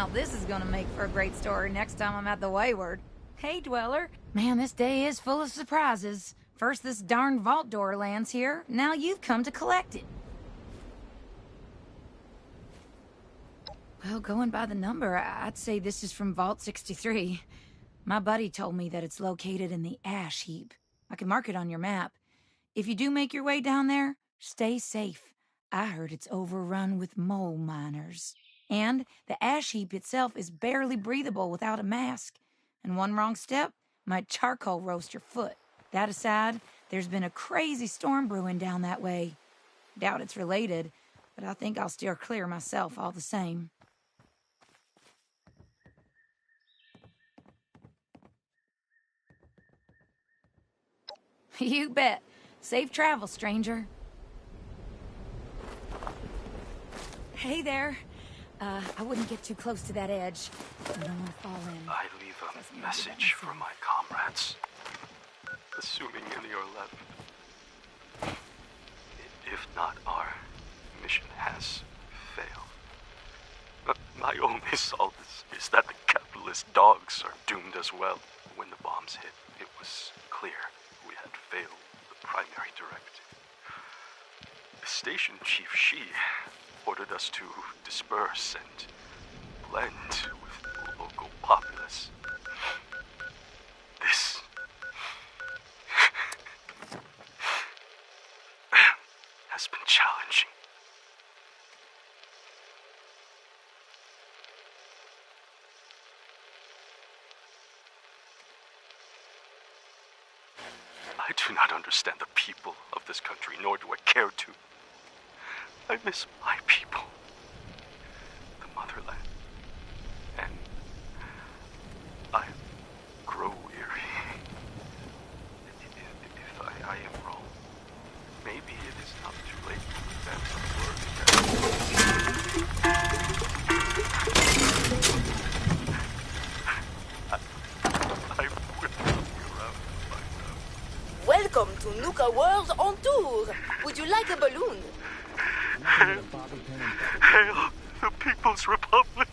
Now this is gonna make for a great story next time I'm at the Wayward. Hey, Dweller. Man, this day is full of surprises. First this darn vault door lands here, now you've come to collect it. Well, going by the number, I'd say this is from Vault 63. My buddy told me that it's located in the ash heap. I can mark it on your map. If you do make your way down there, stay safe. I heard it's overrun with mole miners. And the ash heap itself is barely breathable without a mask. And one wrong step might charcoal roast your foot. That aside, there's been a crazy storm brewing down that way. Doubt it's related, but I think I'll steer clear myself all the same. You bet. Safe travel, stranger. Hey there. I wouldn't get too close to that edge. I don't want to fall in. I leave a message for my comrades. Assuming any are left. If not, our mission has failed. My only solace is that the capitalist dogs are doomed as well. When the bombs hit, it was clear we had failed the primary directive. The station chief, she ordered us to disperse and blend with the local populace. This has been challenging. I do not understand the people of this country, nor do I care to. I miss my people, the motherland, and I grow weary. If I am wrong, maybe it is not too late to advance some I will be around to find out. Welcome to Nuka World on tour. Would you like a balloon? Hail the People's Republic!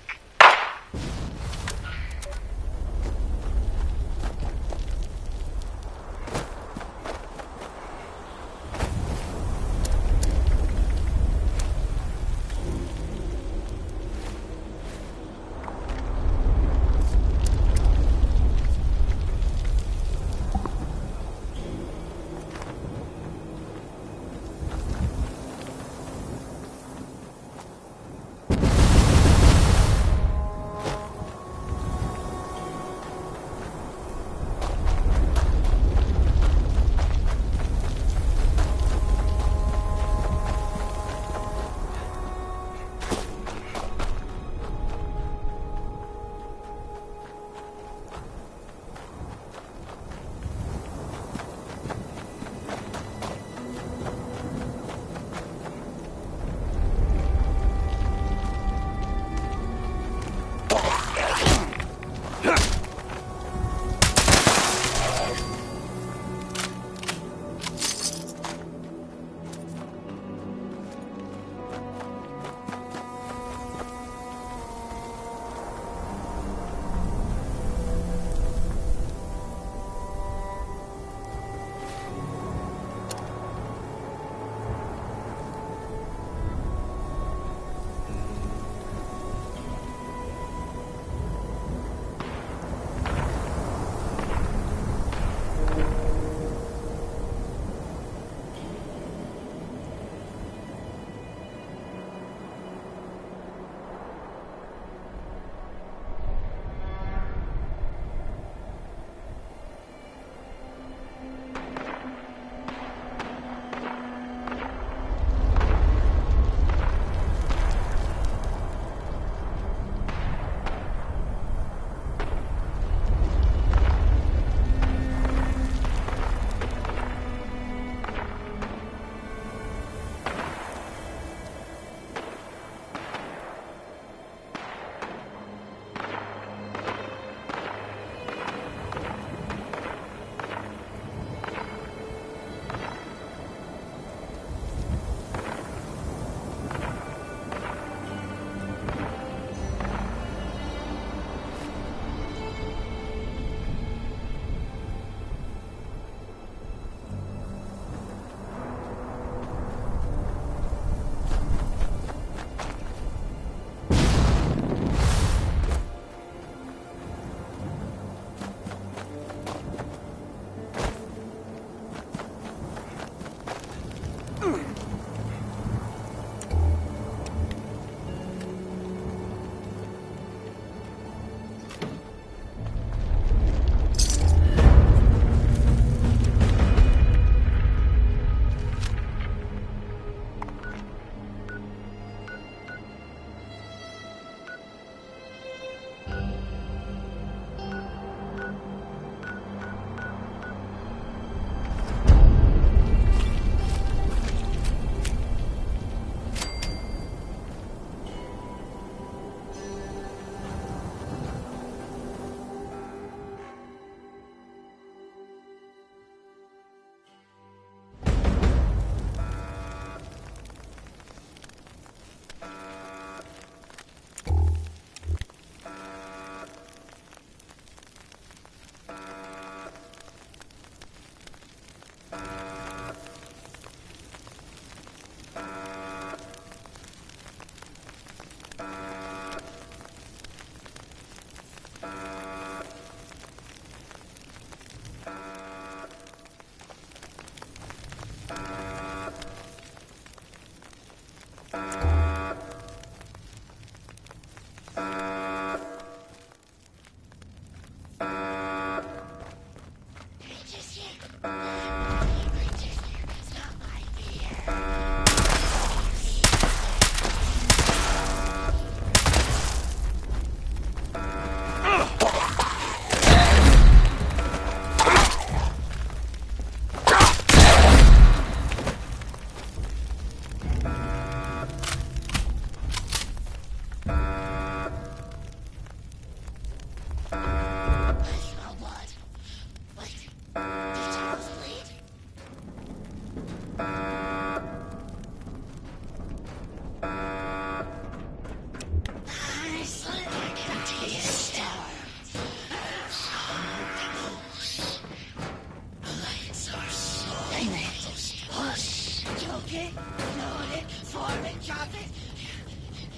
Load it, form it, drop it.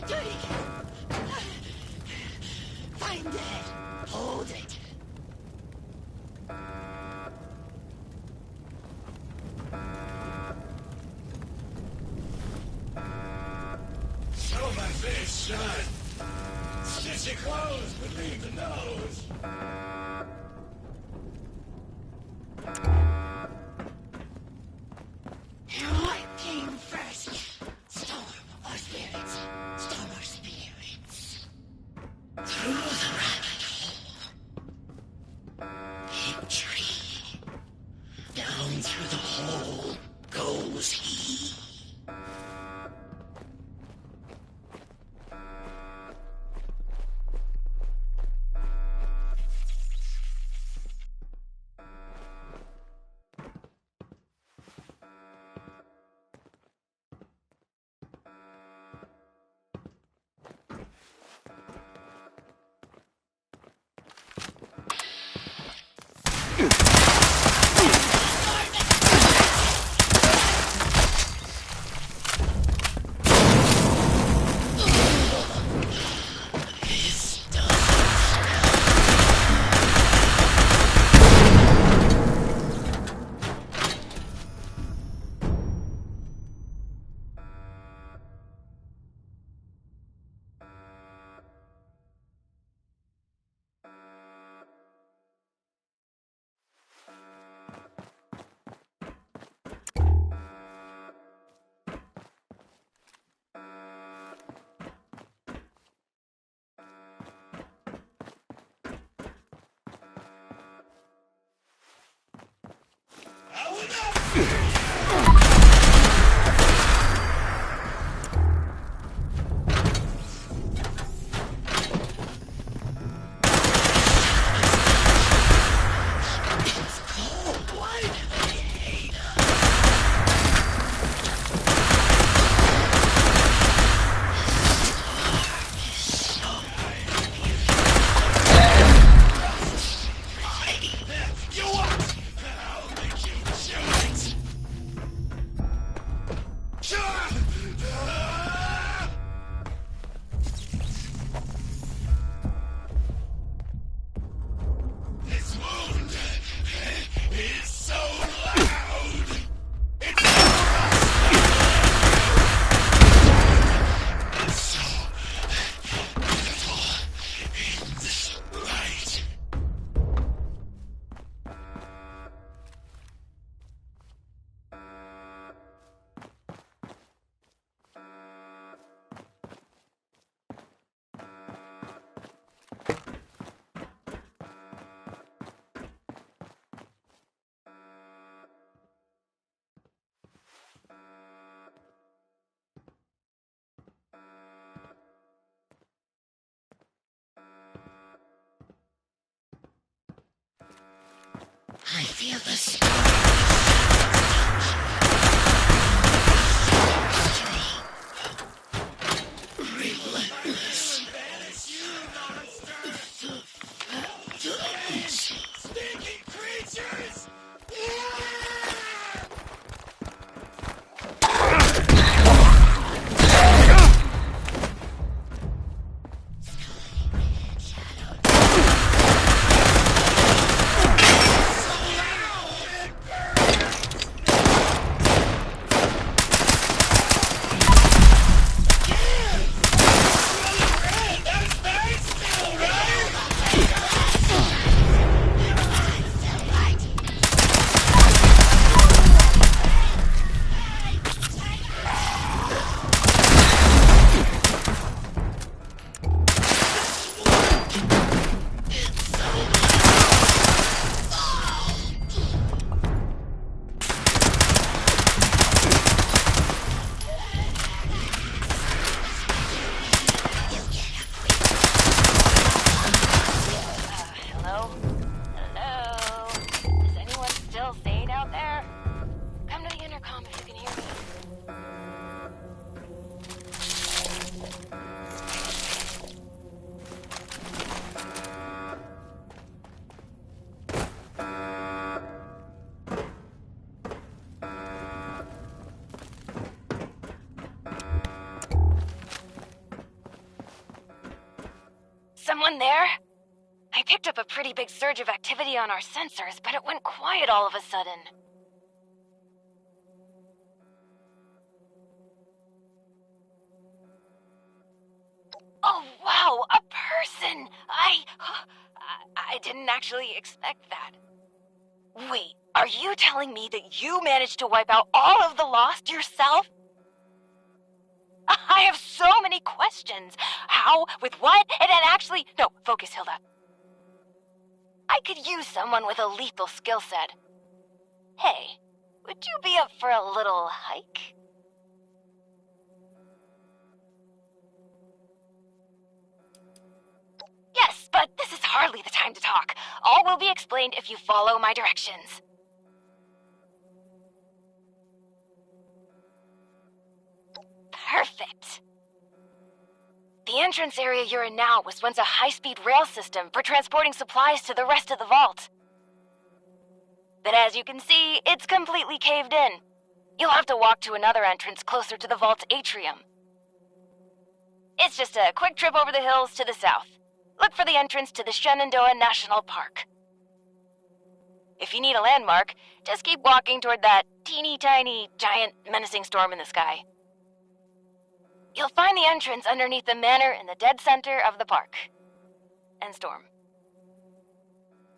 Do it again. Find it. Hold it. Show my face, son. Stitch your clothes, but leave the nose. What came first? Storm or spirits? Storm or spirits? Through the rabbit hole. Hit tree. Down through the hole goes he. I feel the storm. Relentless. Stinky creatures! someone there? I picked up a pretty big surge of activity on our sensors, but it went quiet all of a sudden. Oh, wow, a person! I didn't actually expect that. Wait, are you telling me that you managed to wipe out all of the Lost yourself? I have so many questions. How? With what? And actually... No, focus, Hilda. I could use someone with a lethal skill set. Hey, would you be up for a little hike? Yes, but this is hardly the time to talk. All will be explained if you follow my directions. Perfect. The entrance area you're in now was once a high-speed rail system for transporting supplies to the rest of the vault. But as you can see, it's completely caved in. You'll have to walk to another entrance closer to the vault's atrium. It's just a quick trip over the hills to the south. Look for the entrance to the Shenandoah National Park. If you need a landmark, just keep walking toward that teeny tiny, giant, menacing storm in the sky. You'll find the entrance underneath the manor in the dead center of the park. And storm.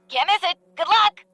Can't miss it! Good luck!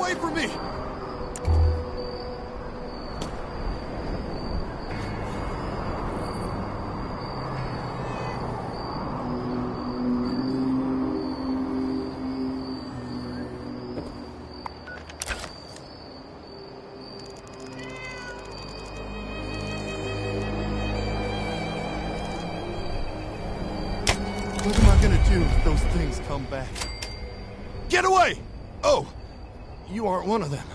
away from me! What am I gonna do if those things come back? Get away! Oh, you aren't one of them.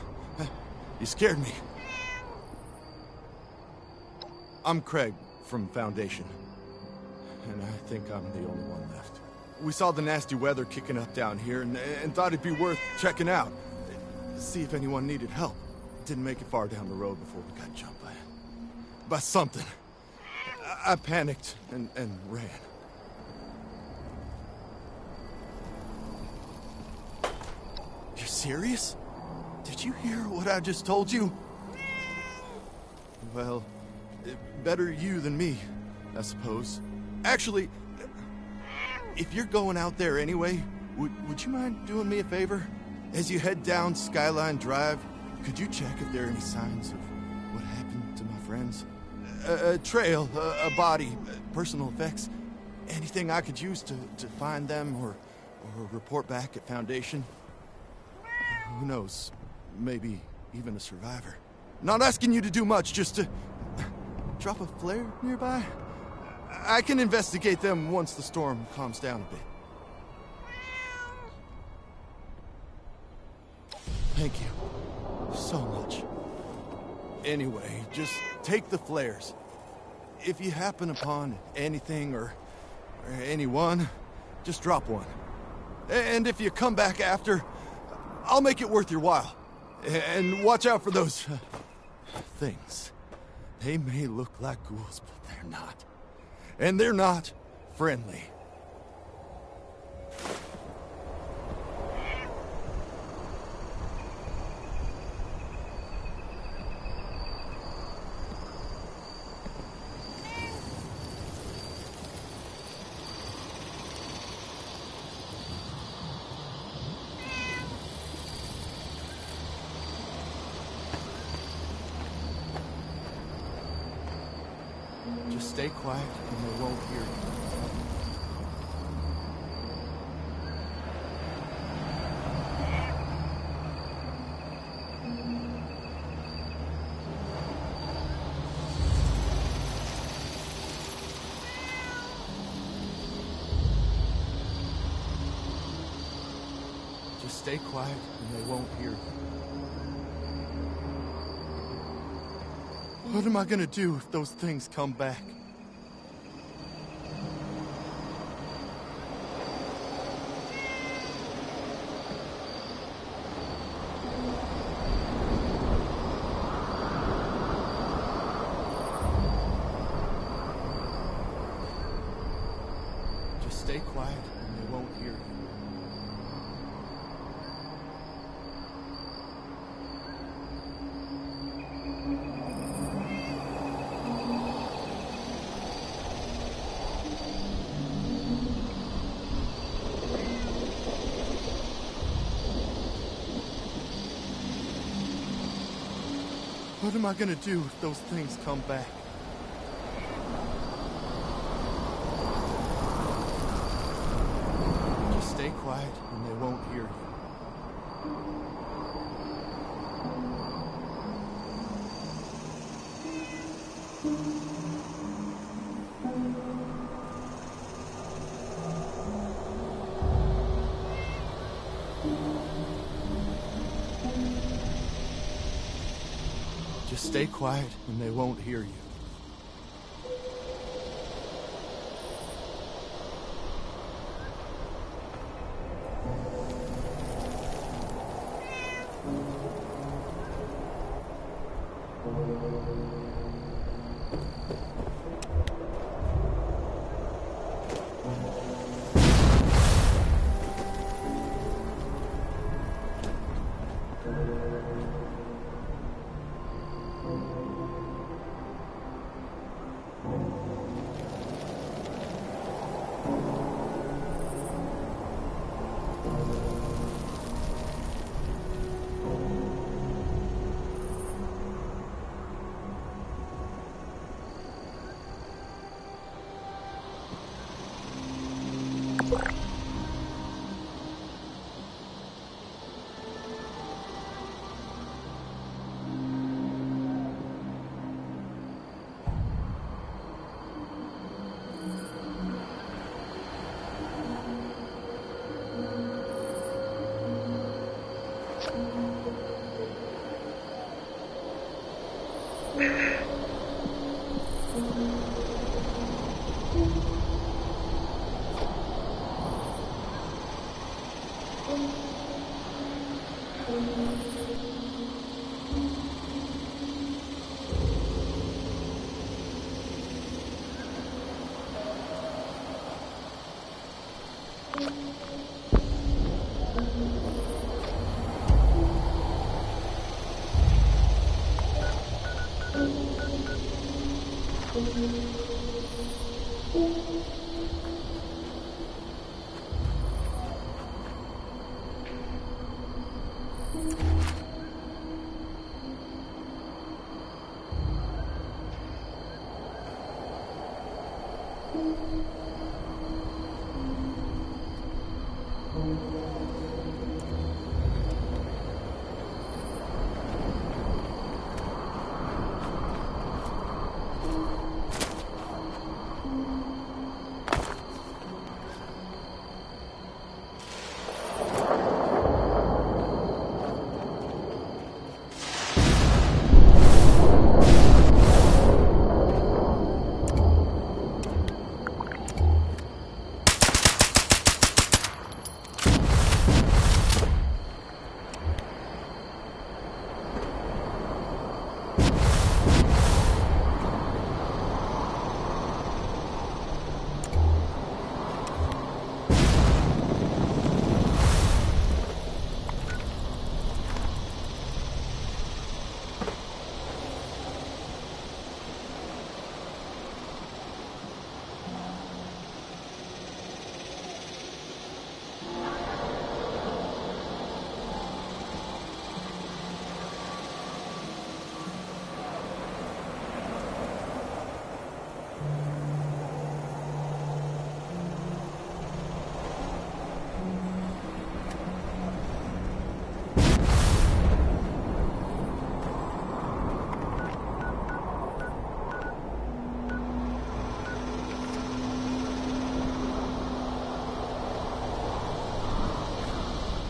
You scared me. I'm Craig from Foundation, and I think I'm the only one left. We saw the nasty weather kicking up down here and thought it'd be worth checking out. See if anyone needed help. Didn't make it far down the road before we got jumped by something. I panicked and ran. You're serious? Did you hear what I just told you? Well, better you than me, I suppose. Actually, if you're going out there anyway, would you mind doing me a favor? As you head down Skyline Drive, could you check if there are any signs of what happened to my friends? A trail, a body, personal effects, anything I could use to find them or report back at Foundation? Who knows? Maybe even a survivor. Not asking you to do much, just to drop a flare nearby. I can investigate them once the storm calms down a bit. Thank you so much. Anyway, just take the flares. If you happen upon anything or anyone, just drop one. And if you come back after, I'll make it worth your while. And watch out for those things. They may look like ghouls, but they're not. And they're not friendly. Just stay quiet and they won't hear you. Just stay quiet and they won't hear you. What am I gonna do if those things come back? Just stay quiet and they won't hear you. What am I gonna do if those things come back? Just stay quiet and they won't hear you. Just stay quiet and they won't hear you.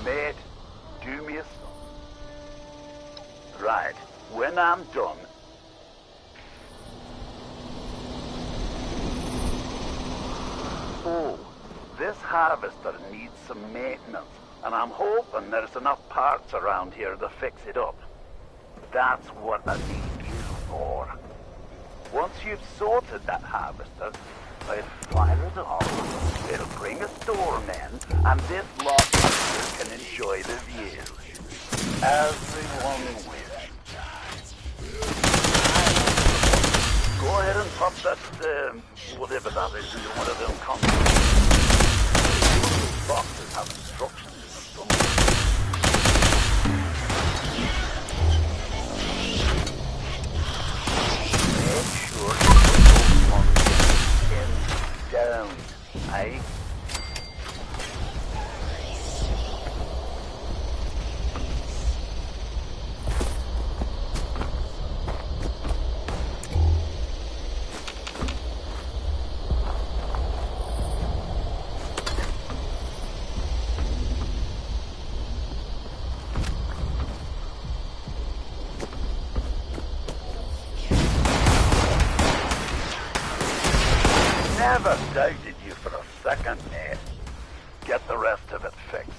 Mate, do me a solid. Right, when I'm done, oh, this harvester needs some maintenance, and I'm hoping there's enough parts around here to fix it up. That's what I need you for. Once you've sorted that harvester, I'll fire it off. It'll bring a storm in, and this lot of you can enjoy the view. Everyone wins. Go ahead and pop that, whatever that is into one of them consoles. Boxes have instructions in them Make sure you put those ones in down, eh? Never doubted you for a second, mate. Get the rest of it fixed.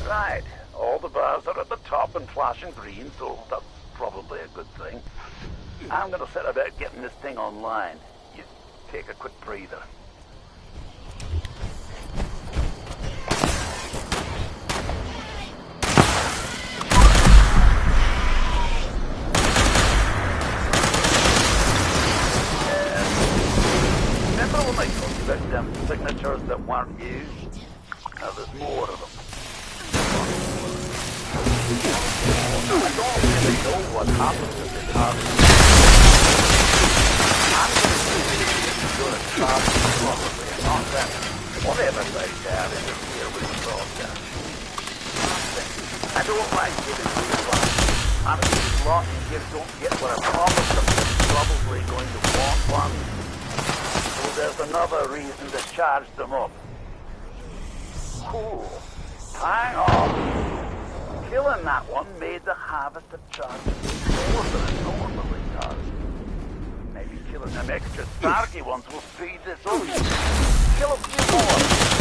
Right, all the bars are at the top and flashing green, so that's probably a good thing. I'm gonna set about getting this thing online. You take a quick breather. Remember when I told you about them signatures that weren't used? Now there's more of them. what happens if it happens. I'm going to see you're a charge probably, and not that whatever they can interfere with the broadcast. I don't like giving you advice. I'm a lot you don't get what I promised them. You're probably going to want one. So there's another reason to charge them up. Cool. Hang on. Killing that one made the harvest of charges more than it normally does. Maybe killing them extra Starky ones will speed this up. Kill a few more.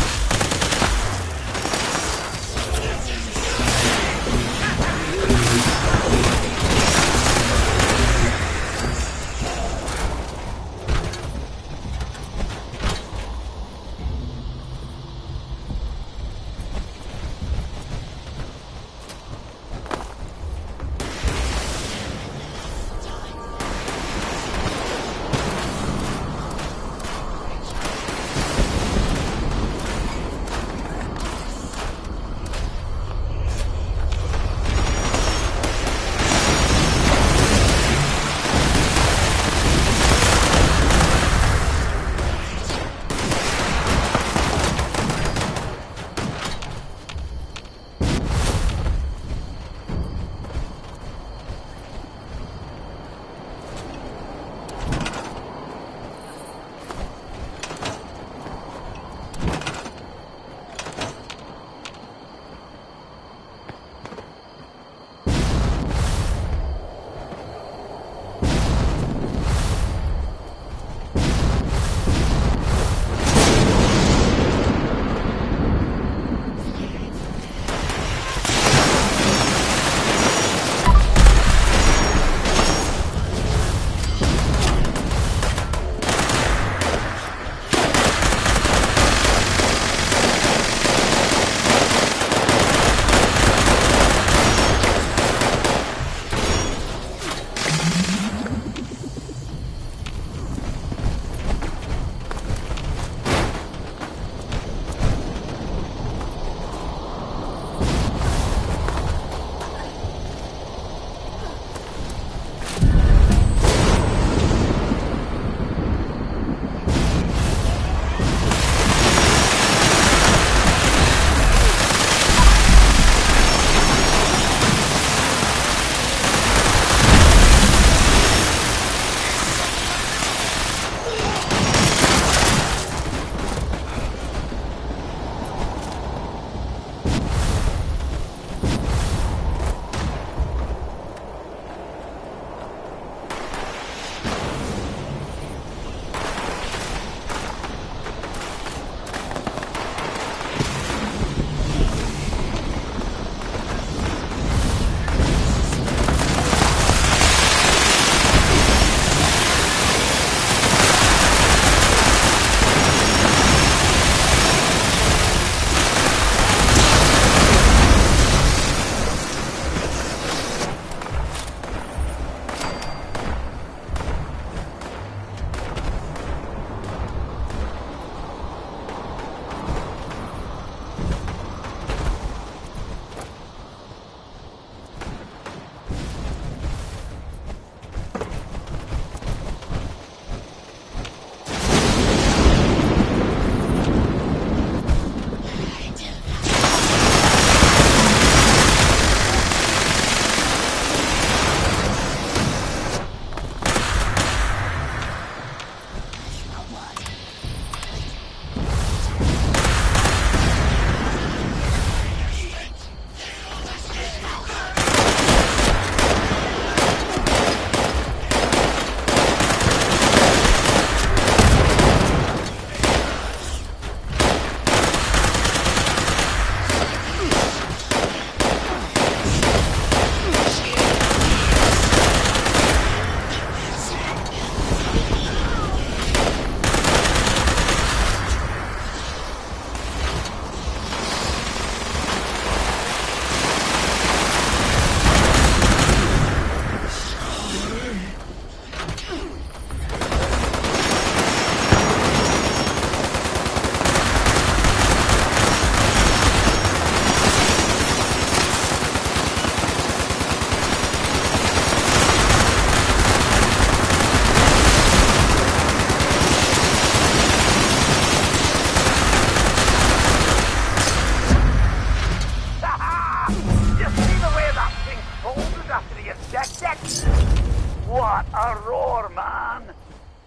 What a roar, man!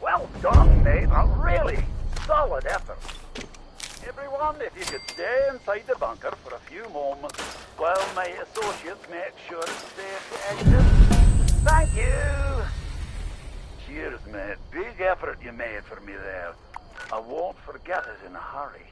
Well done, mate. A really solid effort. Everyone, if you could stay inside the bunker for a few moments while my associates make sure it's safe to exit. Thank you! Cheers, mate. Big effort you made for me there. I won't forget it in a hurry.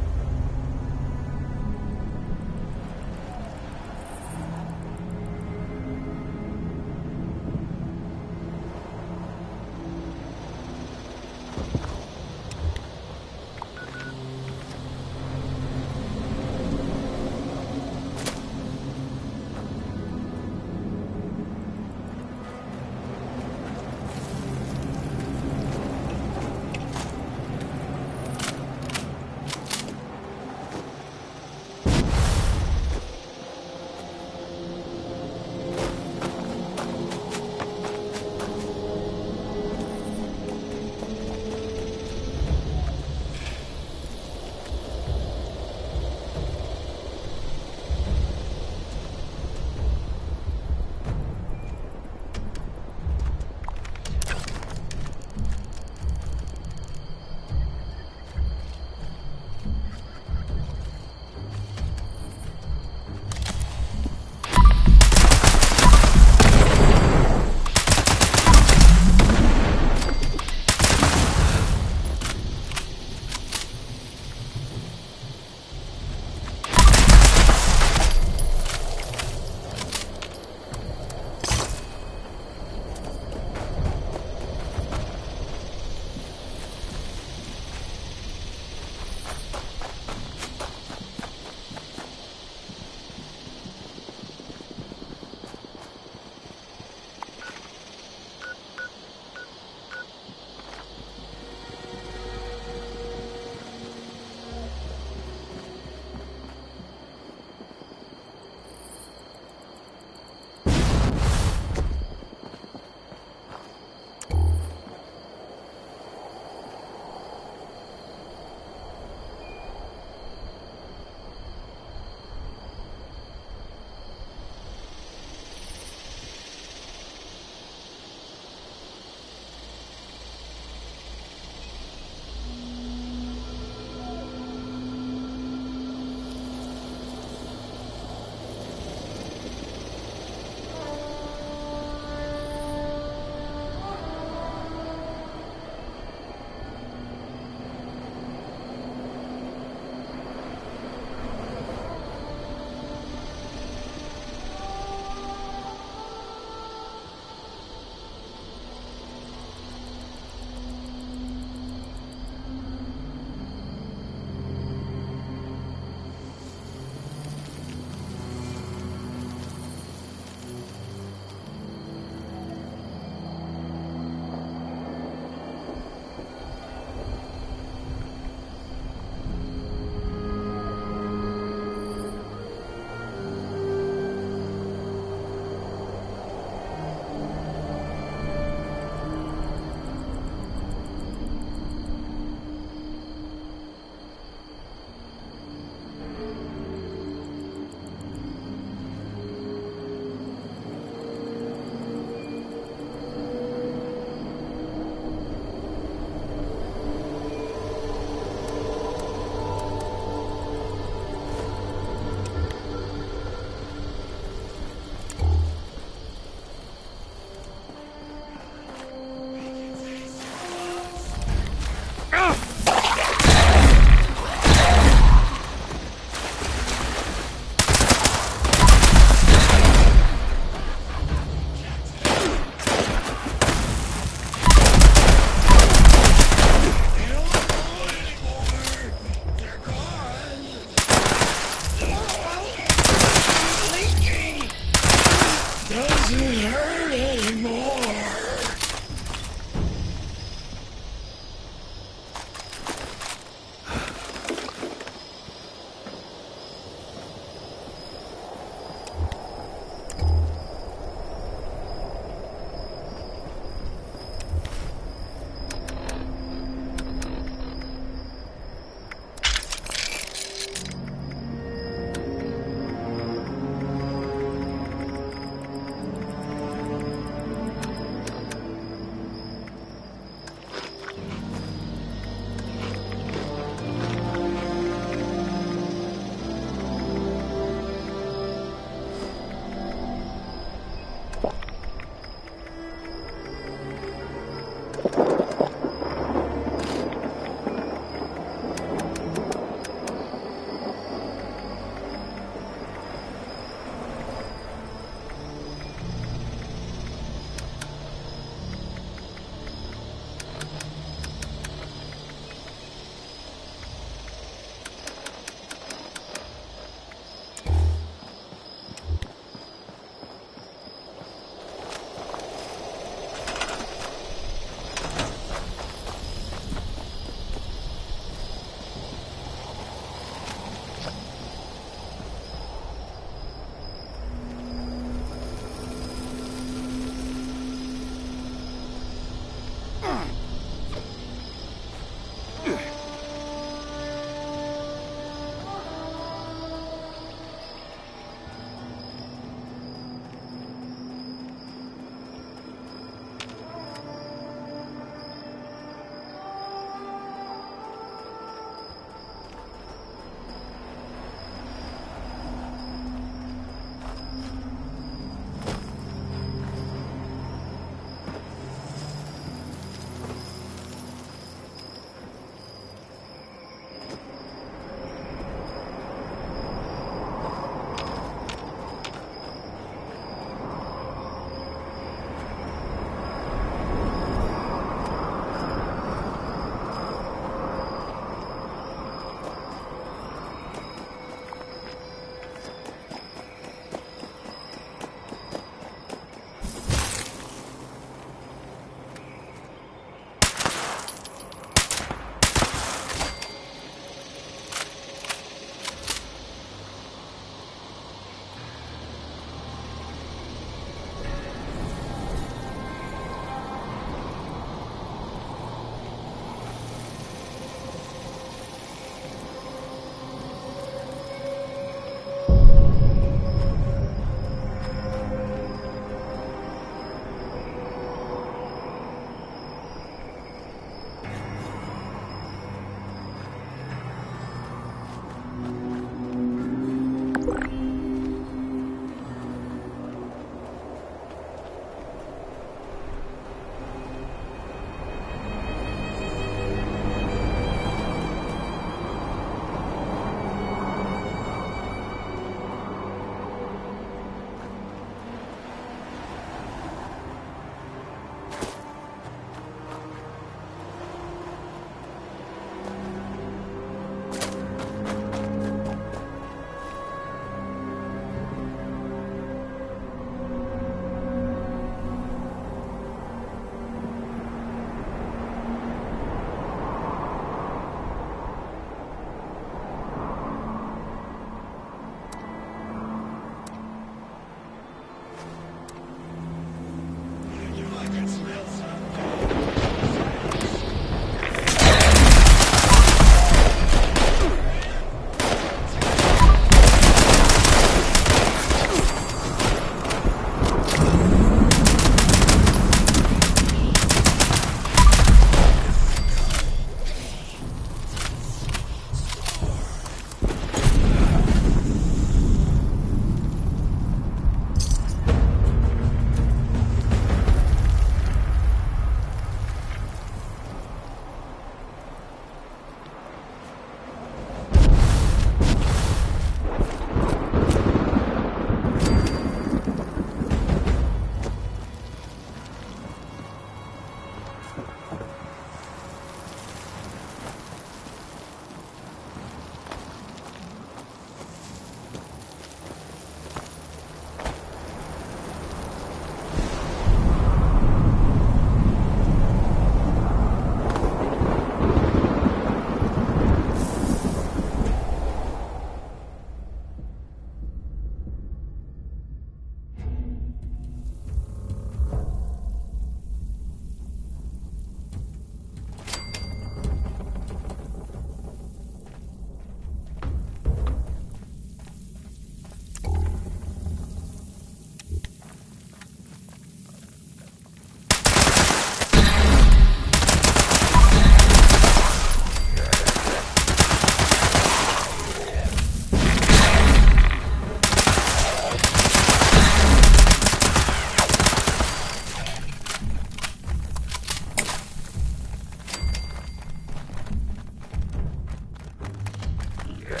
Creatures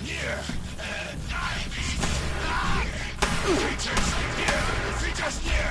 near! Creatures near! Creatures near!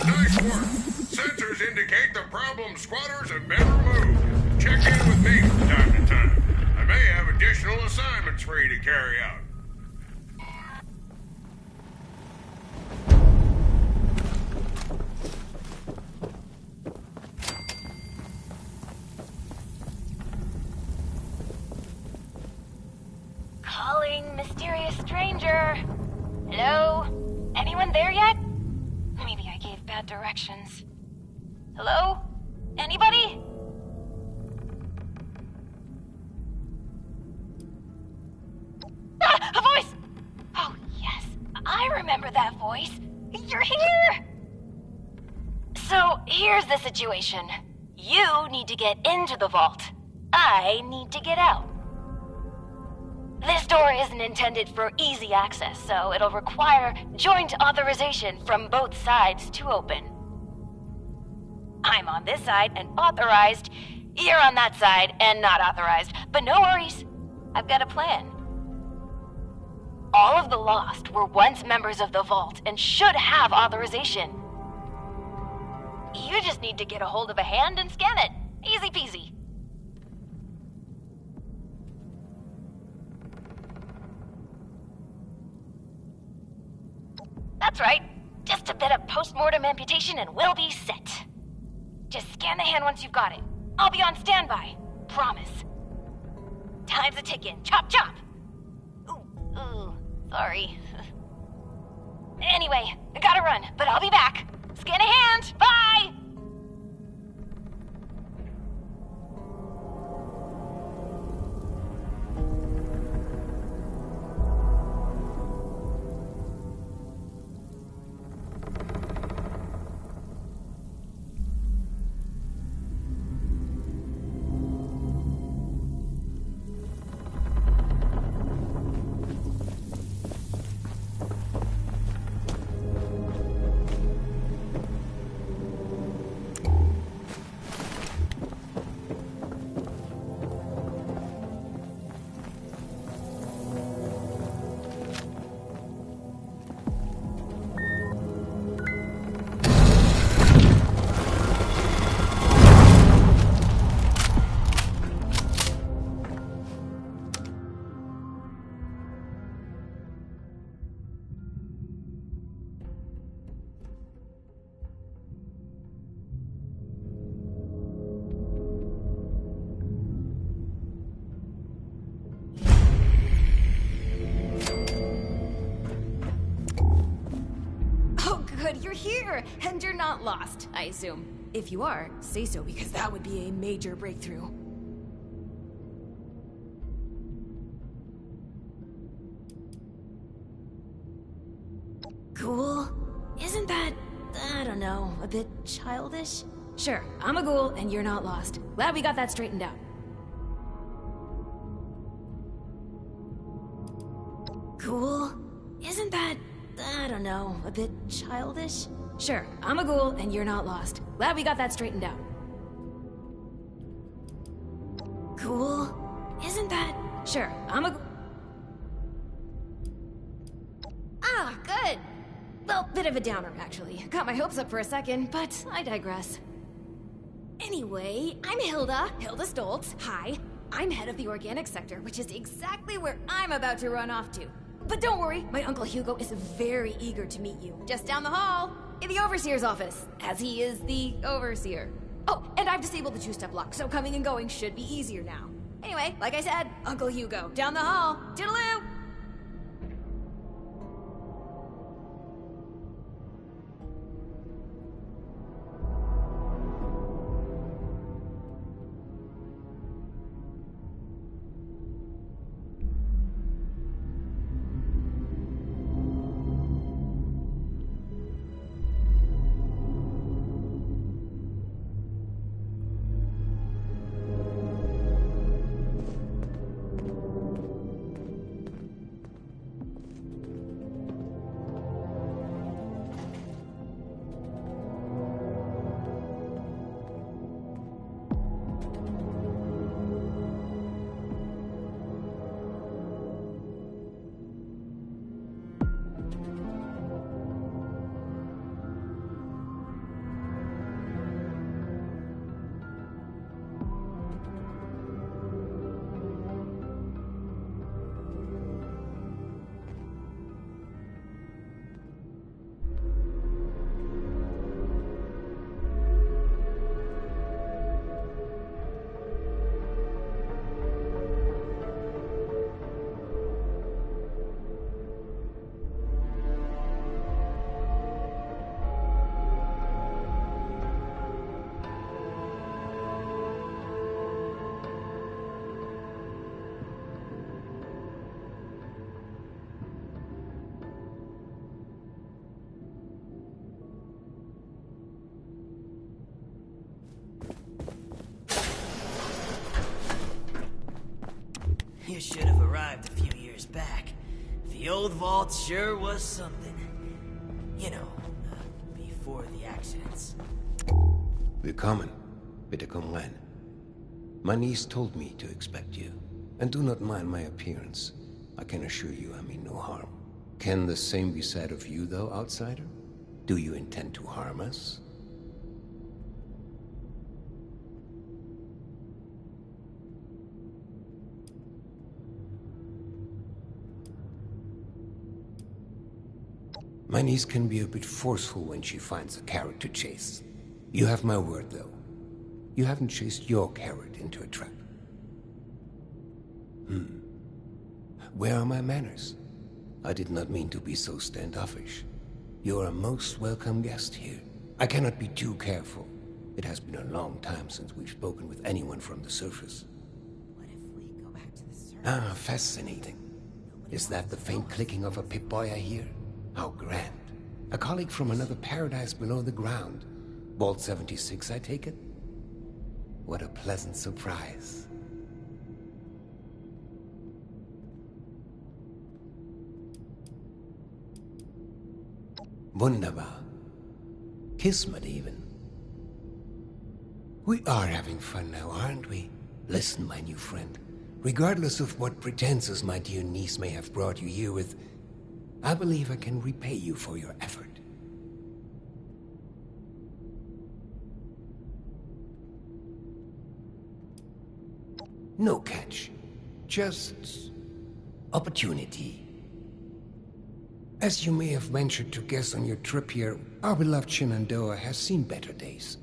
Nice work. Sensors indicate the problem squatters have been removed. Check in with me from time to time. I may have additional assignments for you to carry out. Calling mysterious stranger. Hello? Anyone there yet? Maybe I gave bad directions. Hello? Anybody? Ah, a voice! Oh, yes. I remember that voice. You're here! So, here's the situation. You need to get into the vault. I need to get out. This door isn't intended for easy access, so it'll require joint authorization from both sides to open. I'm on this side and authorized. You're on that side and not authorized. But no worries. I've got a plan. All of the Lost were once members of the Vault and should have authorization. You just need to get a hold of a hand and scan it. Easy peasy. That's right. Just a bit of post-mortem amputation and we'll be set. Just scan the hand once you've got it. I'll be on standby. Promise. Time's a ticking. Chop, chop. Ooh, sorry. Anyway, I gotta run, but I'll be back. Scan a hand. Bye! good, you're here, and you're not lost, I assume. If you are, say so, because that would be a major breakthrough. Cool? Isn't that, I don't know, a bit childish? Sure, I'm a ghoul, and you're not lost. Glad we got that straightened out. Cool? Isn't that, I don't know, a bit childish? Sure, I'm a ghoul, and you're not lost. Glad we got that straightened out. Cool? Isn't that... Sure, I'm a... Ah, good! Well, bit of a downer, actually. Got my hopes up for a second, but I digress. Anyway, I'm Hilda Stoltz. Hi. I'm head of the organic sector, which is exactly where I'm about to run off to. But don't worry, my Uncle Hugo is very eager to meet you. Just down the hall, in the Overseer's office, as he is the Overseer. Oh, and I've disabled the two-step lock, so coming and going should be easier now. Anyway, like I said, Uncle Hugo, down the hall. Toodaloo! You should have arrived a few years back. The old vault sure was something. You know, before the accidents. Willkommen. Bitte komm rein. My niece told me to expect you. And do not mind my appearance. I can assure you I mean no harm. Can the same be said of you, though, outsider? Do you intend to harm us? My niece can be a bit forceful when she finds a carrot to chase. You have my word, though. You haven't chased your carrot into a trap. Where are my manners? I did not mean to be so standoffish. You're a most welcome guest here. I cannot be too careful. It has been a long time since we've spoken with anyone from the surface. What if we go back to the surface? Ah, fascinating. Is that the faint clicking of a Pip-Boy I hear? How grand. A colleague from another paradise below the ground. Vault 76, I take it? What a pleasant surprise. Wunderbar. Kismet even. We are having fun now, aren't we? Listen, my new friend. Regardless of what pretenses my dear niece may have brought you here with, I believe I can repay you for your effort. No catch. Just opportunity. As you may have ventured to guess on your trip here, our beloved Shenandoah has seen better days.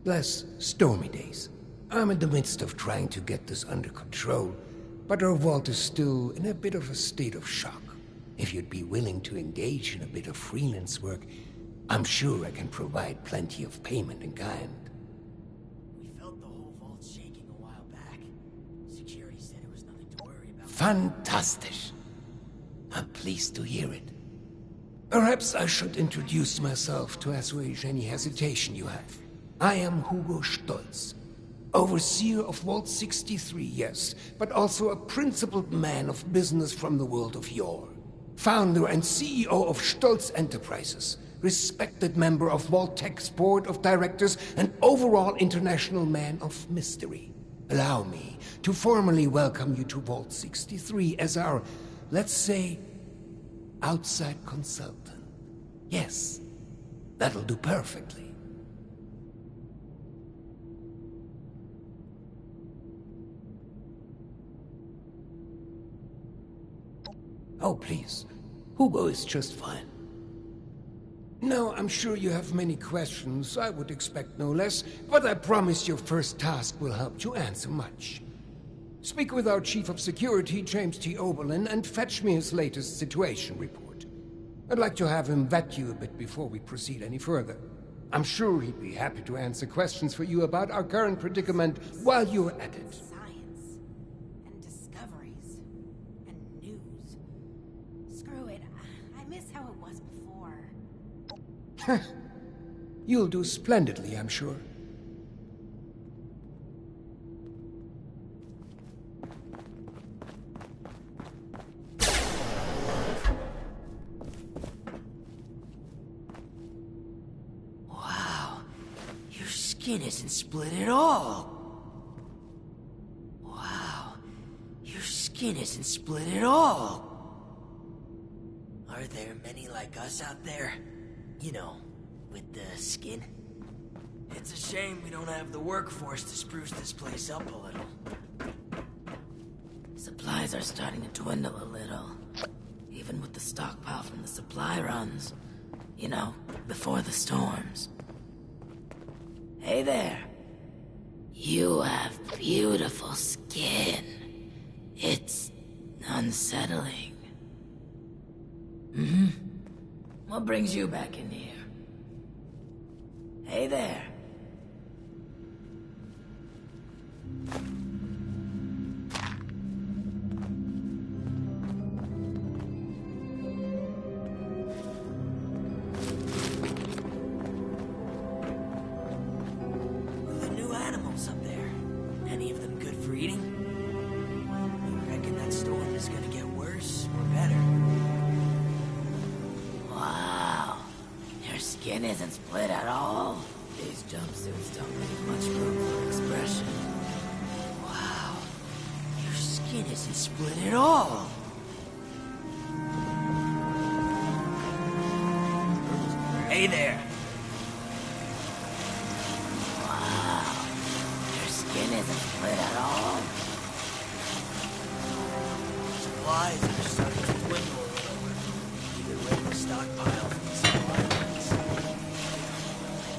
Less stormy days. I'm in the midst of trying to get this under control, but our vault is still in a bit of a state of shock. If you'd be willing to engage in a bit of freelance work, I'm sure I can provide plenty of payment in kind. We felt the whole vault shaking a while back. Security said it was nothing to worry about. Fantastic. I'm pleased to hear it. Perhaps I should introduce myself to assuage any hesitation you have. I am Hugo Stolz, overseer of Vault 63, yes, but also a principled man of business from the world of yore. Founder and CEO of Stolz Enterprises, respected member of Vault-Tech's board of directors, and overall international man of mystery. Allow me to formally welcome you to Vault 63 as our, let's say, outside consultant. Yes, that'll do perfectly. Oh, please. Hugo is just fine. Now, I'm sure you have many questions. I would expect no less, but I promise your first task will help you answer much. Speak with our Chief of Security, James T. Oberlin, and fetch me his latest situation report. I'd like to have him vet you a bit before we proceed any further. I'm sure he'd be happy to answer questions for you about our current predicament while you're at it. Science and discoveries and news. Screw it. I miss how it was before. You'll do splendidly, I'm sure. Wow, your skin isn't split at all. Wow, your skin isn't split at all. Are there many like us out there? You know, with the skin? It's a shame we don't have the workforce to spruce this place up a little. Supplies are starting to dwindle a little. Even with the stockpile from the supply runs. You know, before the storms. Hey there. You have beautiful skin. It's unsettling. Mm-hmm. What brings you back in here? Hey there. The new animals up there. Any of them good for eating? You reckon that storm is gonna get worse or better? Wow. Your skin isn't split at all. These jumpsuits don't leave much room for expression. Wow. Your skin isn't split at all. Hey there. Wow. Your skin isn't split at all. Supplies are starting to dwindle a little. Either way, the stockpile from the supply lines.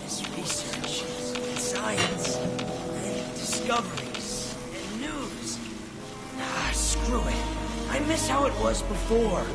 This research and science and discoveries and news. Ah, screw it. I miss how it was before.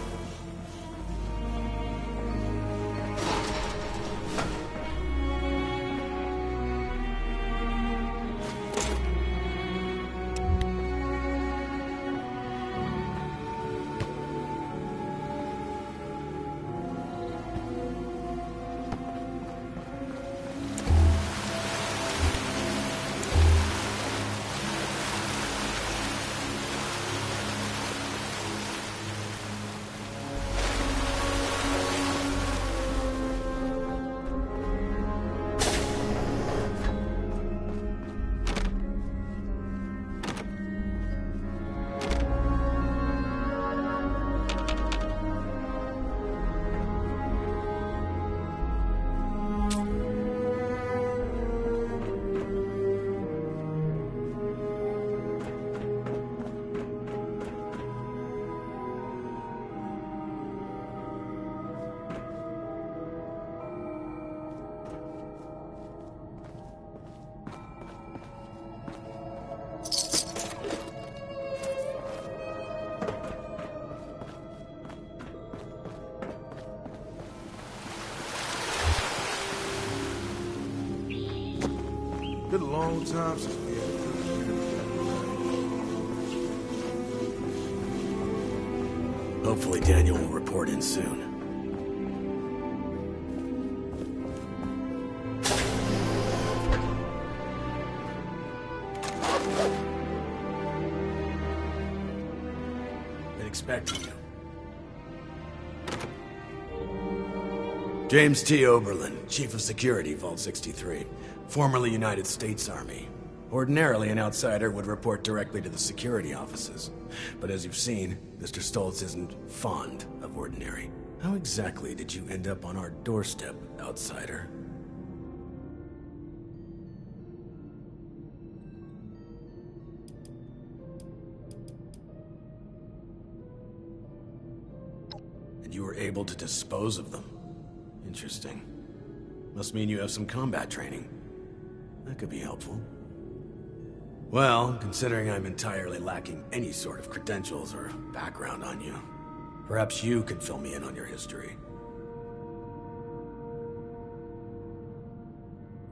been a long time since we had a good camp. Hopefully Daniel will report in soon. Been expecting you. James T. Oberlin, Chief of Security, Vault 63. Formerly United States Army. Ordinarily, an outsider would report directly to the security offices. But as you've seen, Mr. Stoltz isn't fond of ordinary. How exactly did you end up on our doorstep, outsider? And you were able to dispose of them. Interesting. Must mean you have some combat training. That could be helpful. Well, considering I'm entirely lacking any sort of credentials or background on you, perhaps you could fill me in on your history.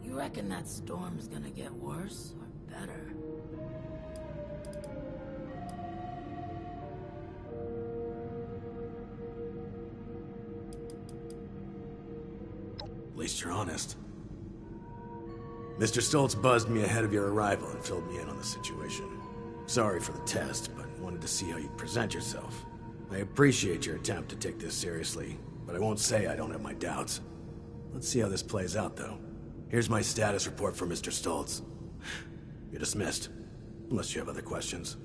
You reckon that storm's gonna get worse or better? At least you're honest. Mr. Stoltz buzzed me ahead of your arrival and filled me in on the situation. Sorry for the test, but wanted to see how you'd present yourself. I appreciate your attempt to take this seriously, but I won't say I don't have my doubts. Let's see how this plays out, though. Here's my status report for Mr. Stoltz. You're dismissed, unless you have other questions.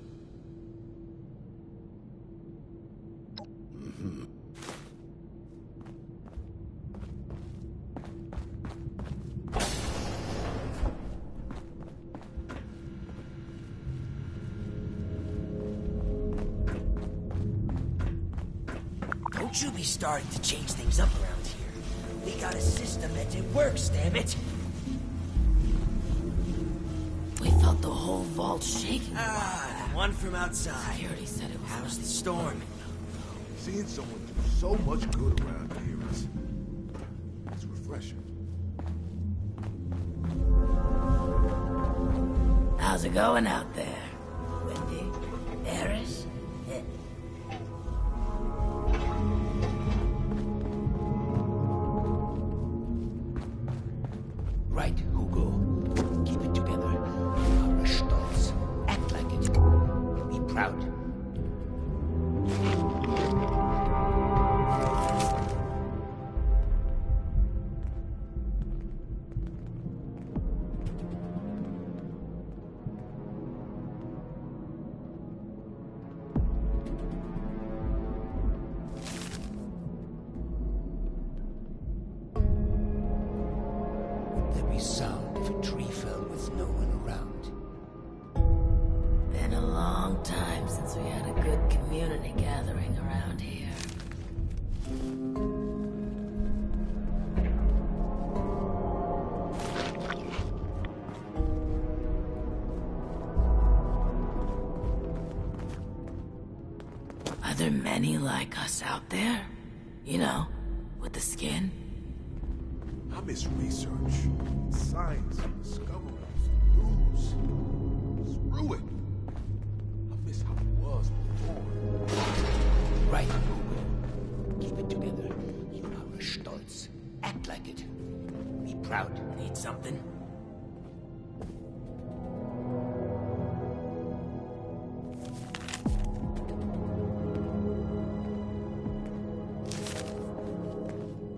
Don't you be starting to change things up around here. We got a system and it works, damn it. We felt the whole vault shaking. Ah, the one from outside. Security said it was. How's the storm? Seeing someone do so much good around here is... it's refreshing. How's it going out there? Windy? Bearish? Right, Hugo. Keep it together. You are stolz. Act like it. Be proud. Sound if a tree fell with no one around. Been a long time since we had a good community gathering around here. Are there many like us out there? You know, with the skin? I miss research, science, discoveries, news. Screw it. I miss how it was before. Right, Hugo. Keep it together. You are stolz. Act like it. Be proud. Need something?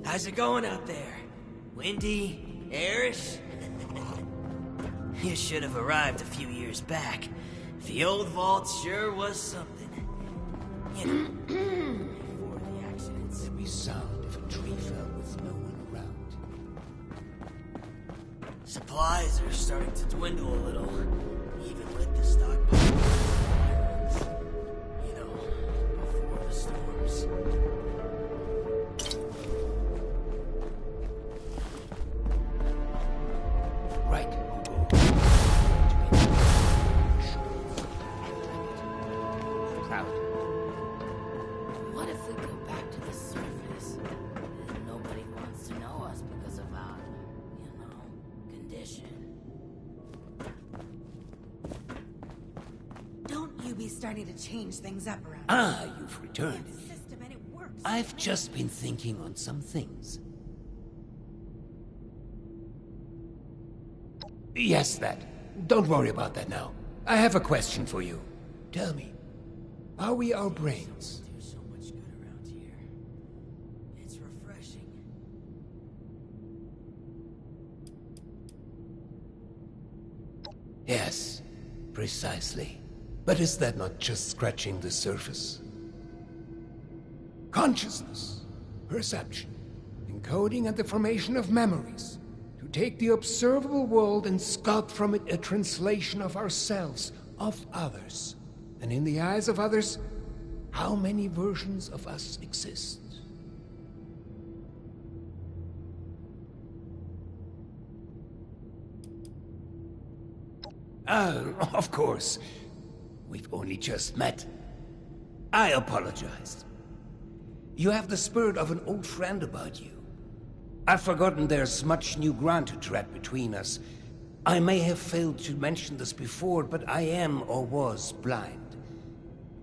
How's it going out there? Windy? Airish? You should have arrived a few years back. The old vault sure was something. You know, before the accidents. There'd be sound if a tree fell with no one around. Supplies are starting to dwindle a little, even with the stockpile. You know, before the storms. Right, Hugo. Proud. What if we go back to the surface and nobody wants to know us because of our, condition? to be starting to change things up around Ah, you've returned. system, and it works. I've just been thinking on some things. Yes, that. Don't worry about that now. I have a question for you. Tell me, are we our brains? Do so much good around here. It's refreshing. Yes, precisely. But is that not just scratching the surface? Consciousness, perception, encoding and the formation of memories. To take the observable world and sculpt from it a translation of ourselves, of others. And in the eyes of others, how many versions of us exist? Of course. We've only just met. I apologized. You have the spirit of an old friend about you. I've forgotten there's much new ground to tread between us. I may have failed to mention this before, but I am or was blind.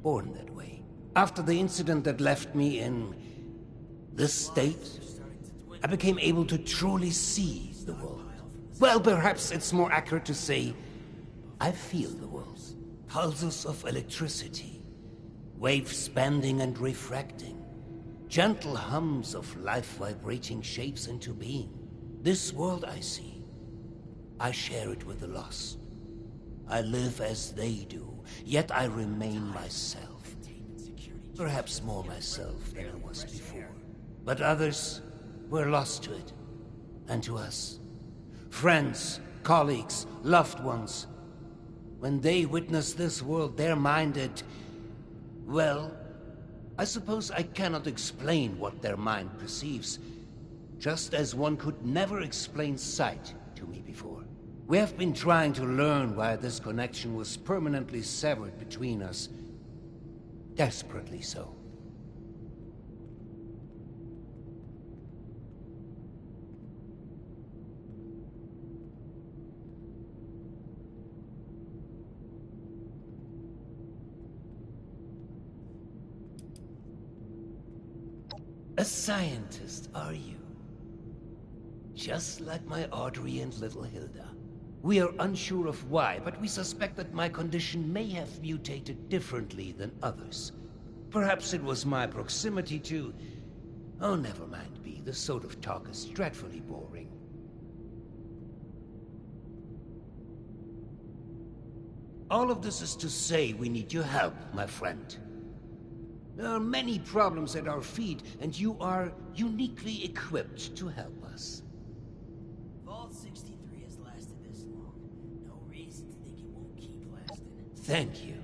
Born that way. After the incident that left me in this state, I became able to truly see the world. Well, perhaps it's more accurate to say, I feel the world. Pulses of electricity, waves bending and refracting, gentle hums of life vibrating shapes into being. This world I see, I share it with the lost. I live as they do, yet I remain myself. Perhaps more myself than I was before. But others were lost to it, and to us. Friends, colleagues, loved ones. When they witness this world, they're minded... Well, I suppose I cannot explain what their mind perceives, just as one could never explain sight to me before. We have been trying to learn why this connection was permanently severed between us. Desperately so. A scientist, are you? Just like my Audrey and little Hilda. We are unsure of why, but we suspect that my condition may have mutated differently than others. Perhaps it was my proximity to... Oh, never mind, B. This sort of talk is dreadfully boring. All of this is to say we need your help, my friend. There are many problems at our feet, and you are uniquely equipped to help us. Vault 63 has lasted this long. No reason to think it won't keep lasting. Thank you.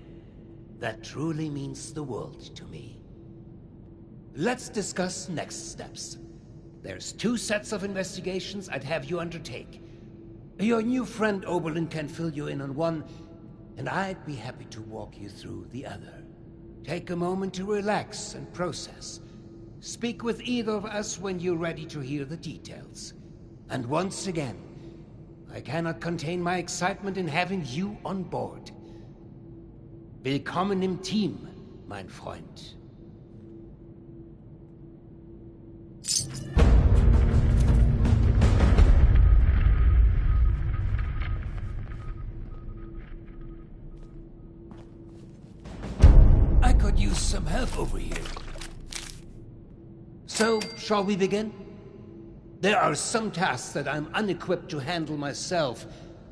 That truly means the world to me. Let's discuss next steps. There's 2 sets of investigations I'd have you undertake. Your new friend Oberlin can fill you in on one, and I'd be happy to walk you through the other. Take a moment to relax and process. Speak with either of us when you're ready to hear the details. And once again, I cannot contain my excitement in having you on board. Willkommen im Team, mein Freund. I could use some help over here. So, shall we begin? There are some tasks that I'm unequipped to handle myself,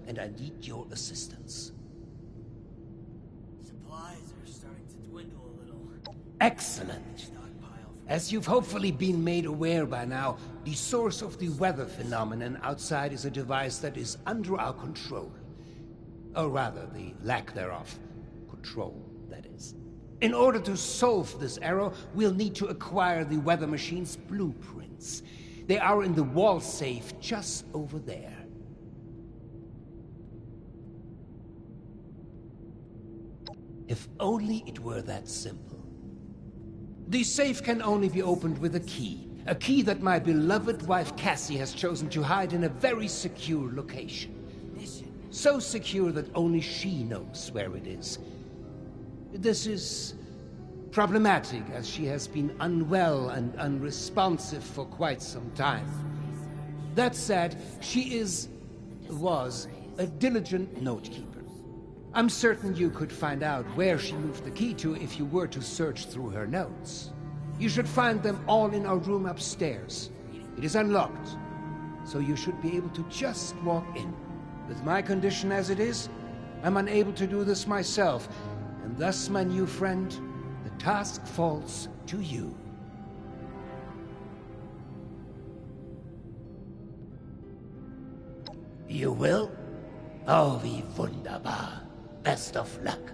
and I need your assistance. Supplies are starting to dwindle a little. Excellent. As you've hopefully been made aware by now, the source of the weather phenomenon outside is a device that is under our control. Or rather, the lack thereof. Control, that is. In order to solve this error, we'll need to acquire the weather machine's blueprints. They are in the wall safe just over there. If only it were that simple. The safe can only be opened with a key that my beloved wife Cassie has chosen to hide in a very secure location. So secure that only she knows where it is. This is problematic, as she has been unwell and unresponsive for quite some time. That said, she was a diligent note-keeper. I'm certain you could find out where she moved the key to if you were to search through her notes. You should find them all in our room upstairs. It is unlocked, so you should be able to just walk in. With my condition as it is, I'm unable to do this myself, and thus, my new friend, the task falls to you. You will? Oh, wie wunderbar. Best of luck.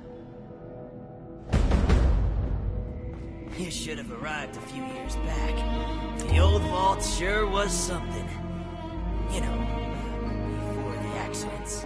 You should have arrived a few years back. The old vault sure was something. You know, before the accidents.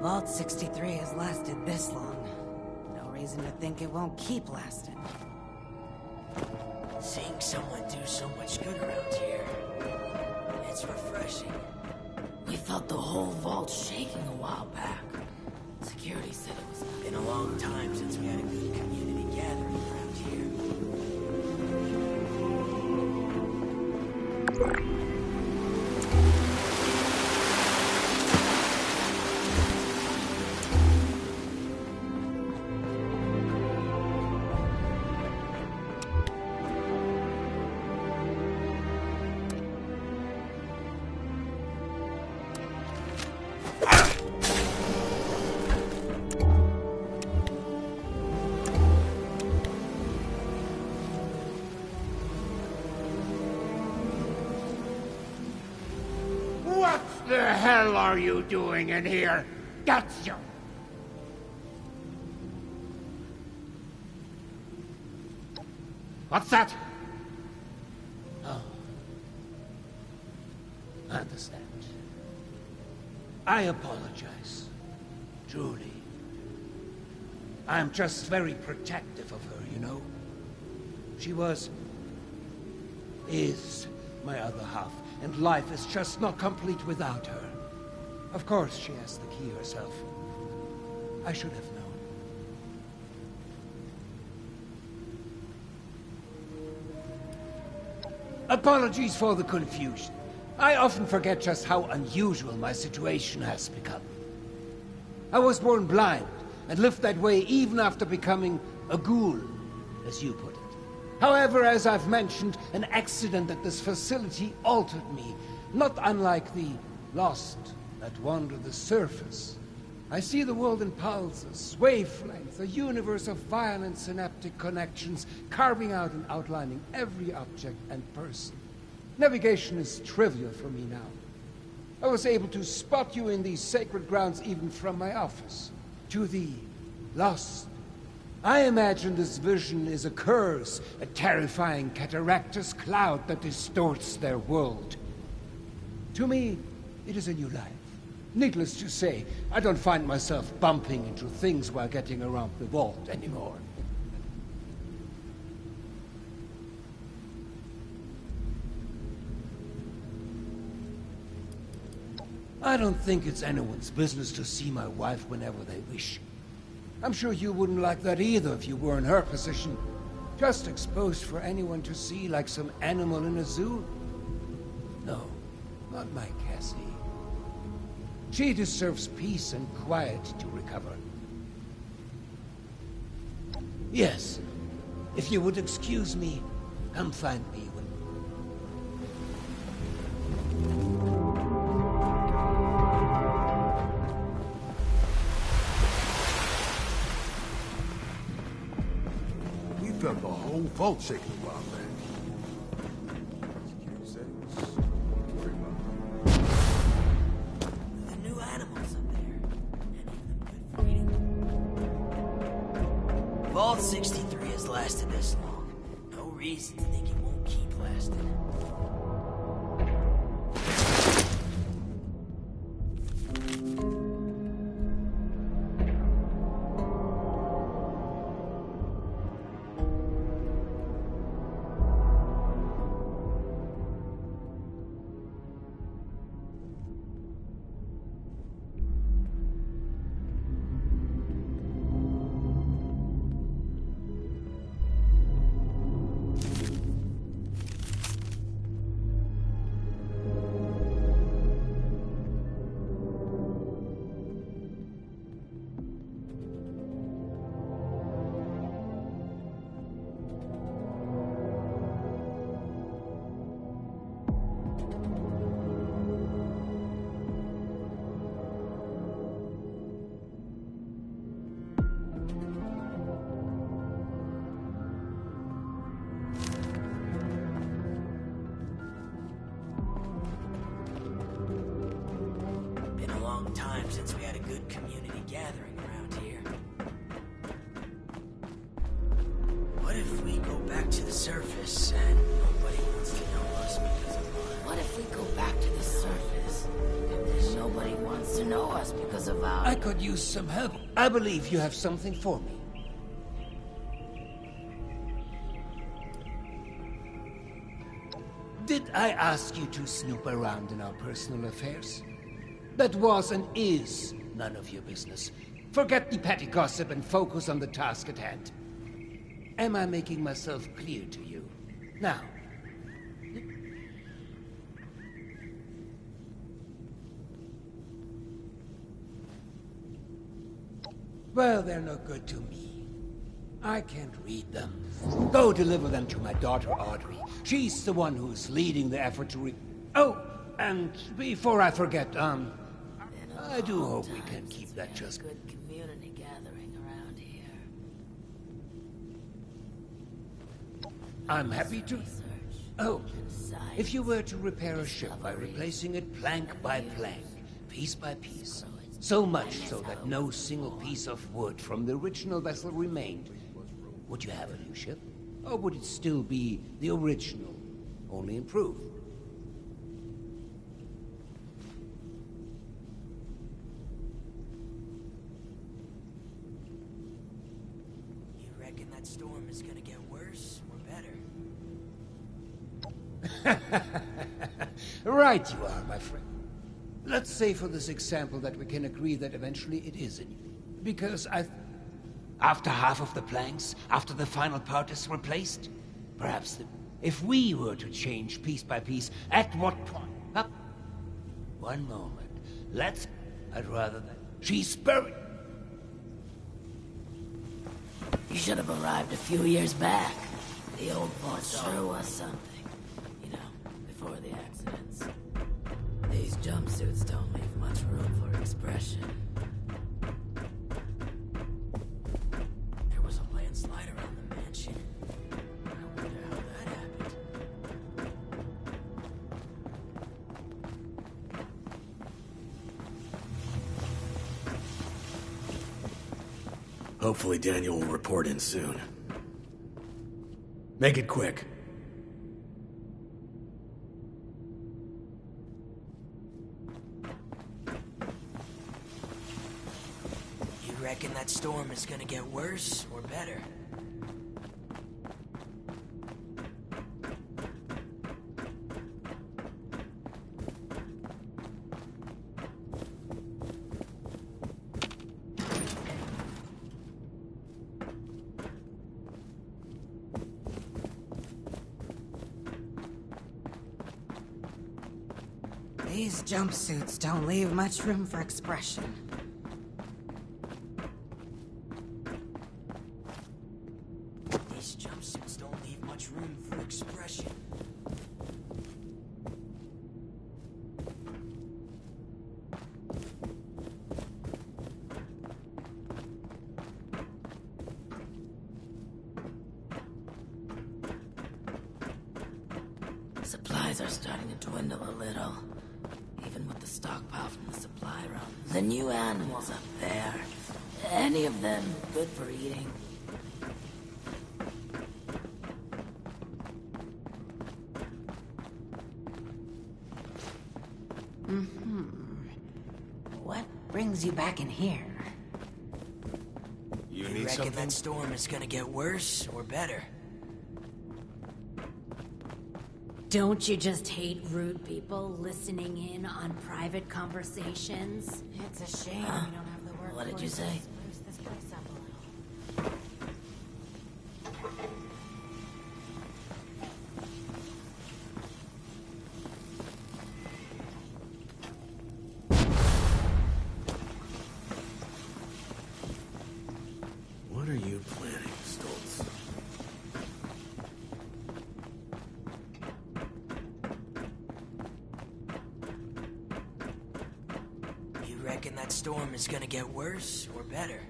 Vault 63 has lasted this long. No reason to think it won't keep lasting. Seeing someone do so much good around here, it's refreshing. We felt the whole vault shaking a while back. Security said it was Been a long time since we had a good community gathering around here. What the hell are you doing in here? That's you! What's that? Oh. I understand. I apologize. Truly. I'm just very protective of her, you know? She is my other half, and life is just not complete without her. Of course she has the key herself. I should have known. Apologies for the confusion. I often forget just how unusual my situation has become. I was born blind, and lived that way even after becoming a ghoul, as you put it. However, as I've mentioned, an accident at this facility altered me, not unlike the lost that wander the surface. I see the world in pulses, wavelengths, a universe of violent synaptic connections, carving out and outlining every object and person. Navigation is trivial for me now. I was able to spot you in these sacred grounds even from my office. To the lost, I imagine this vision is a curse, a terrifying cataractous cloud that distorts their world. To me, it is a new life. Needless to say, I don't find myself bumping into things while getting around the vault anymore. I don't think it's anyone's business to see my wife whenever they wish. I'm sure you wouldn't like that either if you were in her position. Just exposed for anyone to see like some animal in a zoo? No, not my Cassie. She deserves peace and quiet to recover. Yes, If you would excuse me, come find me when... We felt the whole vault shaking a while back. The new animals up there. Any of them good for eating? Vault 63 has lasted this long. No reason to think it won't keep lasting. Been a long time since we had a good community gathering around here. What if we go back to the surface and nobody wants to know us because of our... What if we go back to the surface and nobody wants to know us because of our... I could use some help. I believe you have something for me. Did I ask you to snoop around in our personal affairs? That was and is none of your business. Forget the petty gossip and focus on the task at hand. Am I making myself clear to you? Now. Well, they're no good to me. I can't read them. Go deliver them to my daughter, Audrey. She's the one who's leading the effort to Oh, and before I forget, I do hope we can keep that just... Good community gathering around here. I'm happy to... Oh, if you were to repair a ship by replacing it plank by plank, piece by piece, so much so that no single piece of wood from the original vessel remained, would you have a new ship? Or would it still be the original, only improved? You reckon that storm is gonna get worse or better? Right you are, my friend. Let's say for this example that we can agree that eventually it is a new. Because after half of the planks, after the final part is replaced, perhaps if we were to change piece by piece, at what point? Up. One moment. I'd rather that she's buried. You should have arrived a few years back. The old boss sure was something. You know, before the accidents. These jumpsuits don't leave much room for expression. There was a landslide around the mansion. I wonder how that happened. Hopefully Daniel will report in soon. Make it quick. You reckon that storm is gonna get worse or better? These jumpsuits don't leave much room for expression. These jumpsuits Supplies are starting to dwindle a little, even with the stockpile from the supply runs. The new animals up there, any of them good for eating? What brings you back in here? You reckon that storm is gonna get worse or better? Don't you just hate rude people listening in on private conversations? It's a shame we don't have the work. What did you say? Spruce this place up a little. What are you planning, Stoltz? You reckon that storm is gonna get worse or better?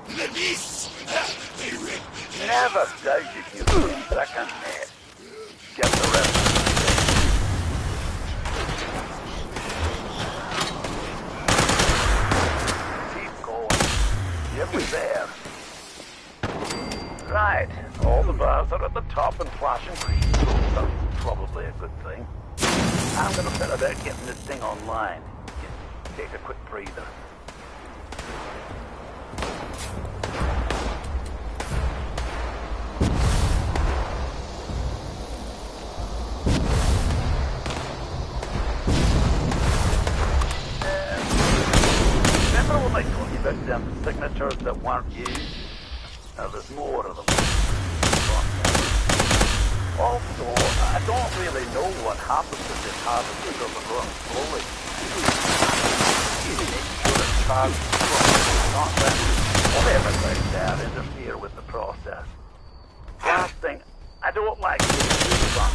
The beasts! They rip! Never doubted you for a second, mate. Get the rest of the Keep going. Nearly there. Right. All the bars are at the top and flashing green, so that's probably a good thing. I'm gonna set about getting this thing online. Take a quick breather. Remember when I told you about them signatures that weren't used? Now there's more of them. Also, I don't really know what happens if this harvester doesn't run slowly. Make sure it's charged properly, not that whatever's out there interfere with the process. Last thing, I don't like getting too drunk.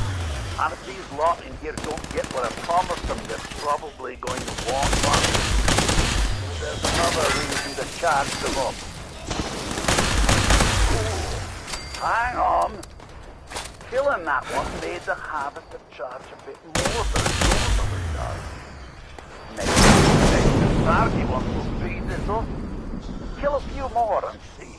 And if these lot in here don't get what I promised them, they're probably going to want one. So there's another reason to charge them up. Ooh, hang on. Killing that one made the habit to charge a bit more than it normally does. Maybe the party one will speed this up. Kill a few more and see.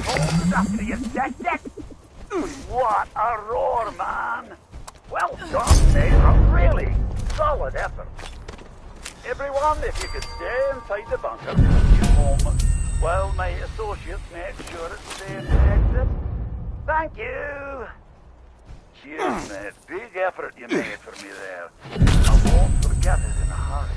hold it after you set that. What a roar, man! Well done, mate. Really solid effort. Everyone, if you could stay inside the bunker for a few moments while my associates make sure it's safe to exit. Thank you. Cheers, mate. Big effort you made for me there. I won't forget it in a hurry.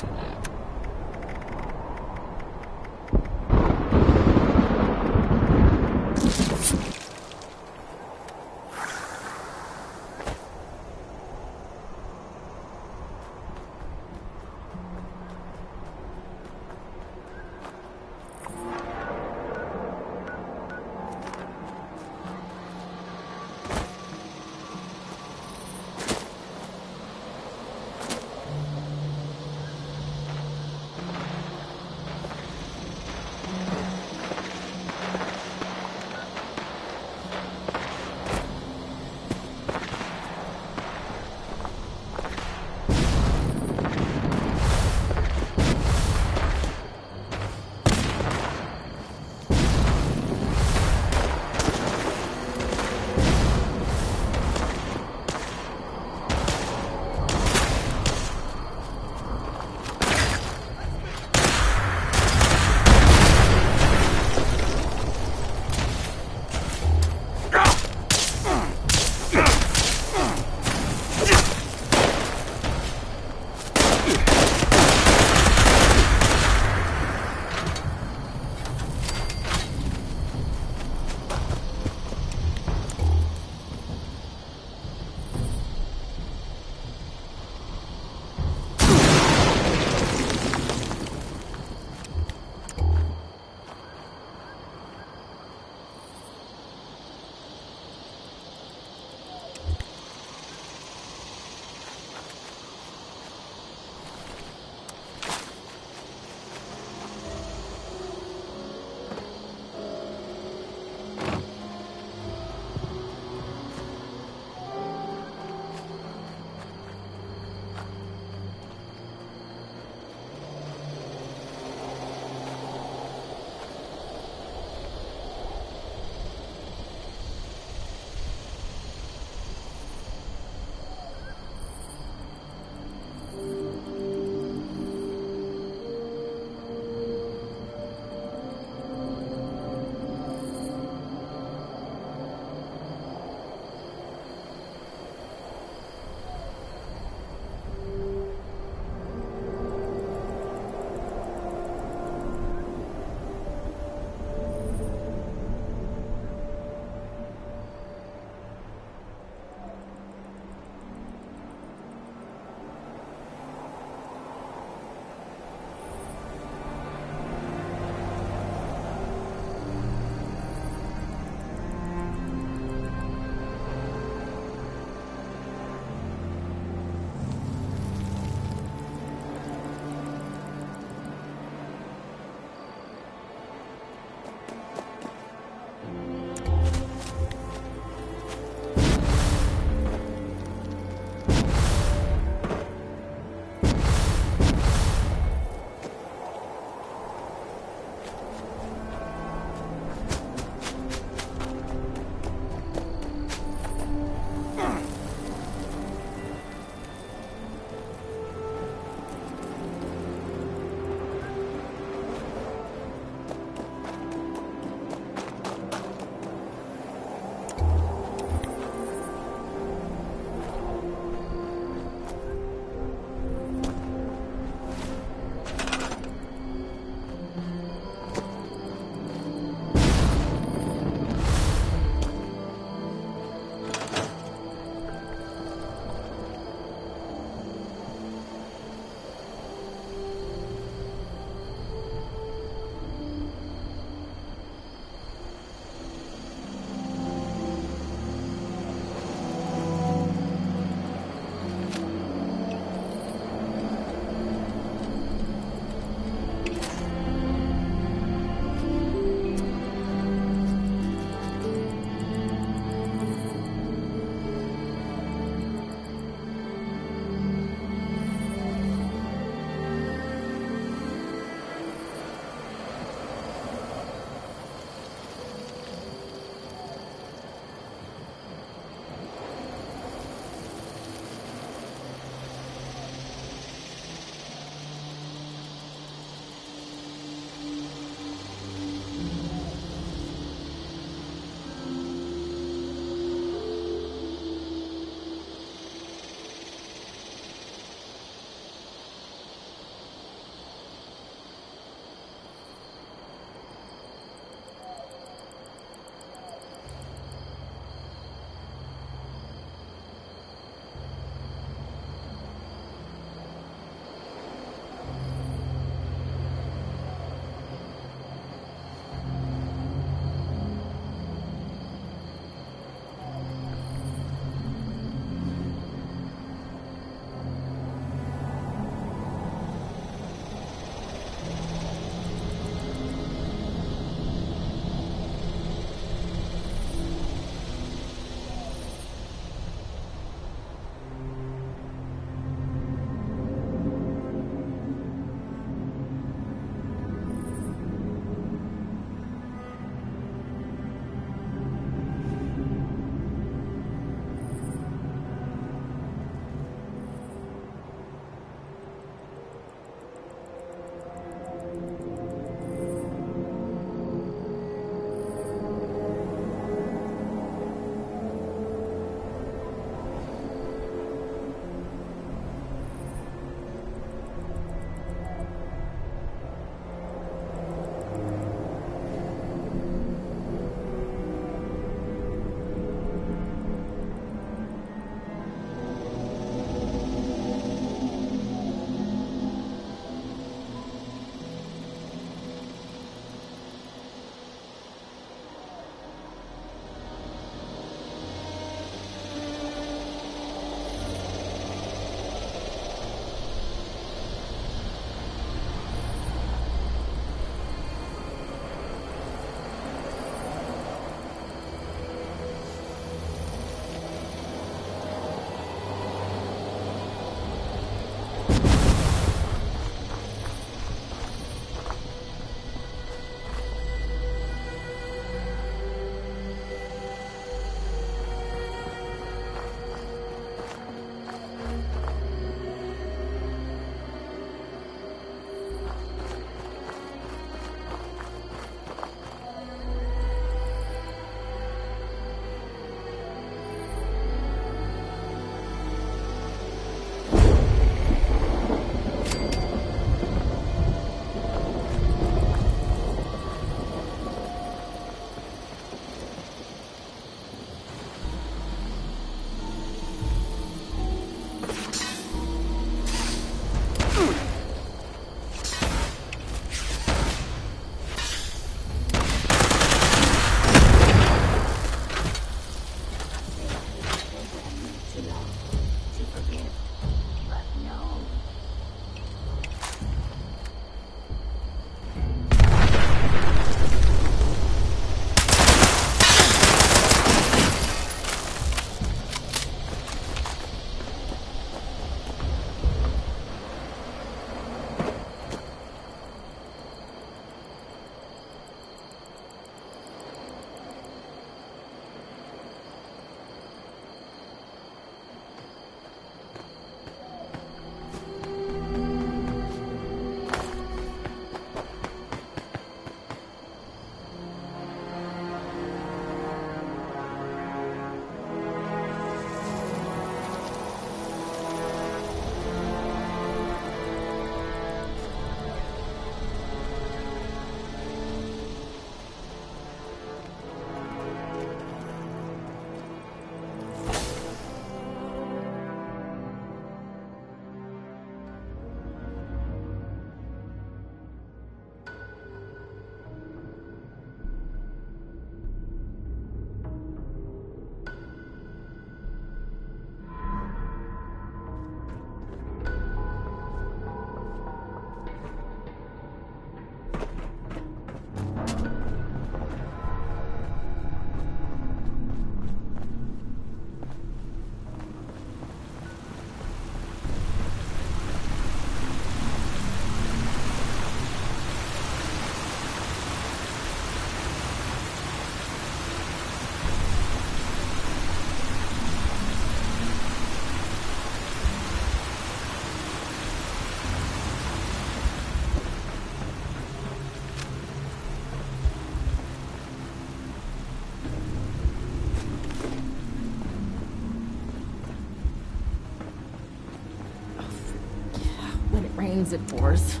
buttons it pours.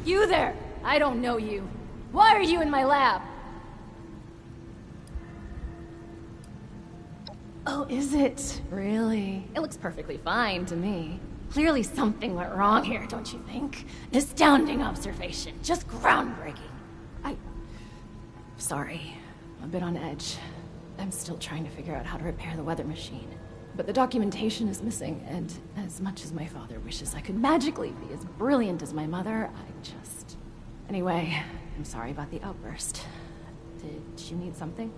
You there! I don't know you. Why are you in my lab? Oh, is it? Really? It looks perfectly fine to me. Clearly something went wrong here, don't you think? An astounding observation. Just groundbreaking. Sorry. I'm a bit on edge. I'm still trying to figure out how to repair the weather machine. But the documentation is missing, and as much as my father wishes I could magically be as brilliant as my mother, I just... Anyway, I'm sorry about the outburst. Did you need something?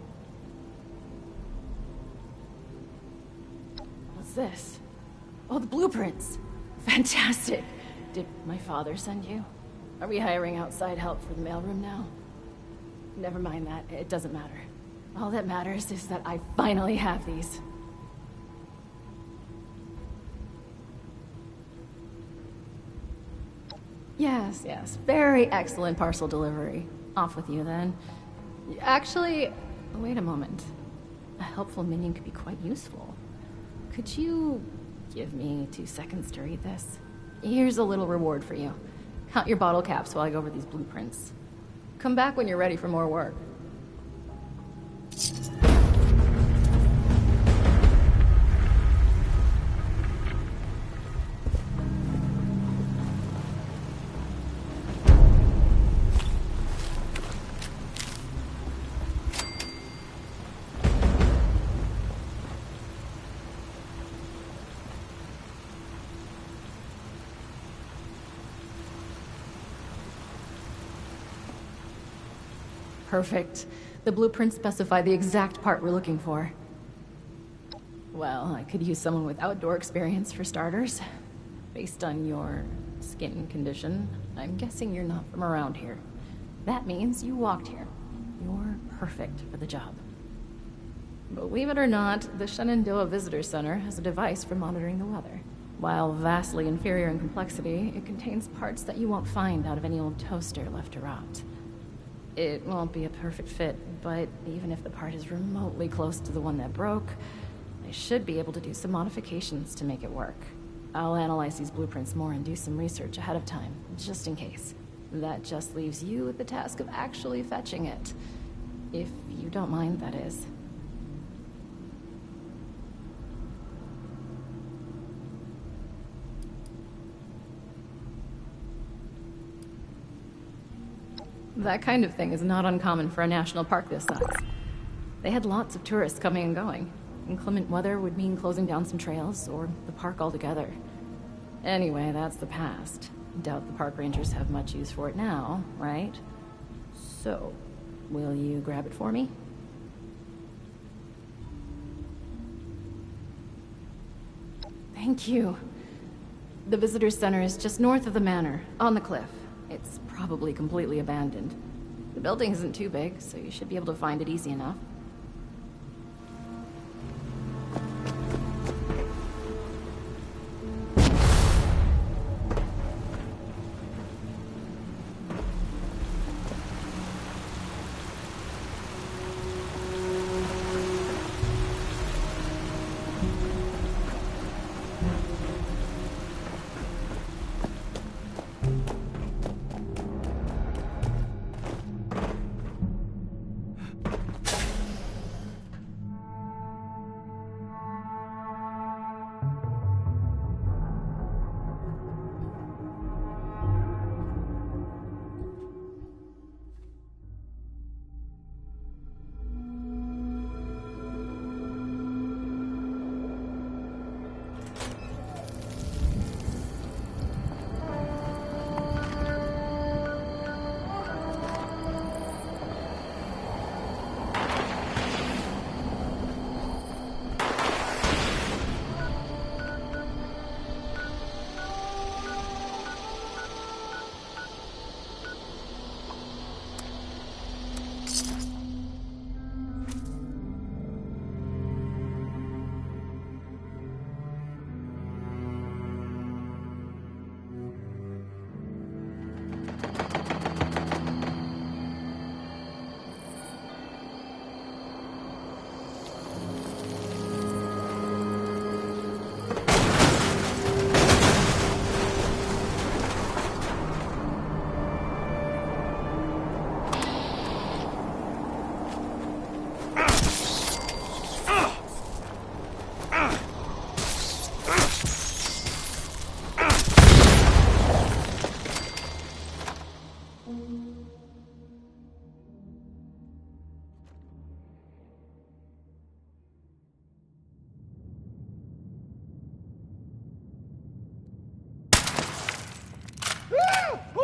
What's this? Oh, the blueprints! Fantastic! Did my father send you? Are we hiring outside help for the mailroom now? Never mind that. It doesn't matter. All that matters is that I finally have these. Yes. Very excellent parcel delivery. Off with you, then. Actually, wait a moment. A helpful minion could be quite useful. Could you give me 2 seconds to read this? Here's a little reward for you. Count your bottle caps while I go over these blueprints. Come back when you're ready for more work. Perfect. The blueprints specify the exact part we're looking for. Well, I could use someone with outdoor experience for starters. Based on your skin condition, I'm guessing you're not from around here. That means you walked here. You're perfect for the job. Believe it or not, the Shenandoah Visitor Center has a device for monitoring the weather. While vastly inferior in complexity, it contains parts that you won't find out of any old toaster left to rot. It won't be a perfect fit, but even if the part is remotely close to the one that broke, I should be able to do some modifications to make it work. I'll analyze these blueprints more and do some research ahead of time, just in case. That just leaves you with the task of actually fetching it. If you don't mind, that is. That kind of thing is not uncommon for a national park this size. They had lots of tourists coming and going. Inclement weather would mean closing down some trails, or the park altogether. Anyway, that's the past. Doubt the park rangers have much use for it now, right? So, will you grab it for me? Thank you. The visitor center is just north of the manor, on the cliff. It's probably completely abandoned. The building isn't too big, so you should be able to find it easy enough. Woo!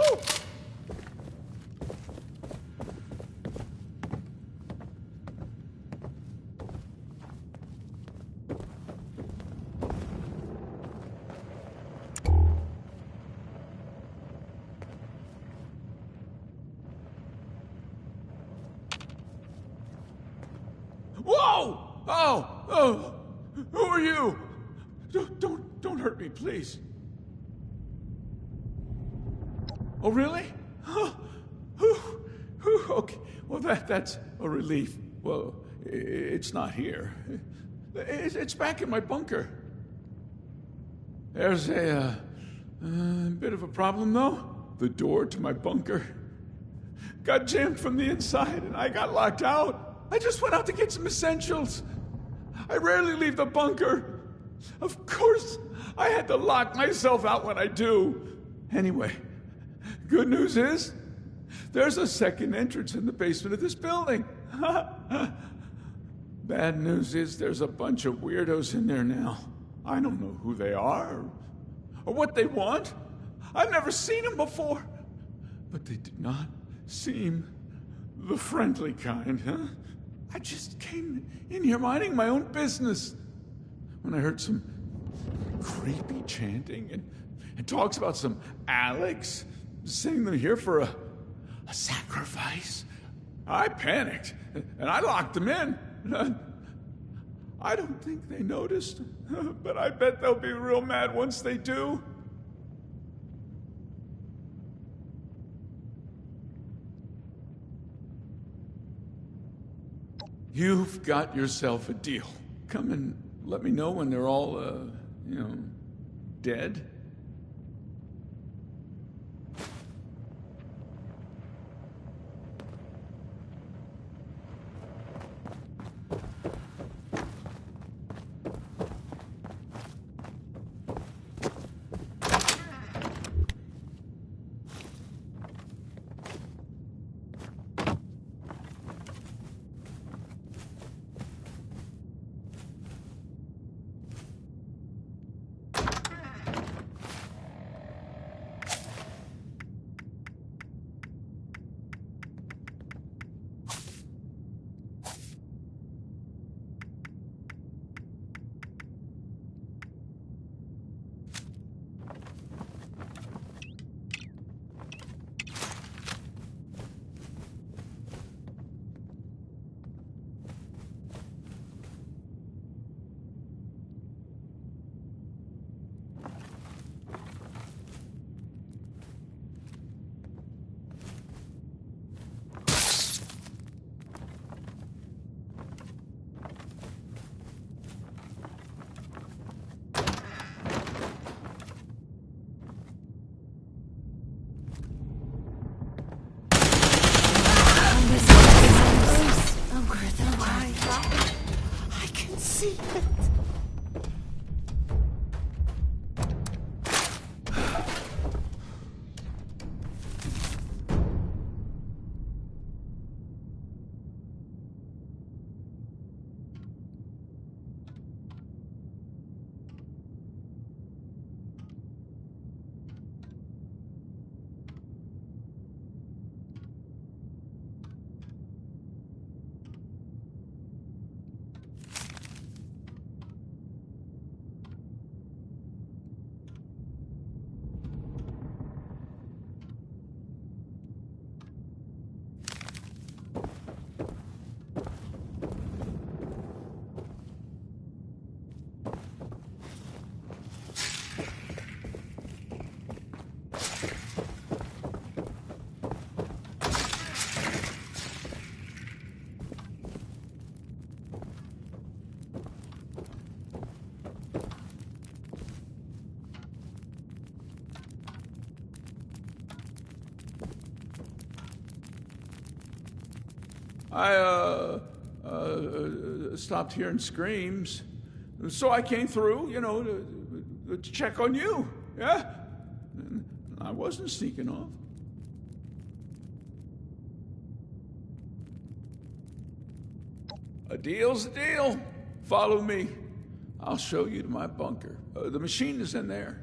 Whoa! Oh! Who are you? Don't hurt me, please. Oh, really? Okay. Well, that's a relief. Well, it's not here. It's back in my bunker. There's a bit of a problem, though. The door to my bunker got jammed from the inside, and I got locked out. I just went out to get some essentials. I rarely leave the bunker. Of course, I had to lock myself out when I do. Anyway, good news is, there's a second entrance in the basement of this building. Bad news is there's a bunch of weirdos in there now. I don't know who they are or what they want. I've never seen them before. But they did not seem the friendly kind, huh? I just came in here minding my own business when I heard some creepy chanting and talks about some Alex sending them here for a sacrifice. I panicked, and I locked them in. I don't think they noticed, but I bet they'll be real mad once they do. You've got yourself a deal. Come and let me know when they're all, dead. I stopped hearing screams. So I came through, to check on you. Yeah? And I wasn't sneaking off. A deal's a deal. Follow me. I'll show you to my bunker. The machine is in there.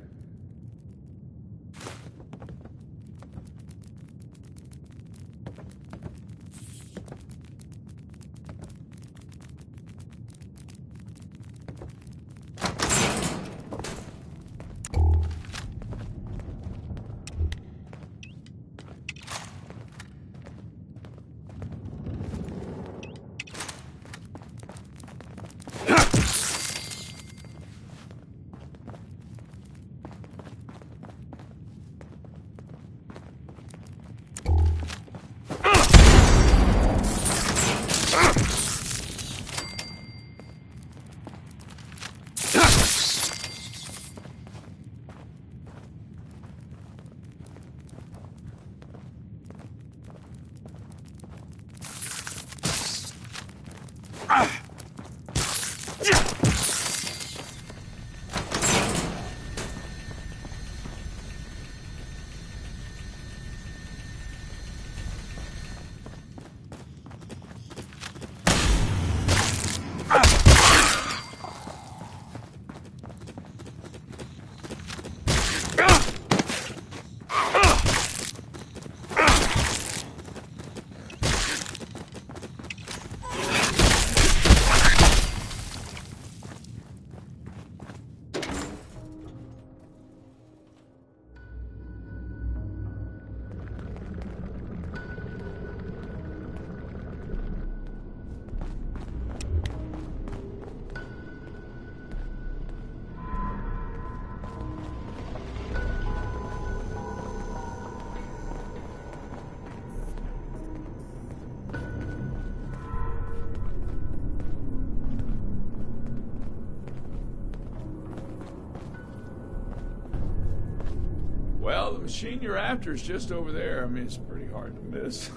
Well, the machine you're after is just over there. I mean, it's pretty hard to miss.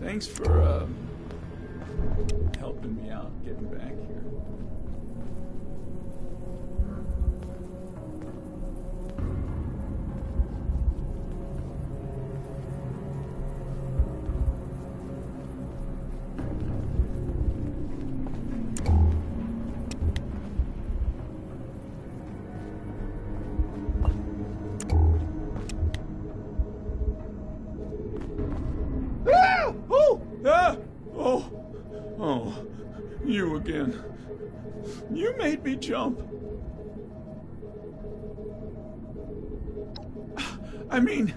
Thanks for helping me out getting back here. Oh, you again. You made me jump. I mean,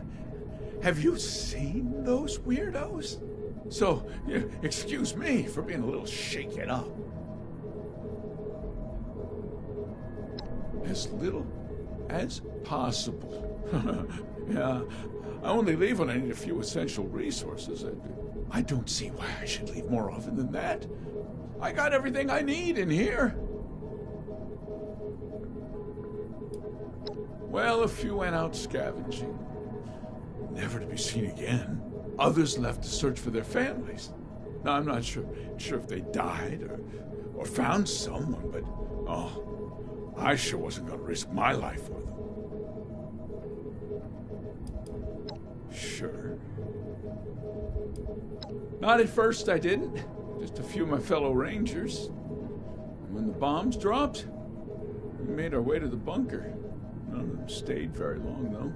have you seen those weirdos? So, excuse me for being a little shaken up. As little as possible. Yeah, I only leave when I need a few essential resources. I don't see why I should leave more often than that. I got everything I need in here. Well, a few went out scavenging, never to be seen again. Others left to search for their families. Now, I'm not sure if they died or found someone, but I sure wasn't going to risk my life for them. Sure. Not at first, I didn't. Just a few of my fellow rangers. When the bombs dropped, we made our way to the bunker. None of them stayed very long, though.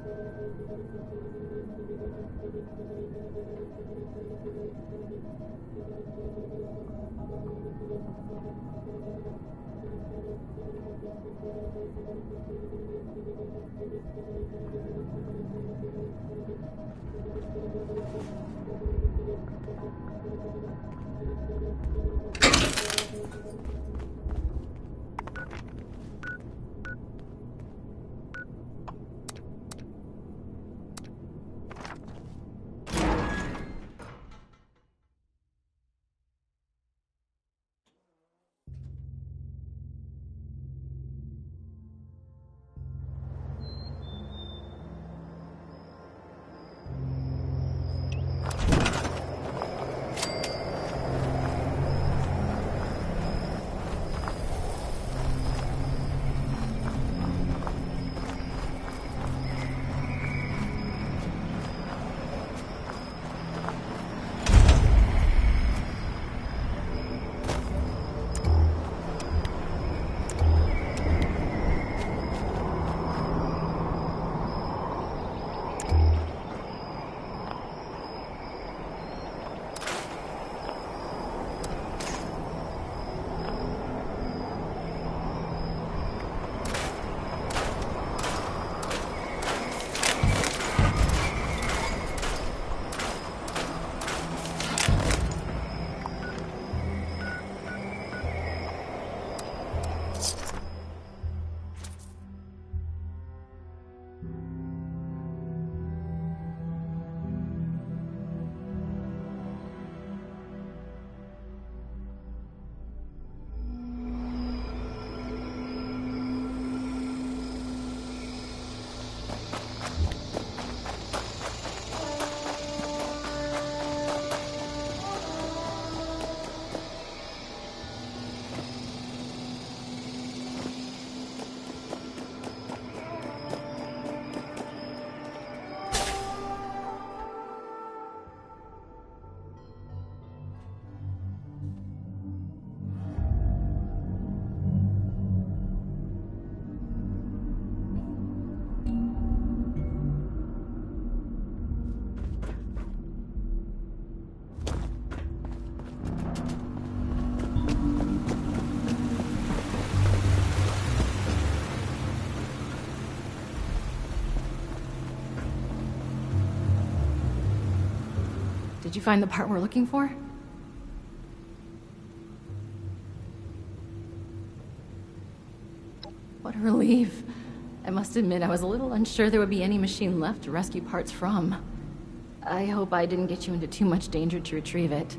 Did you find the part we're looking for? What a relief. I must admit, I was a little unsure there would be any machine left to rescue parts from. I hope I didn't get you into too much danger to retrieve it.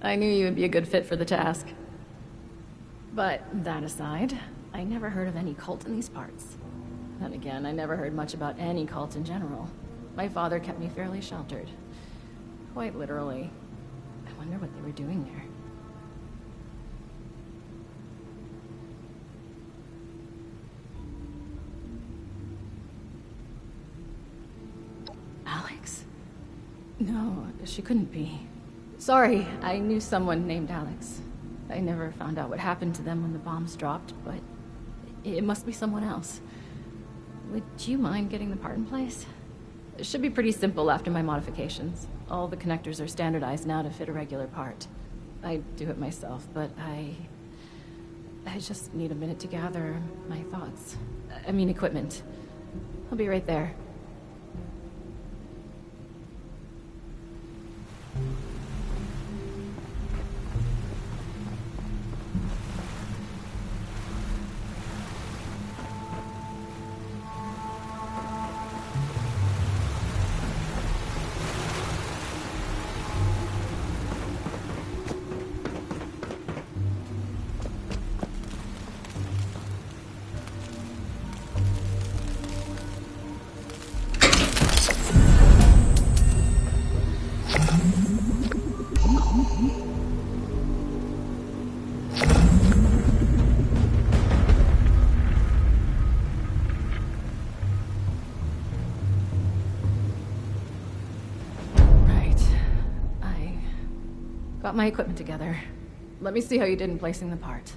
I knew you would be a good fit for the task. But that aside, I never heard of any cult in these parts. Then again, I never heard much about any cult in general. My father kept me fairly sheltered. Quite literally. I wonder what they were doing there. Alex? No, she couldn't be. Sorry, I knew someone named Alex. I never found out what happened to them when the bombs dropped, but it must be someone else. Would you mind getting the part in place? It should be pretty simple after my modifications. All the connectors are standardized now to fit a regular part. I do it myself, but I just need a minute to gather my thoughts. I mean equipment. I'll be right there. Got my equipment together. Let me see how you did in placing the part.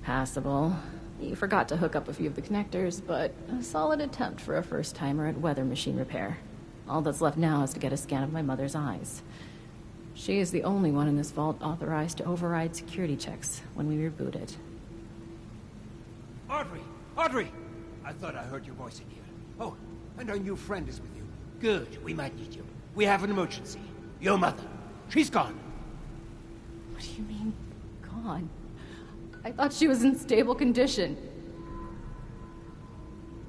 Passable. You forgot to hook up a few of the connectors, but a solid attempt for a first-timer at weather machine repair. All that's left now is to get a scan of my mother's eyes. She is the only one in this vault authorized to override security checks when we reboot it. Audrey! Audrey! I thought I heard your voice in here. Oh, and our new friend is with you. Good, we might need you. We have an emergency. Your mother. She's gone. What do you mean, gone? I thought she was in stable condition.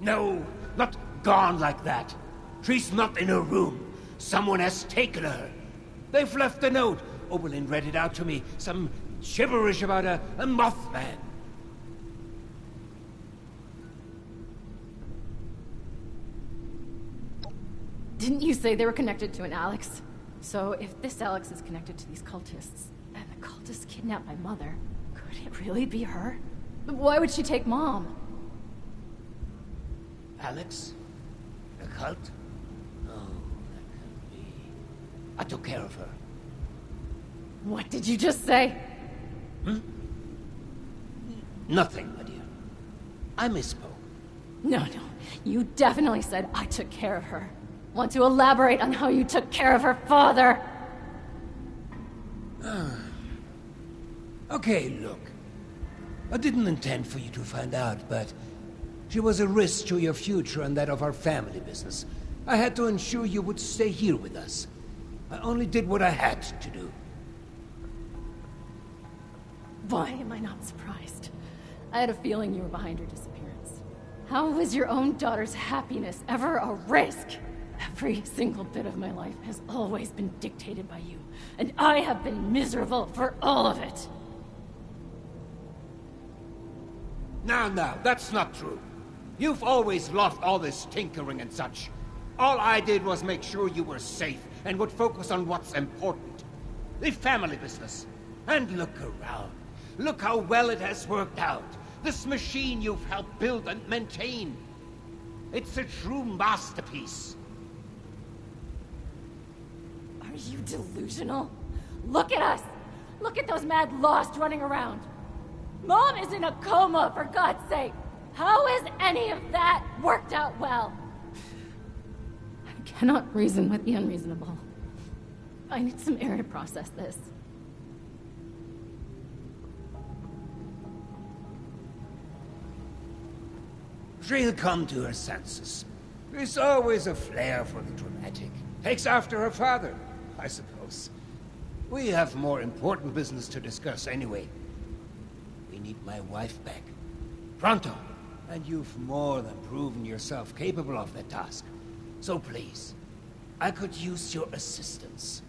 No, not gone like that. She's not in her room. Someone has taken her. They've left a note. Oberlin read it out to me. Some gibberish about a Mothman. Didn't you say they were connected to an Alex? So if this Alex is connected to these cultists, and the cultists kidnapped my mother, could it really be her? Why would she take Mom? Alex? The cult? Oh, that can't be. I took care of her. What did you just say? Nothing, my dear. I misspoke. No. You definitely said I took care of her. Want to elaborate on how you took care of her father? Okay, look. I didn't intend for you to find out, but she was a risk to your future and that of our family business. I had to ensure you would stay here with us. I only did what I had to do. Why am I not surprised? I had a feeling you were behind her disappearance. How was your own daughter's happiness ever a risk? Every single bit of my life has always been dictated by you, and I have been miserable for all of it. Now, that's not true. You've always loved all this tinkering and such. All I did was make sure you were safe and would focus on what's important. The family business. And look around. Look how well it has worked out. This machine you've helped build and maintain. It's a true masterpiece. Are you delusional? Look at us! Look at those mad lost running around! Mom is in a coma, for God's sake! How has any of that worked out well? I cannot reason with the unreasonable. I need some air to process this. She'll come to her senses. There's always a flair for the dramatic. Takes after her father, I suppose. We have more important business to discuss anyway. We need my wife back. Pronto. And you've more than proven yourself capable of that task. So please, I could use your assistance.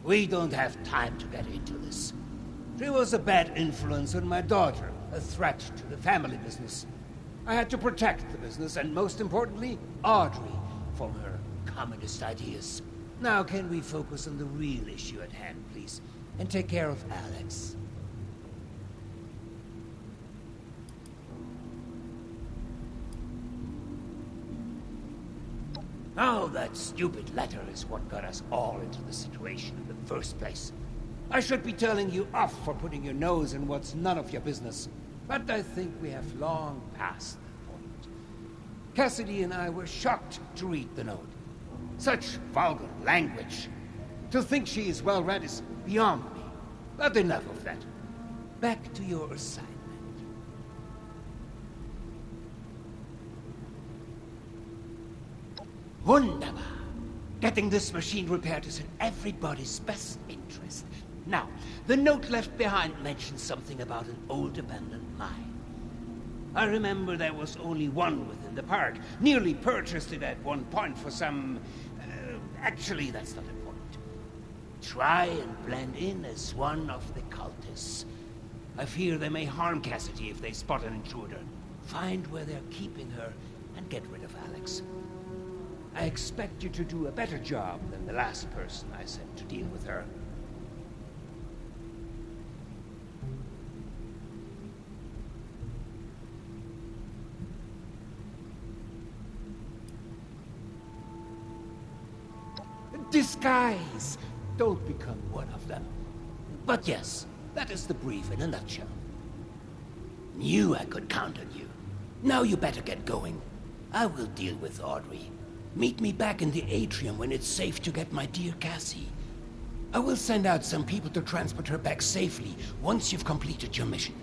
We don't have time to get into this. She was a bad influence on my daughter, a threat to the family business. I had to protect the business, and most importantly, Audrey, from her communist ideas. Now can we focus on the real issue at hand, please, and take care of Alex? Oh, that stupid letter is what got us all into the situation in the first place. I should be telling you off for putting your nose in what's none of your business. But I think we have long passed that point. Cassidy and I were shocked to read the note. Such vulgar language. To think she is well read is beyond me. But enough of that. Back to your assignment. Wunderbar. Getting this machine repaired is in everybody's best interest. Now, the note left behind mentions something about an old abandoned mine. I remember there was only one within the park. Nearly purchased it at one point for some... actually, that's not important. Try and blend in as one of the cultists. I fear they may harm Cassidy if they spot an intruder. Find where they're keeping her and get rid of Alex. I expect you to do a better job than the last person I sent to deal with her. Disguise! Don't become one of them. But yes, that is the brief in a nutshell. Knew I could count on you. Now you better get going. I will deal with Audrey. Meet me back in the atrium when it's safe to get my dear Cassie. I will send out some people to transport her back safely once you've completed your mission.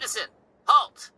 Citizen, halt!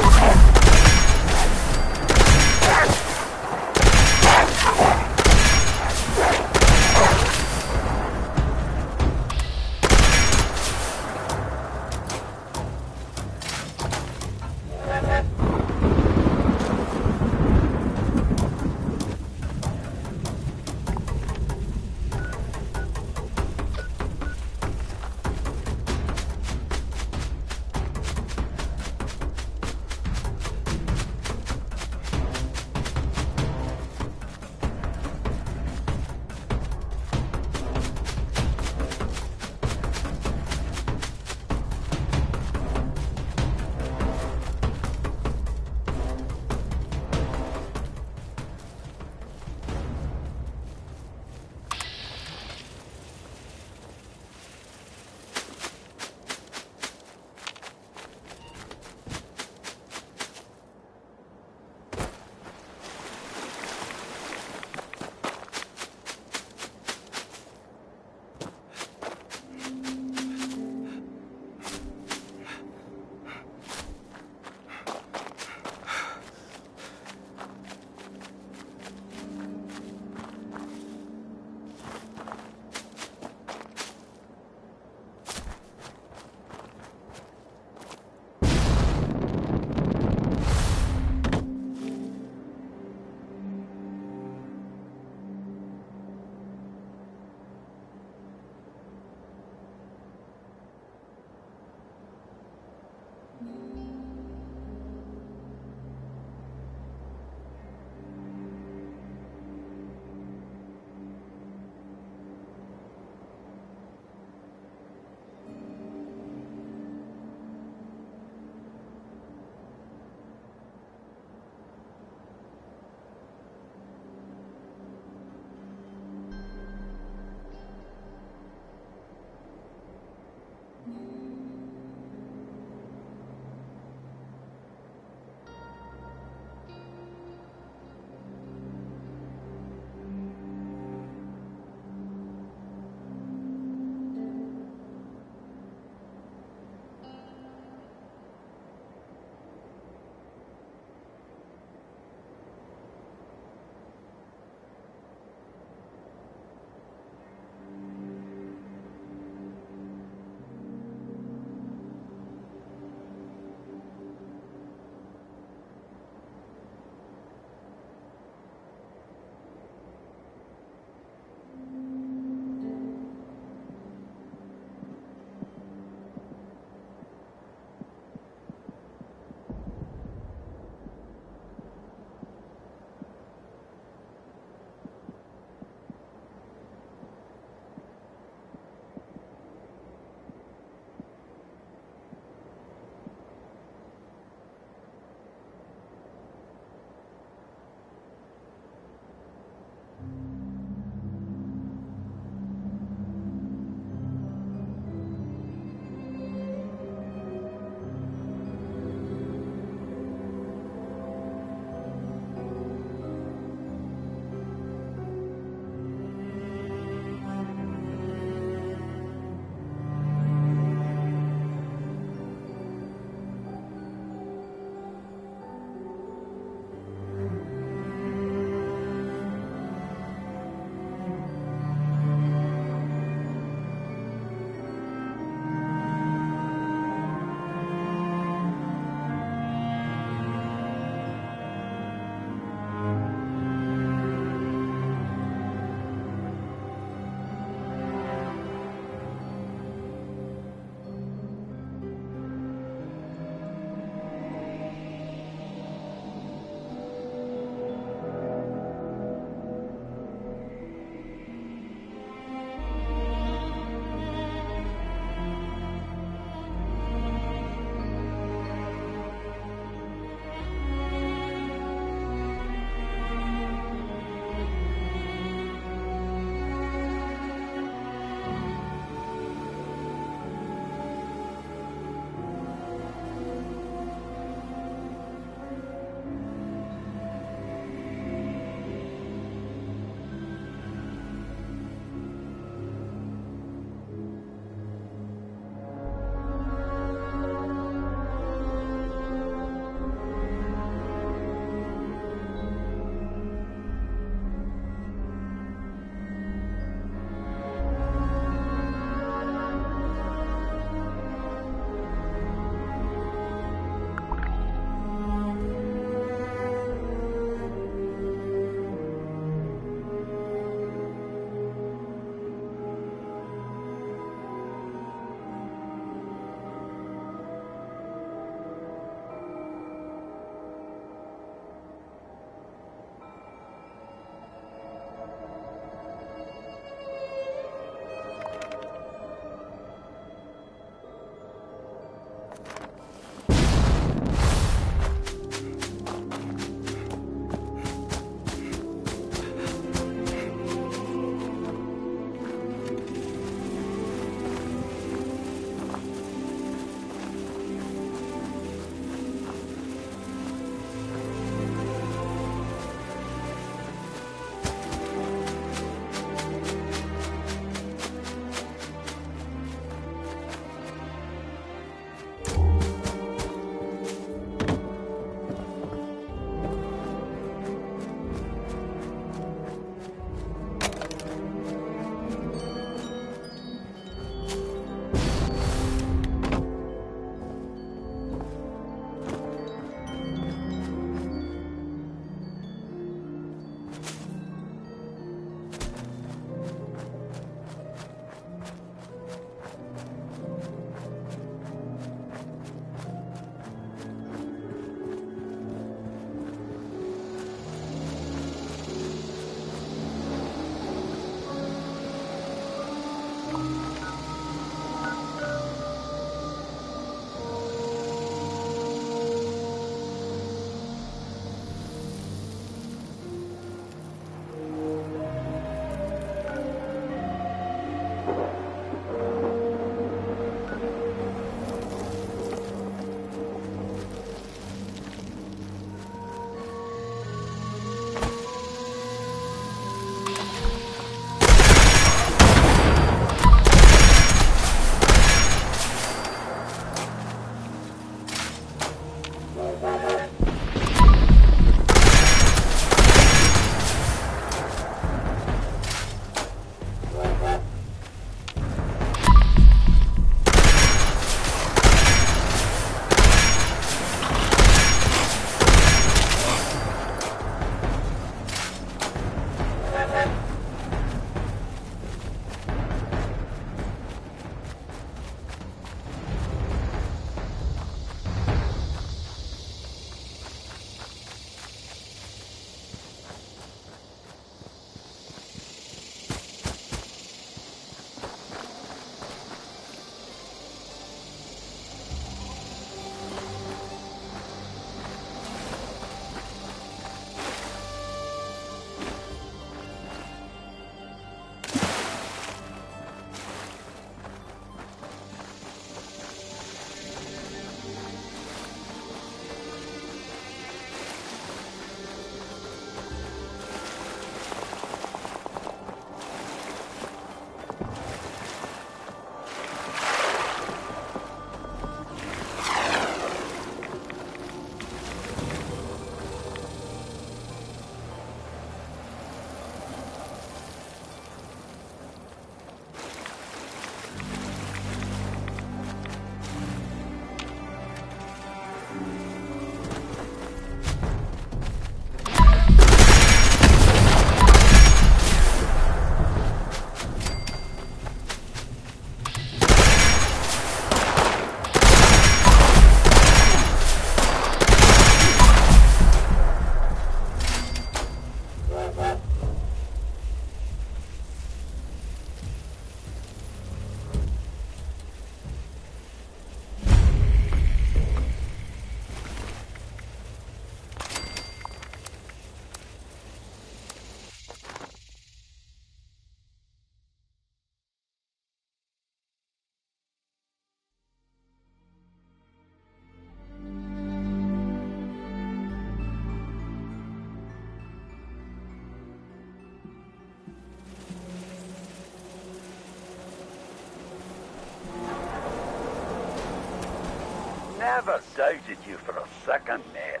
never doubted you for a second, mate.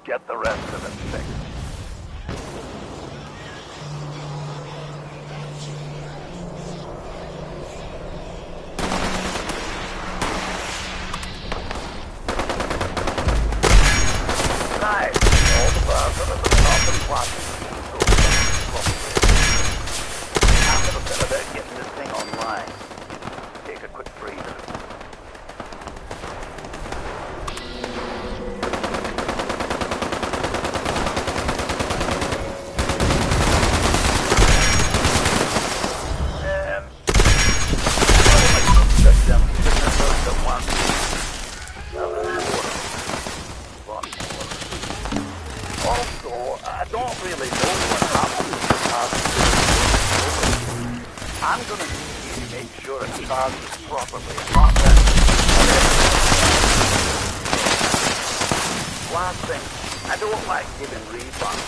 Get the rest of it fixed. Right, all the bars are at the top and plastic. I'm a bit about getting this thing online. Take a quick breather. Also, I don't really know what happened to the past. I'm gonna need you to make sure it's charged properly. Not that. Last thing, I don't like giving refunds.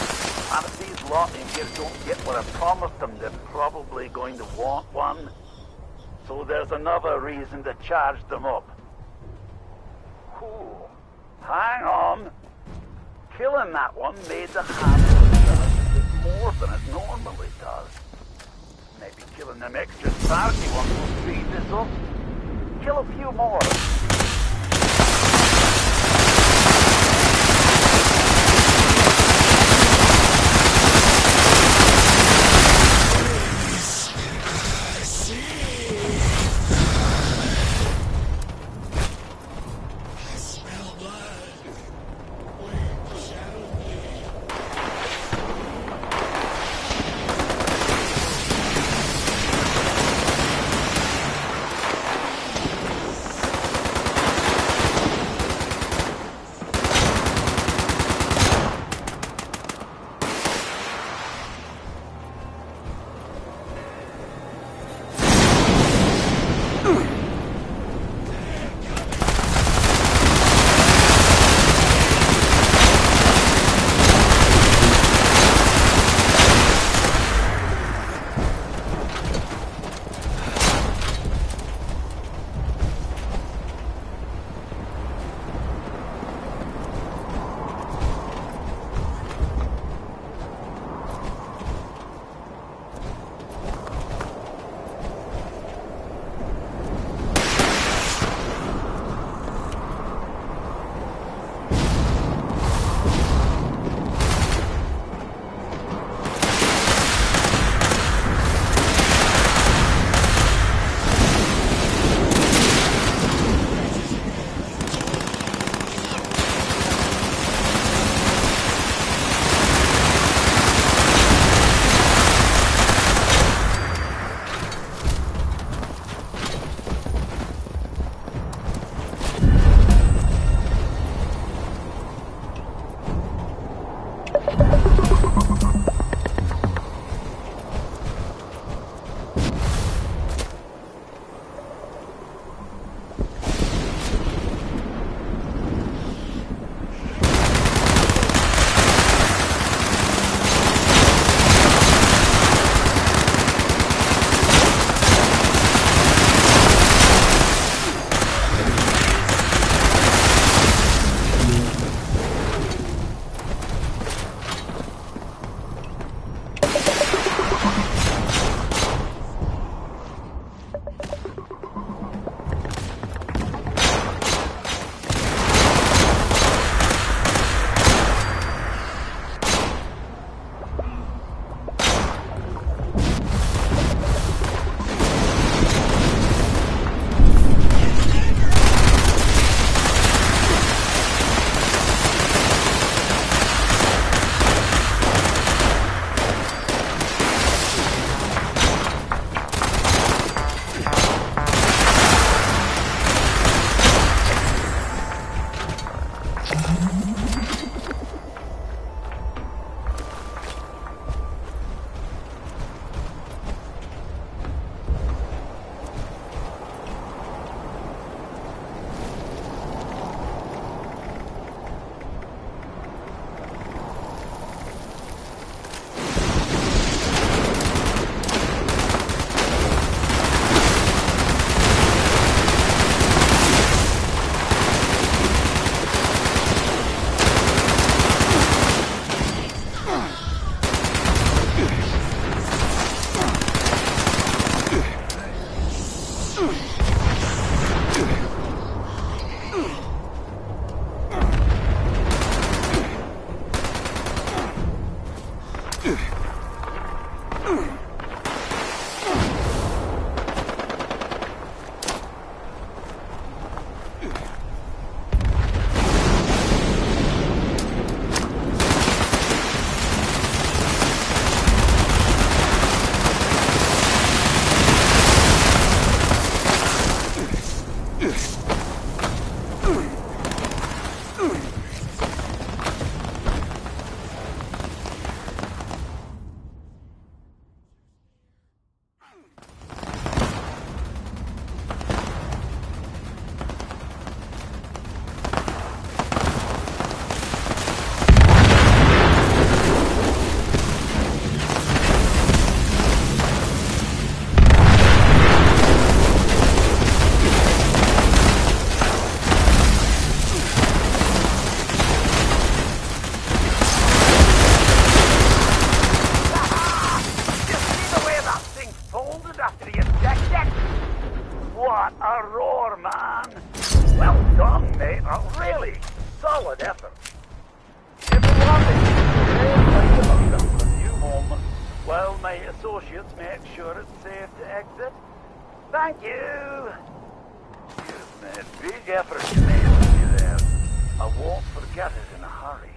And if these lot in here don't get what I promised them, they're probably going to want one. So there's another reason to charge them up. Cool. Hang on. Killing that one made the hammer do more than it normally does. Maybe killing them extra starchy ones will speed this up. Kill a few more. What a roar, man! Well done, mate. A really solid effort. If you want me to think about them for a few moments, while my associates make sure it's safe to exit. Thank you! You've made big effort to make me there. I won't forget it in a hurry.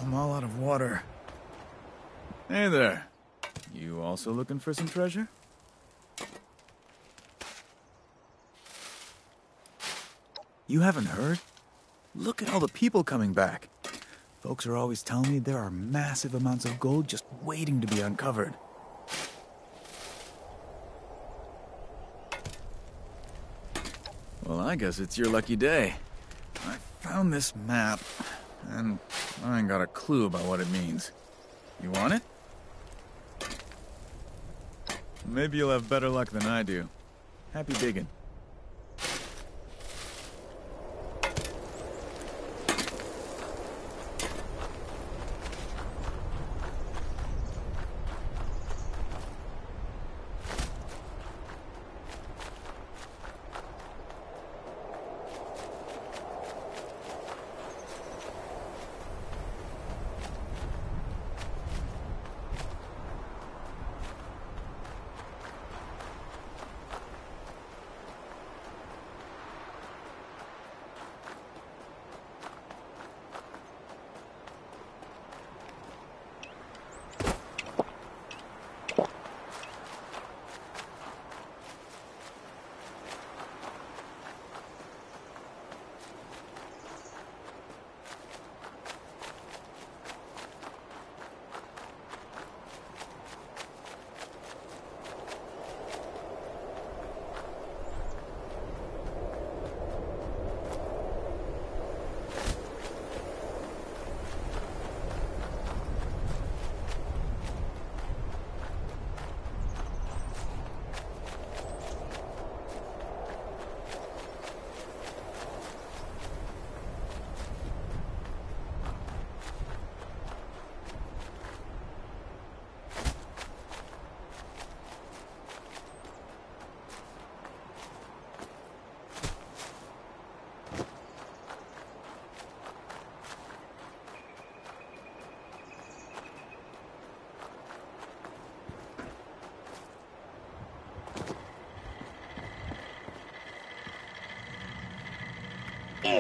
I'm all out of water. Hey there. You also looking for some treasure? You haven't heard? Look at all the people coming back. Folks are always telling me there are massive amounts of gold just waiting to be uncovered. Well, I guess it's your lucky day. I found this map, and I ain't got a clue about what it means. You want it? Maybe you'll have better luck than I do. Happy digging.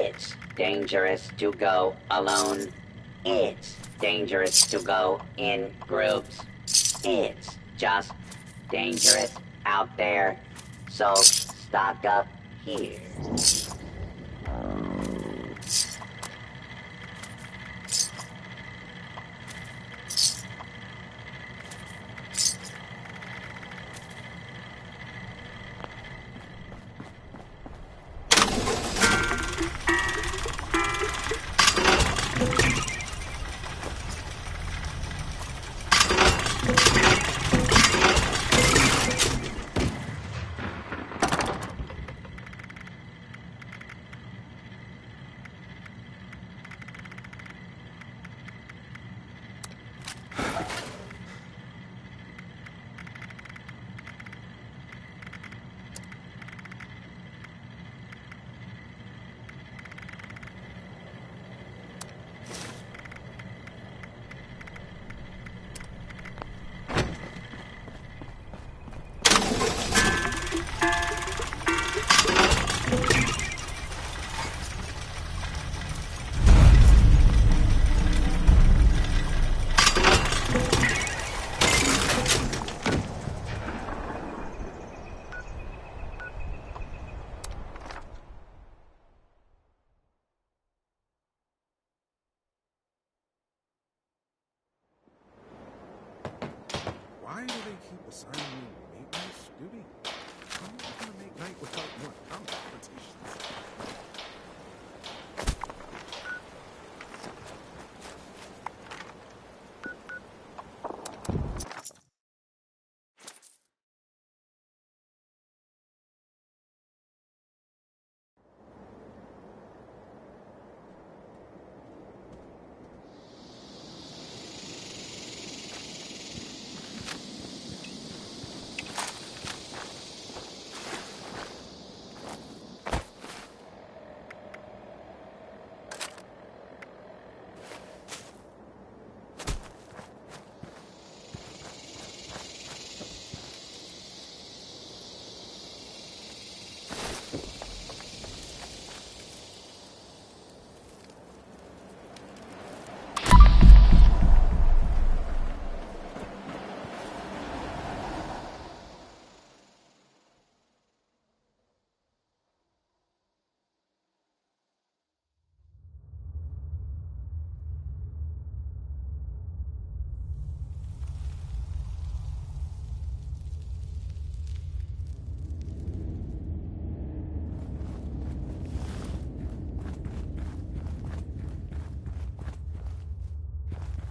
It's dangerous to go alone. It's dangerous to go in groups. It's just dangerous out there. So stock up here. Why do they keep assigning me maintenance duty? How am I gonna make night without more competitions?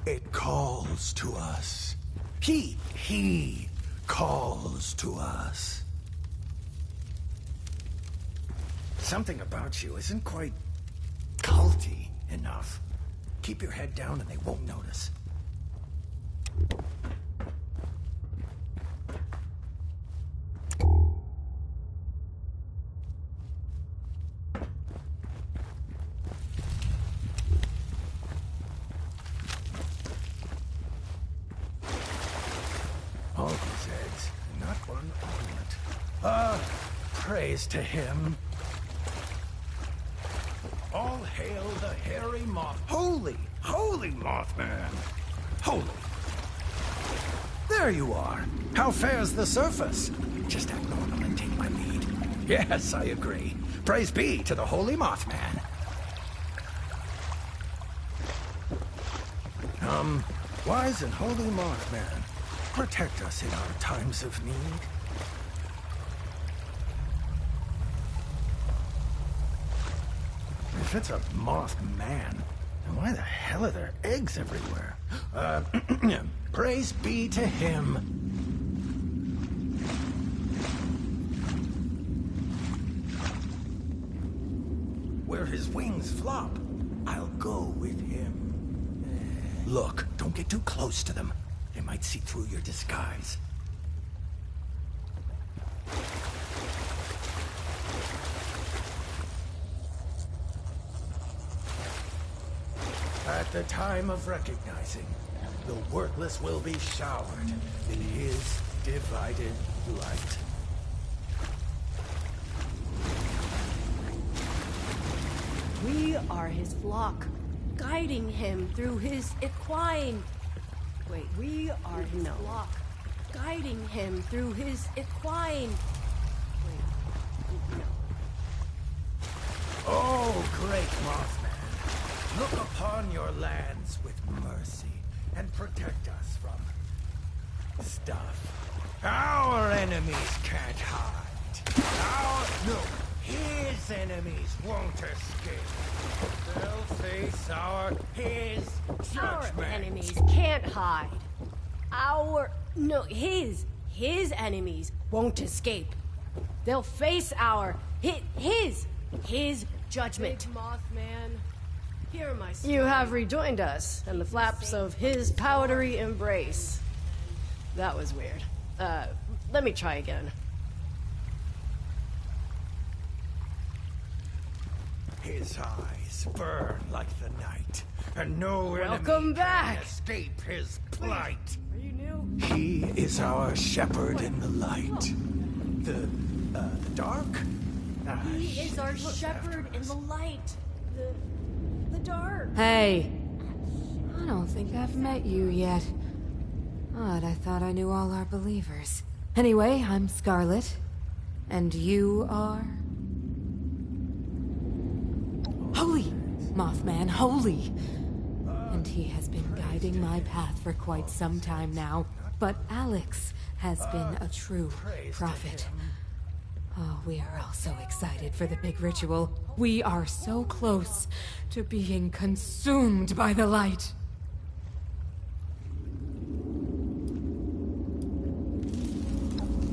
It calls to us. He calls to us. Something about you isn't quite culty enough. Keep your head down and they won't notice. All these eggs, not one ornament. Praise to him. All hail the hairy moth. Holy Mothman. Holy. There you are. How fares the surface? Just act normal and take my lead. Yes, I agree. Praise be to the Holy Mothman. Wise and Holy Mothman, protect us in our times of need. If it's a Mothman, then why the hell are there eggs everywhere? Praise be to him. Where his wings flop, I'll go with him. Look, don't get too close to them. They might see through your disguise. At the time of recognizing, the worthless will be showered in his divided light. We are his flock, guiding him through his equine. Wait, we are his flock, guiding him through his equine. Wait, no. Oh, great Mothman, look upon your lands with mercy and protect us from stuff our enemies can't hide. His enemies won't escape. They'll face his judgment. Our enemies can't hide. His enemies won't escape. They'll face his judgment. Big Mothman, hear my story. You have rejoined us in the flaps of his powdery embrace. That was weird. Let me try again. His eyes burn like the night, and no Welcome enemy back. can escape his plight. Are you new? He is our shepherd in the light. The dark? He is our shepherd in the light. The dark. Hey. I don't think I've met you yet. Odd, I thought I knew all our believers. Anyway, I'm Scarlet. And you are? Holy! Mothman, holy! And he has been guiding my path for quite some time now. But Alex has been a true prophet. Oh, we are all so excited for the big ritual. We are so close to being consumed by the light.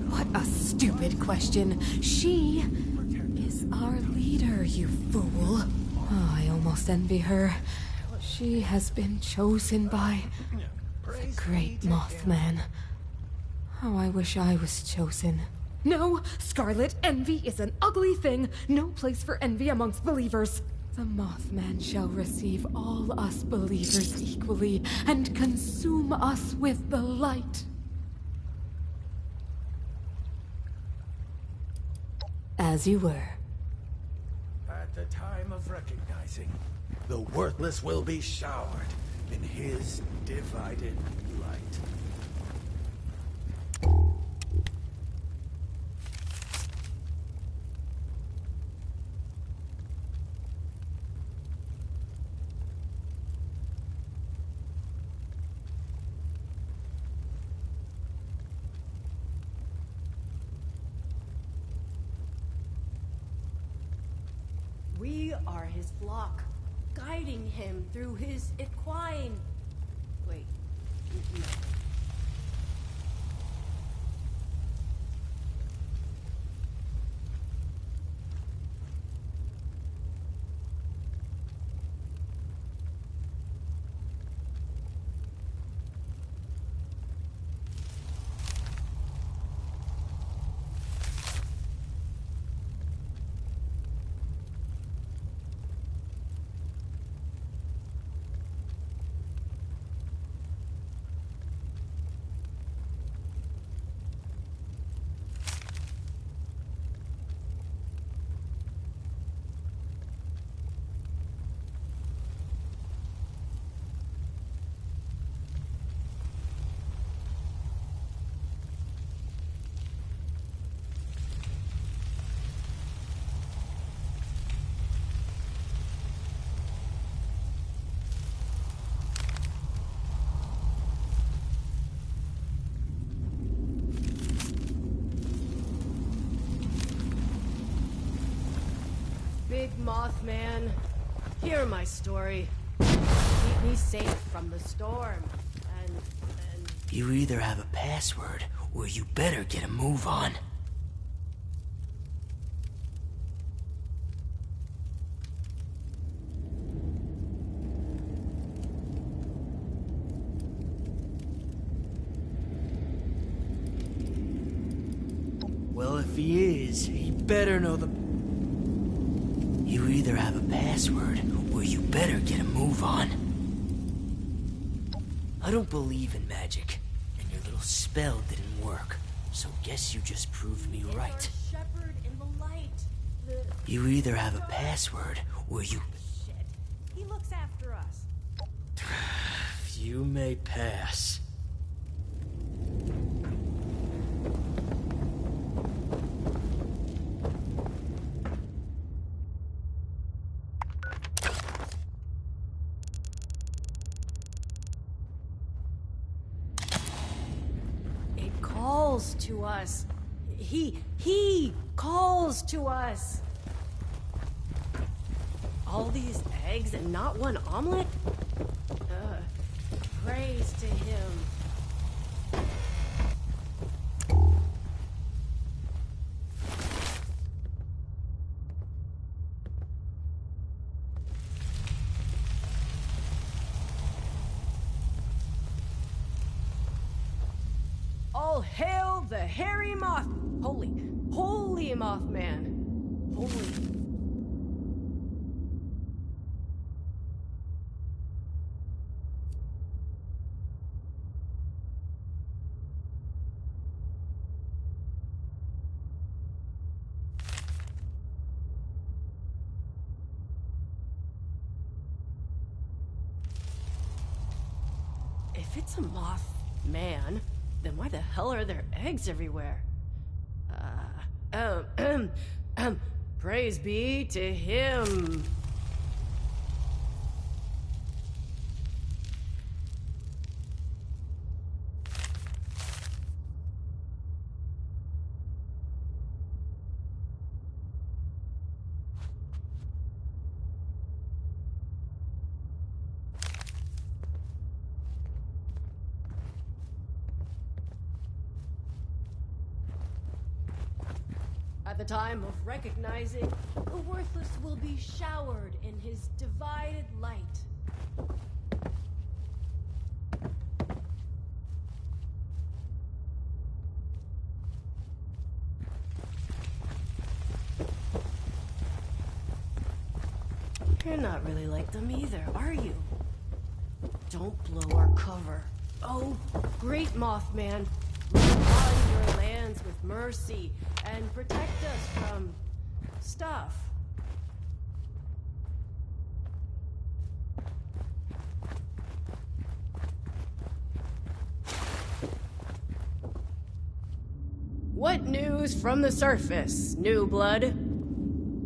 What a stupid question. She is our leader, you fool. Oh, I almost envy her. She has been chosen by the great Mothman. Oh, I wish I was chosen. No, Scarlet, envy is an ugly thing. No place for envy amongst believers. The Mothman shall receive all us believers equally and consume us with the light. As you were. At the time of recognizing, the worthless will be showered in his divided light. We are his flock, guiding him through his equine. Wait, no. Big Mothman, hear my story. Keep me safe from the storm, and... You either have a password, or you better get a move on. Well, if he is, he better know the... You either have a password, or you better get a move on. I don't believe in magic, and your little spell didn't work, so guess you just proved me right. Shepherd in the light. You either have a password, or you... He looks after us. You may pass. It calls to us. He calls to us. All these eggs and not one omelet? Praise to him. All hail the hairy moth. Holy Mothman. Holy. If it's a moth man, then why the hell are there eggs everywhere? Praise be to him. At the time of recognizing, the worthless will be showered in his divided light. You're not really like them either, are you? Don't blow our cover. Oh, great Mothman. Run your lands with mercy and protect us from stuff. What news from the surface, new blood?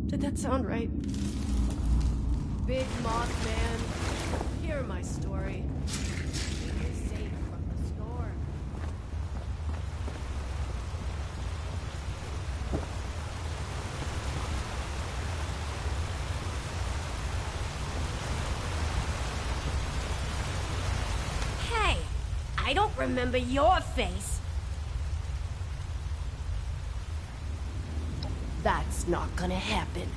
Did that sound right? Big Mothman, hear my story. Keep you safe from the storm. Hey, I don't remember your face. That's not gonna happen.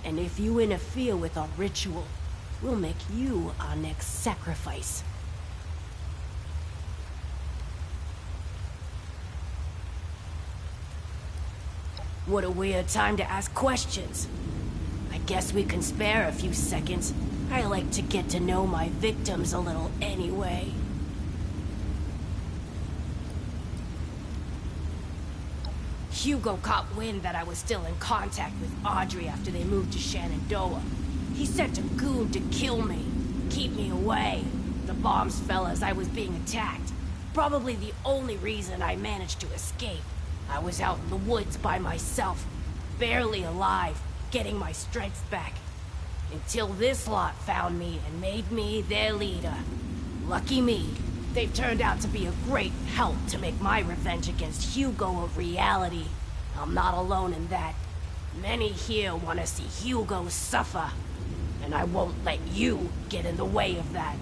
And if you interfere with our ritual, we'll make you our next sacrifice. What a weird time to ask questions. I guess we can spare a few seconds. I like to get to know my victims a little anyway. Hugo caught wind that I was still in contact with Audrey after they moved to Shenandoah. He sent a goon to kill me, keep me away. The bombs fell as I was being attacked. Probably the only reason I managed to escape. I was out in the woods by myself, barely alive, getting my strength back. Until this lot found me and made me their leader. Lucky me. They've turned out to be a great help to make my revenge against Hugo a reality. I'm not alone in that. Many here want to see Hugo suffer, and I won't let you get in the way of that.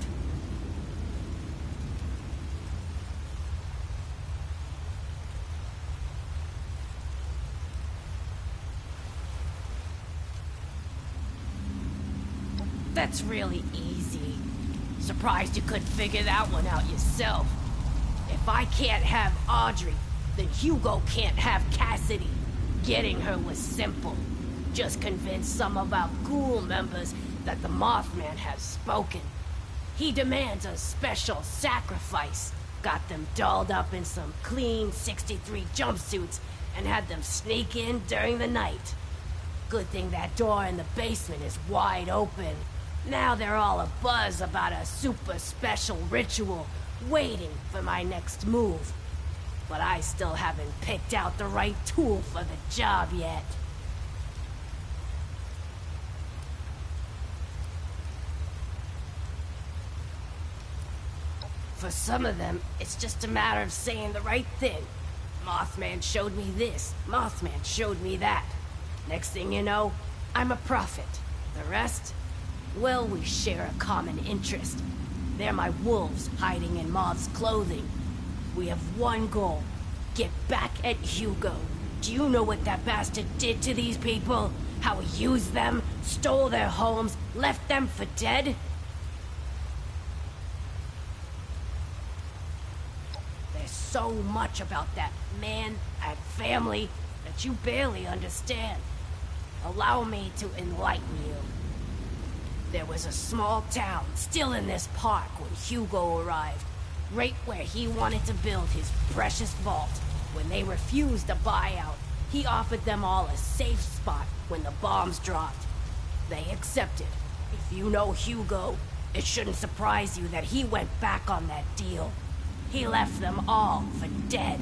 That's really easy. Surprised you couldn't figure that one out yourself. If I can't have Audrey, then Hugo can't have Cassidy. Getting her was simple. Just convince some of our ghoul members that the Mothman has spoken. He demands a special sacrifice. Got them dolled up in some clean 63 jumpsuits and had them sneak in during the night. Good thing that door in the basement is wide open. Now they're all abuzz about a super special ritual, waiting for my next move. But I still haven't picked out the right tool for the job yet. For some of them, it's just a matter of saying the right thing. Mothman showed me this, Mothman showed me that. Next thing you know, I'm a prophet. The rest? Well, we share a common interest. They're my wolves hiding in Moth's clothing. We have one goal. Get back at Hugo. Do you know what that bastard did to these people? How he used them, stole their homes, left them for dead? There's so much about that man and family that you barely understand. Allow me to enlighten you. There was a small town still in this park when Hugo arrived, right where he wanted to build his precious vault. When they refused a buyout, he offered them all a safe spot when the bombs dropped. They accepted. If you know Hugo, it shouldn't surprise you that he went back on that deal. He left them all for dead,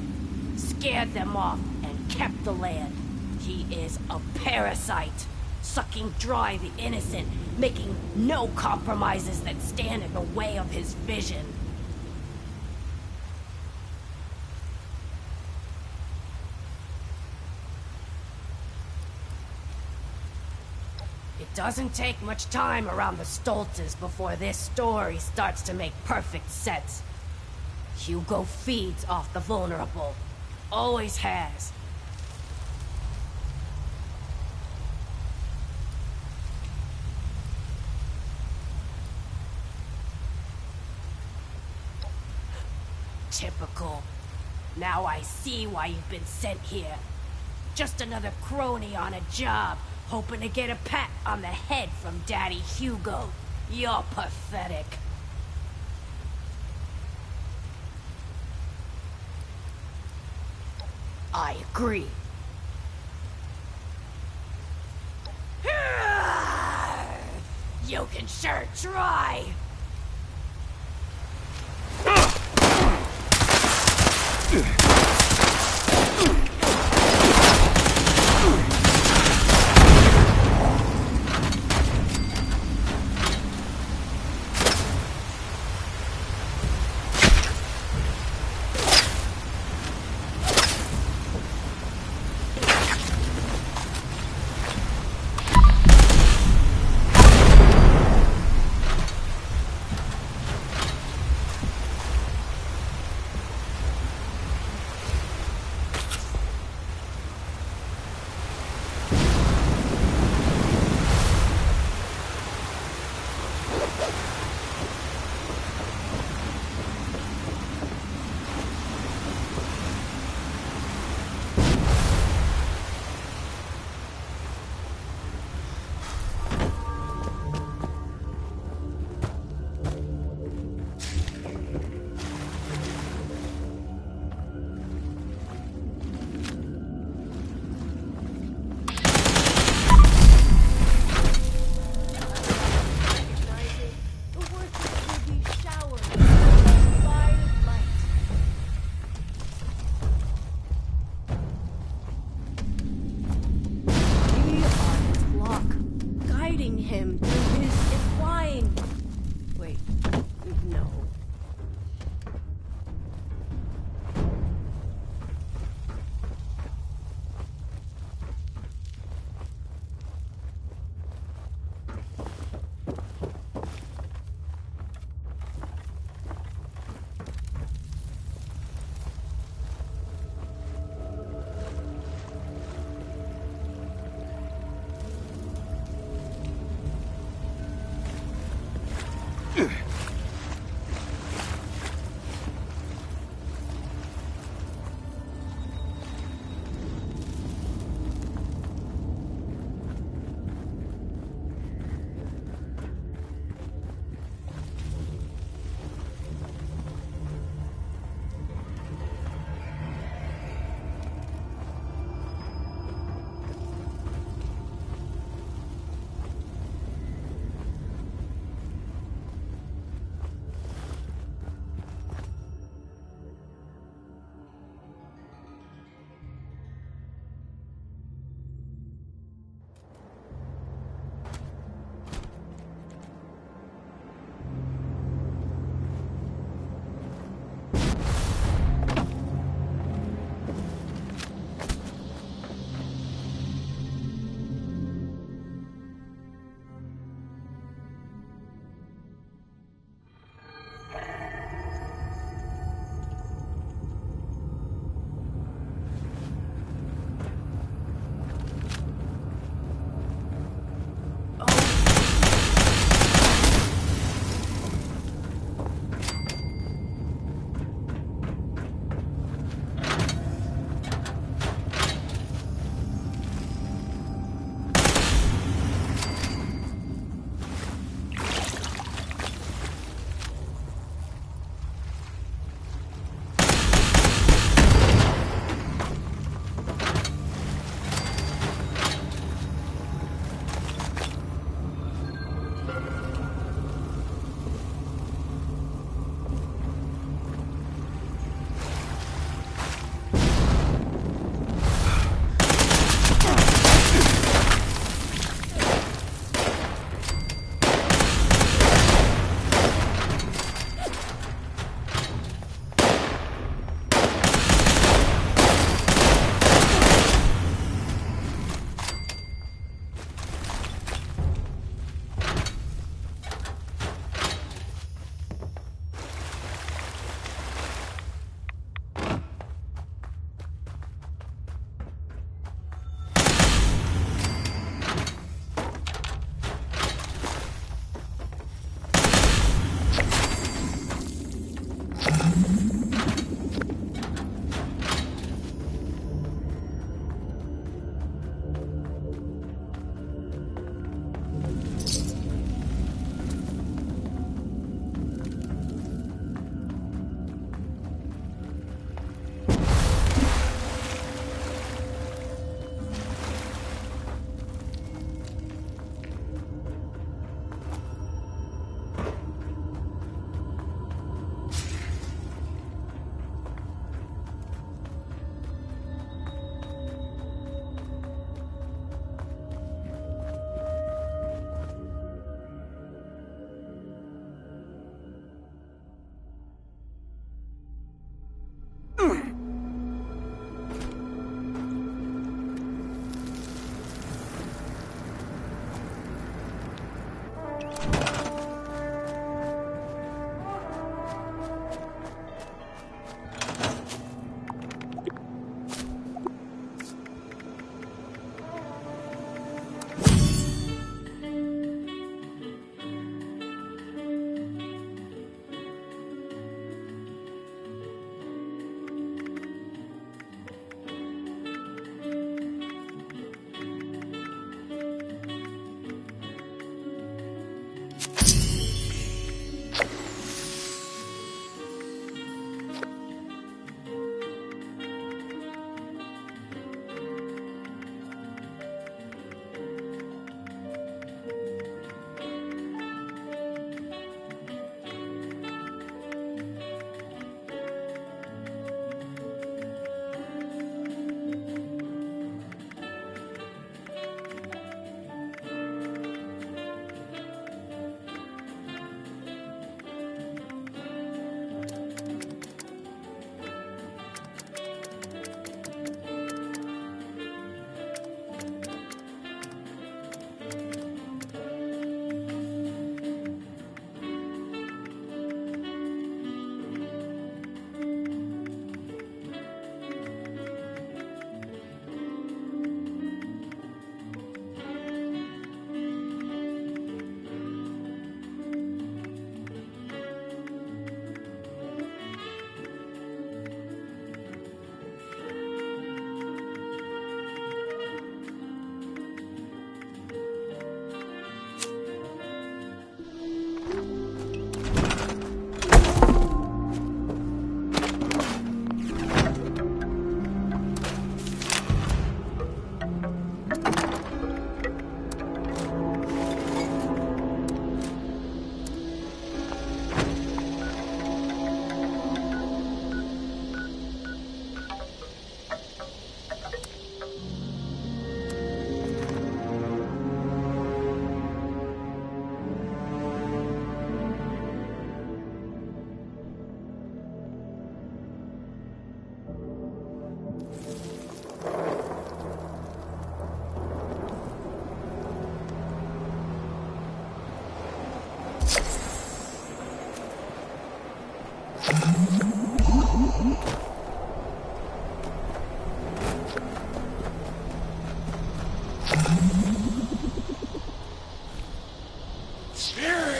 scared them off, and kept the land. He is a parasite, sucking dry the innocent, making no compromises that stand in the way of his vision. It doesn't take much time around the Stoltzes before this story starts to make perfect sense. Hugo feeds off the vulnerable. Always has. Typical. Now I see why you've been sent here. Just another crony on a job, hoping to get a pat on the head from Daddy Hugo. You're pathetic. I agree. You can sure try.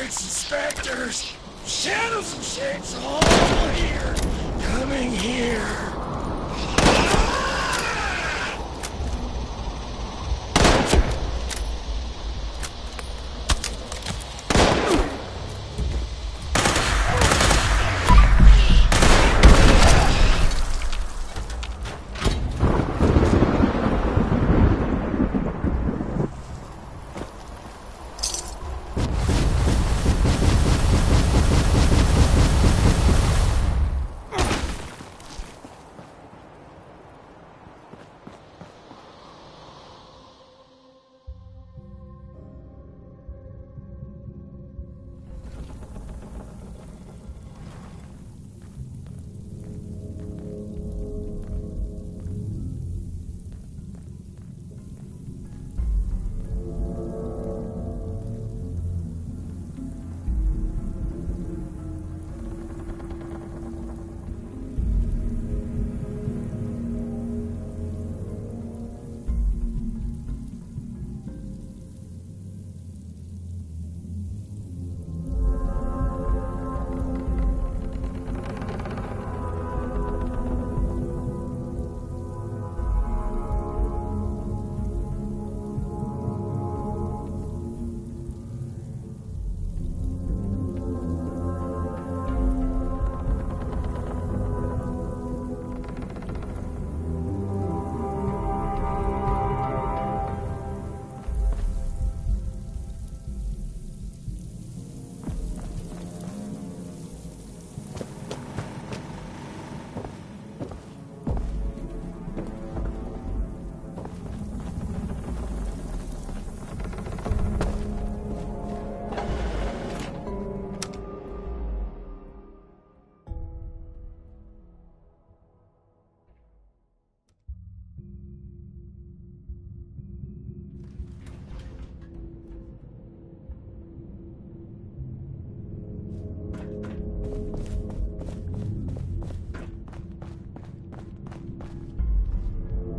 It's inspectors! Shadows and shapes all here! Coming here!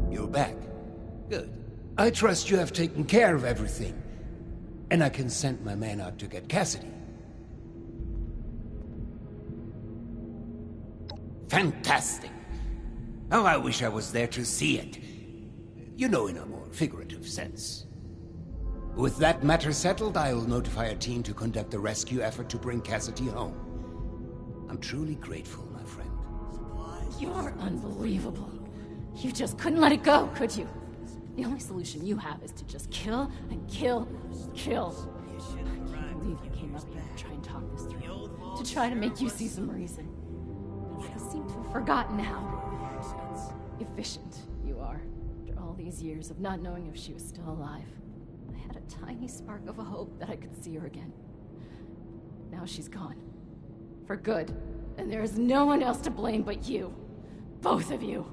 You're back. Good. I trust you have taken care of everything. And I can send my man out to get Cassidy. Fantastic. Oh, I wish I was there to see it. You know, in a more figurative sense. With that matter settled, I'll notify a team to conduct the rescue effort to bring Cassidy home. I'm truly grateful, my friend. You're unbelievable. You just couldn't let it go, could you? The only solution you have is to just kill and kill and kill. I can't believe you came up here to try and talk this through. To try to make you see some reason. I seem to have forgotten how efficient you are. After all these years of not knowing if she was still alive, I had a tiny spark of a hope that I could see her again. Now she's gone. For good. And there is no one else to blame but you. Both of you.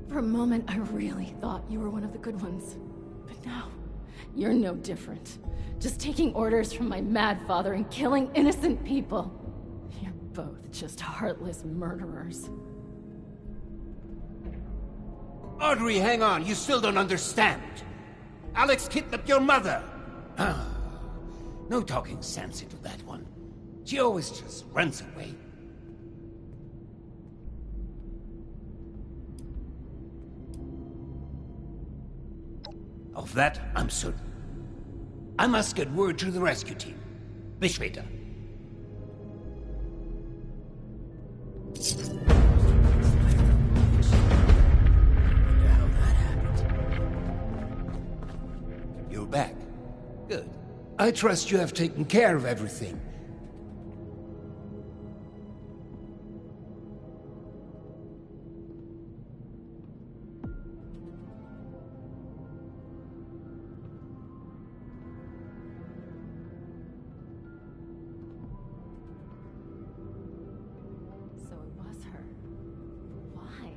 For a moment, I really thought you were one of the good ones. But now, you're no different. Just taking orders from my mad father and killing innocent people. You're both just heartless murderers. Audrey, hang on. You still don't understand. Alex kidnapped your mother. Ah, no talking sense into that one. She always just runs away. Of that, I'm certain. I must get word to the rescue team. Bis später. You're back. Good. I trust you have taken care of everything. So it was her. Why?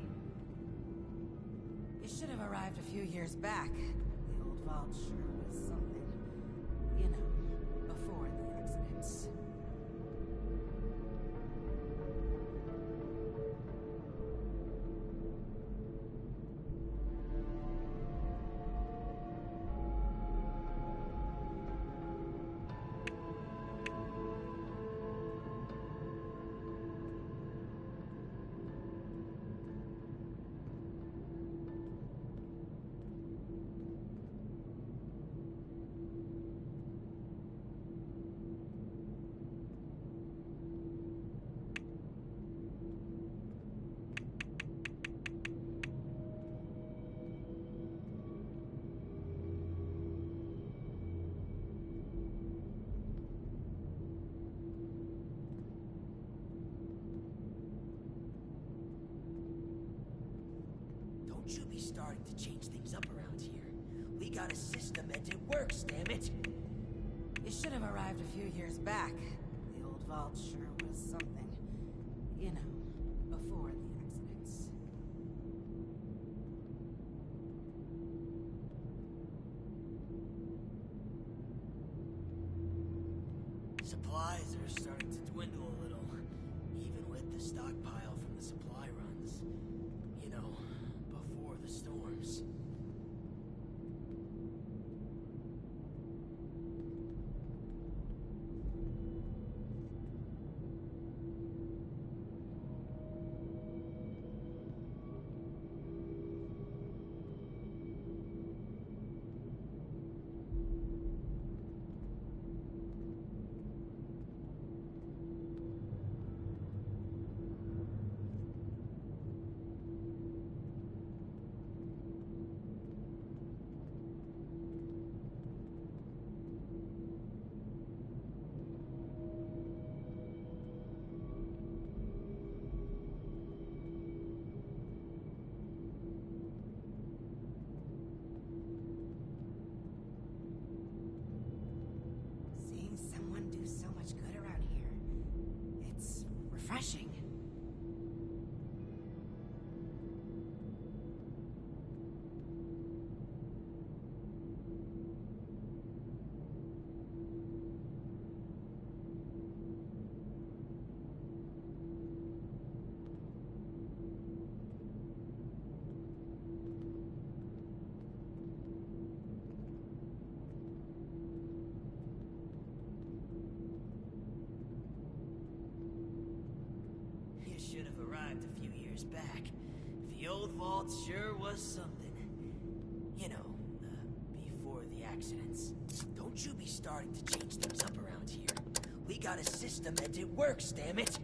You should have arrived a few years back. The old vault sure was something. You know, before the accidents. works, damn it. You should have arrived a few years back. The old vault sure was something. You know, before the accidents. Supplies are starting to dwindle a little, even with the stockpile from the supply runs. You know, before the storms. Seeing someone do so much good around here, it's refreshing. You should have arrived a few years back. The old vault sure was something. You know, before the accidents. Don't you be starting to change things up around here. We got a system and it works, damn it!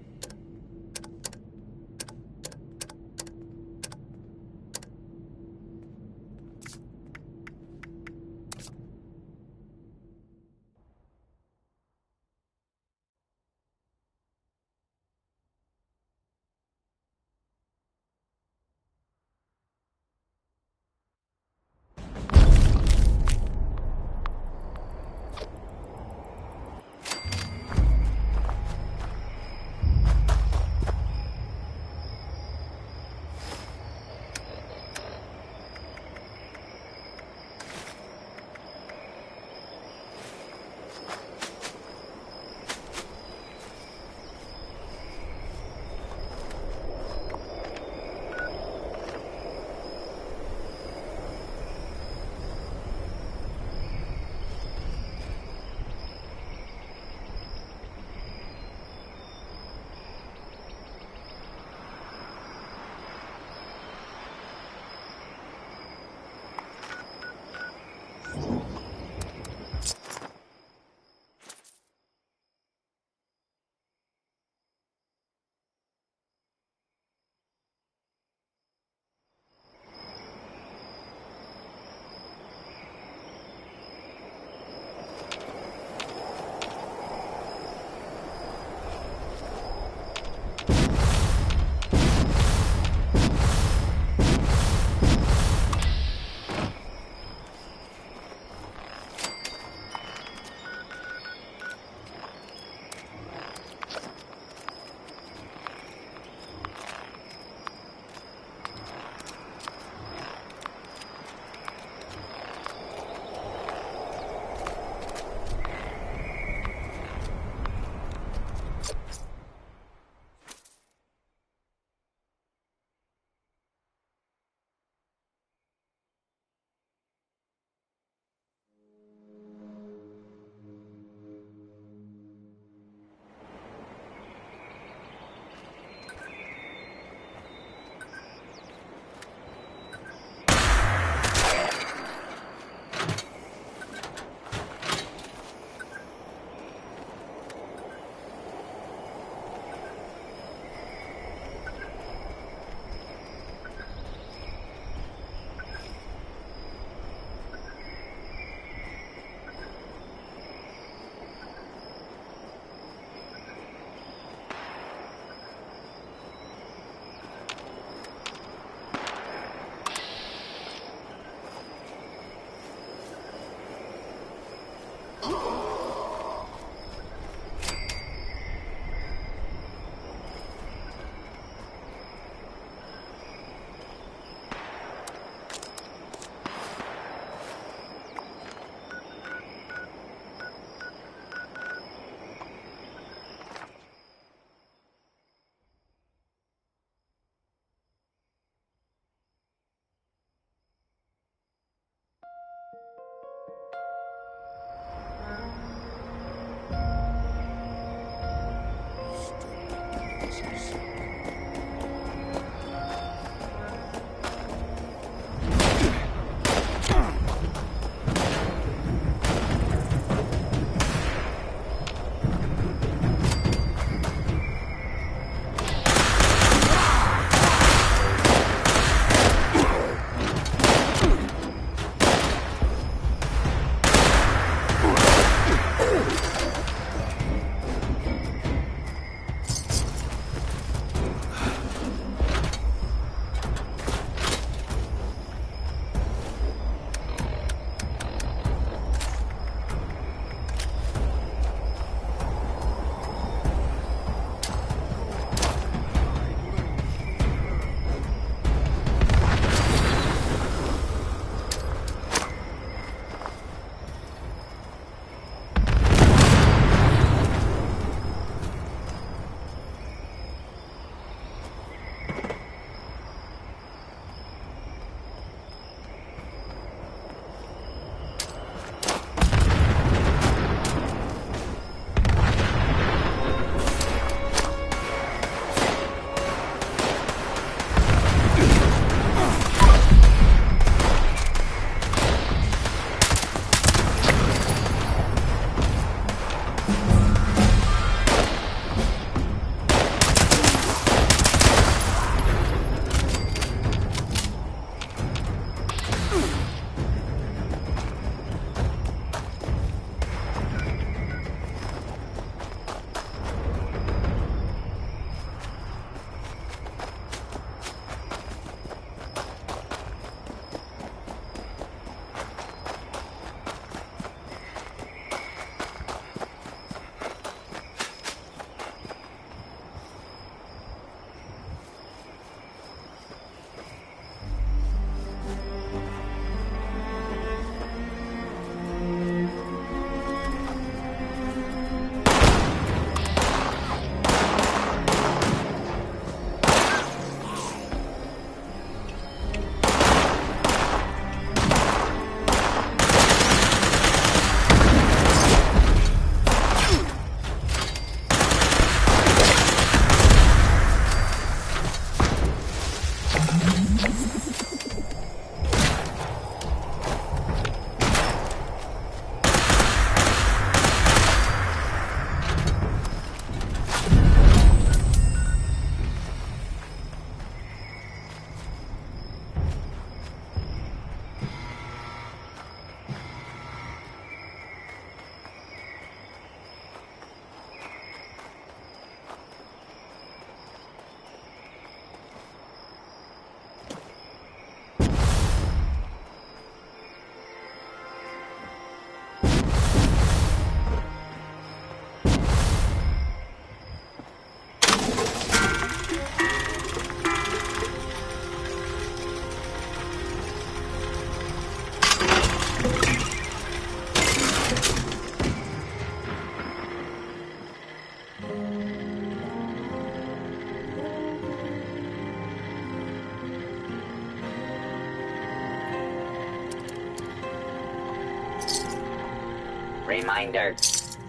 Reminder,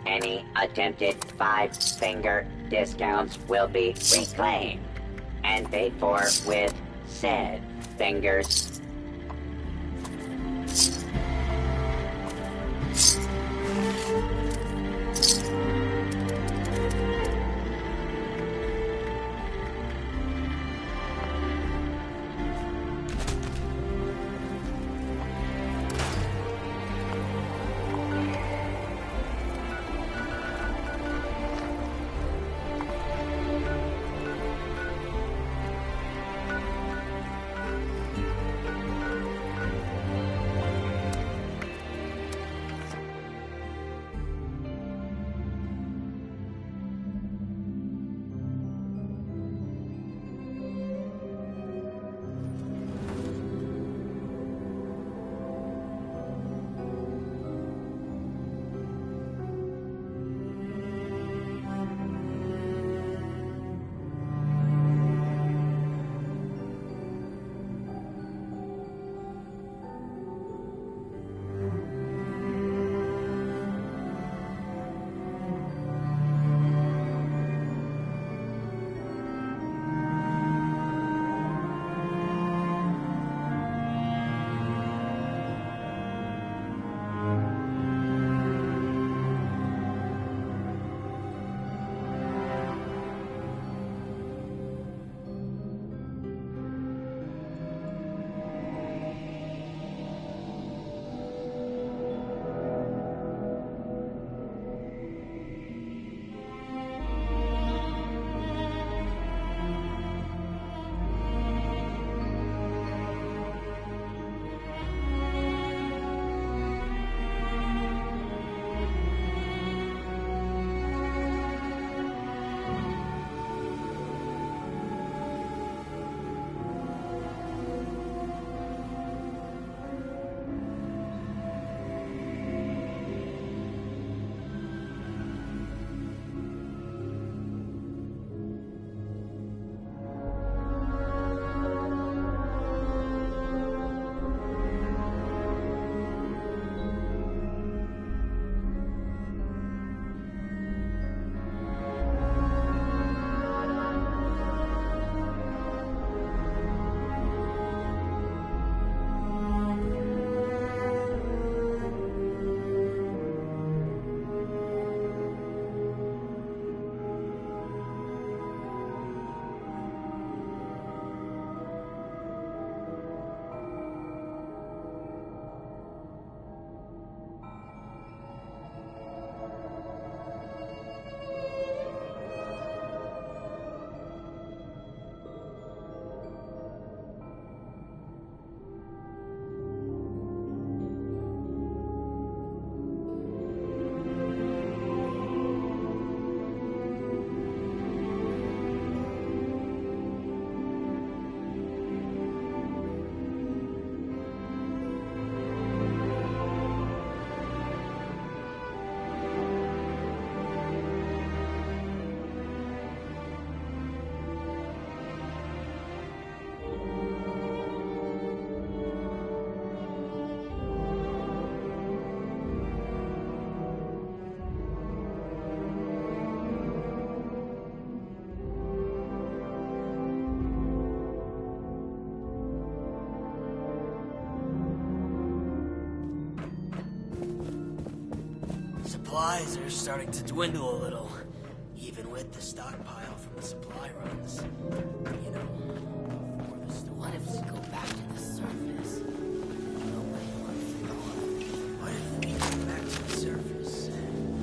any attempted 5-finger discounts will be reclaimed and paid for with said fingers. Supplies are starting to dwindle a little, even with the stockpile from the supply runs. You know, before the storm. What if we go back to the surface? Nobody wants to go up. What if we go back to the surface?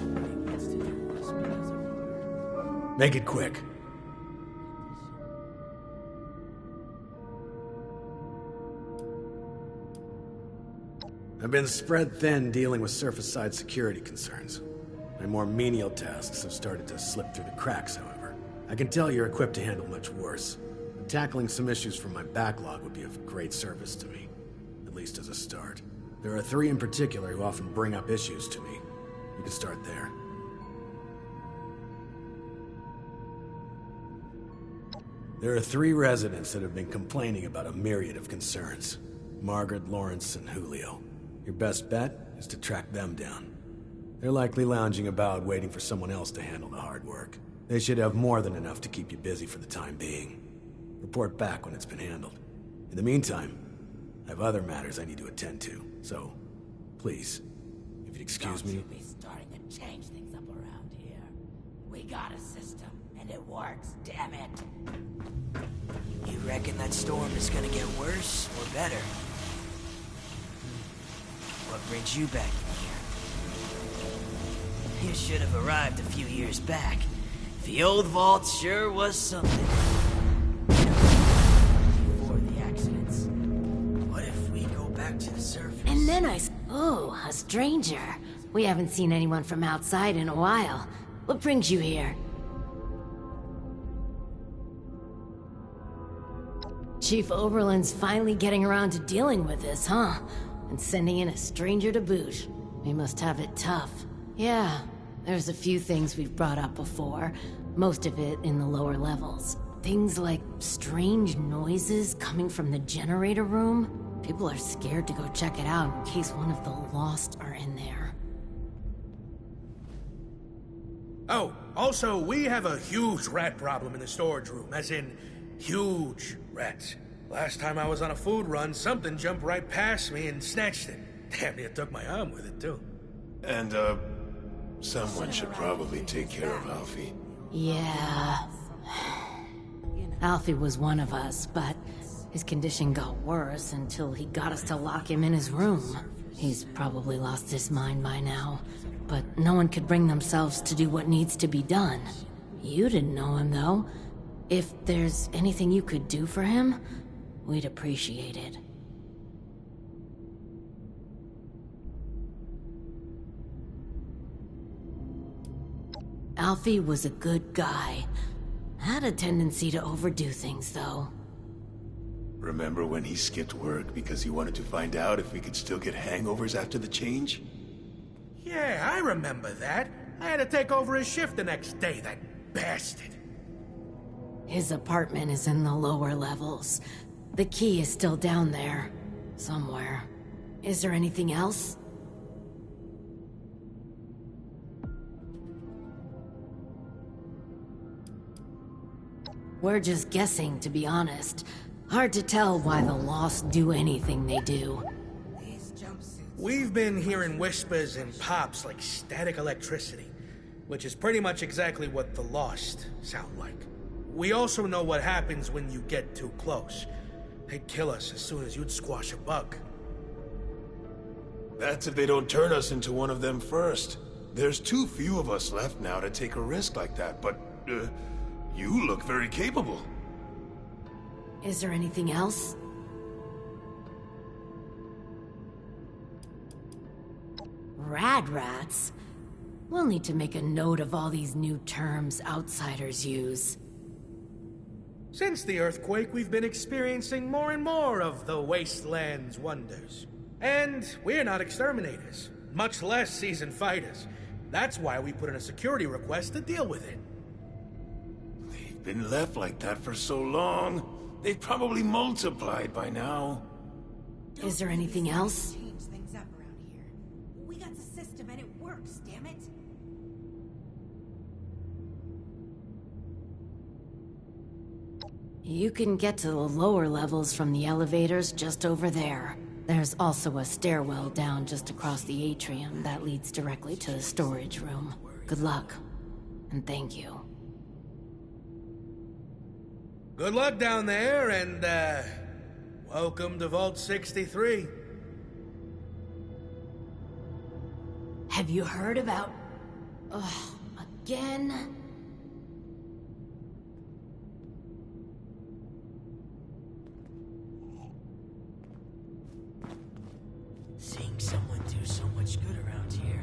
Nobody wants to do us because of Make it quick. I've been spread thin dealing with surface-side security concerns. My more menial tasks have started to slip through the cracks, however. I can tell you're equipped to handle much worse. And tackling some issues from my backlog would be of great service to me, at least as a start. There are 3 in particular who often bring up issues to me. You can start there. There are 3 residents that have been complaining about a myriad of concerns. Margaret, Lawrence, and Julio. Your best bet is to track them down. They're likely lounging about waiting for someone else to handle the hard work. They should have more than enough to keep you busy for the time being. Report back when it's been handled. In the meantime, I have other matters I need to attend to, so please, if you'd excuse me. Don't you be starting to change things up around here. We got a system, and it works, damn it. You reckon that storm is gonna get worse or better? What brings you back in here? You should have arrived a few years back. The old vault sure was something. Before the accidents. What if we go back to the surface? And then Oh, a stranger. We haven't seen anyone from outside in a while. What brings you here? Chief Oberlin's finally getting around to dealing with this, huh? And sending in a stranger to boot. We must have it tough. Yeah, there's a few things we've brought up before. Most of it in the lower levels. Things like strange noises coming from the generator room. People are scared to go check it out in case one of the Lost are in there. Oh, also, we have a huge rat problem in the storage room, as in, huge rats. Last time I was on a food run, something jumped right past me and snatched it. Damn near took my arm with it, too. And, someone should probably take care of Alfie. Yeah. Alfie was one of us, but his condition got worse until he got us to lock him in his room. He's probably lost his mind by now, but no one could bring themselves to do what needs to be done. You didn't know him, though. If there's anything you could do for him, we'd appreciate it. Alfie was a good guy. Had a tendency to overdo things, though. Remember when he skipped work because he wanted to find out if we could still get hangovers after the change? Yeah, I remember that. I had to take over his shift the next day, that bastard. His apartment is in the lower levels. The key is still down there. Somewhere. Is there anything else? We're just guessing, to be honest. Hard to tell why the Lost do anything they do. We've been hearing whispers and pops like static electricity, which is pretty much exactly what the Lost sound like. We also know what happens when you get too close. They'd kill us as soon as you'd squash a bug. That's if they don't turn us into one of them first. There's too few of us left now to take a risk like that, but, you look very capable. Is there anything else? Rad rats? We'll need to make a note of all these new terms outsiders use. Since the earthquake, we've been experiencing more and more of the wasteland's wonders. And we're not exterminators, much less seasoned fighters. That's why we put in a security request to deal with it. They've been left like that for so long. They've probably multiplied by now. Is there anything else? Change things up around here. We got the system and it works, damn it. You can get to the lower levels from the elevators just over there. There's also a stairwell down just across the atrium that leads directly to the storage room. Good luck, and thank you. Good luck down there, and, welcome to Vault 63. Have you heard about... Ugh, again? Seeing someone do so much good around here.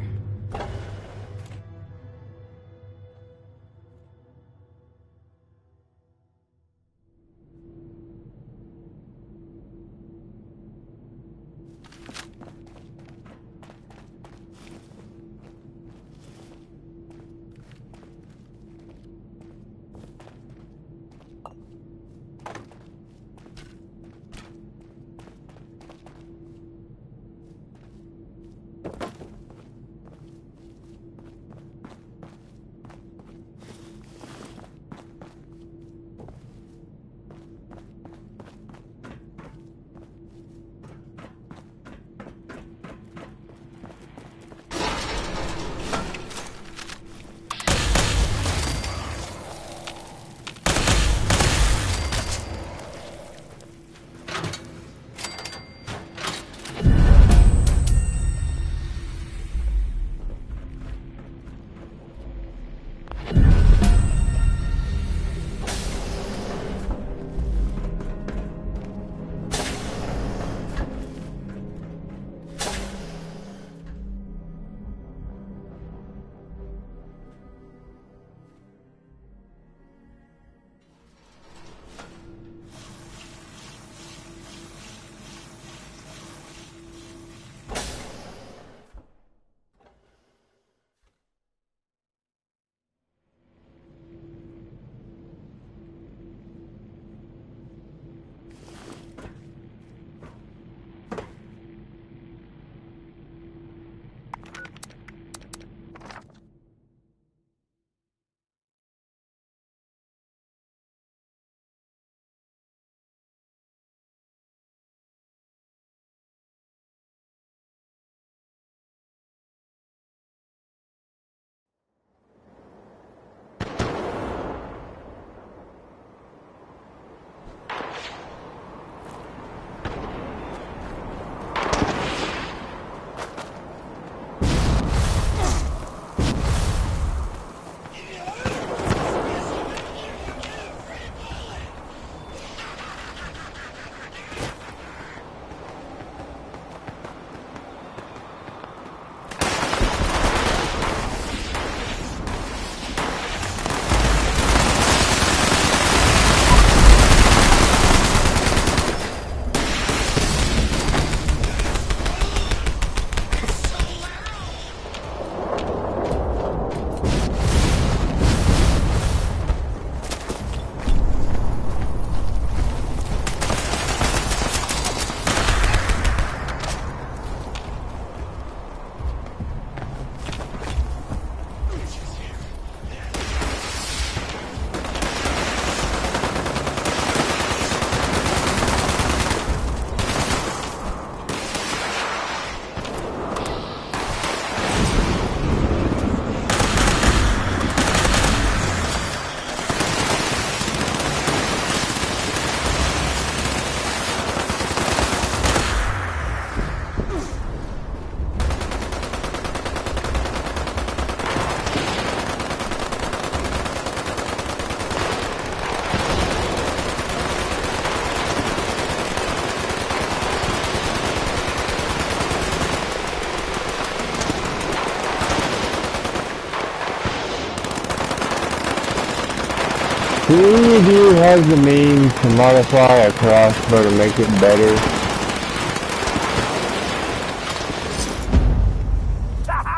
Do any of you have the means to modify a crossbow to make it better?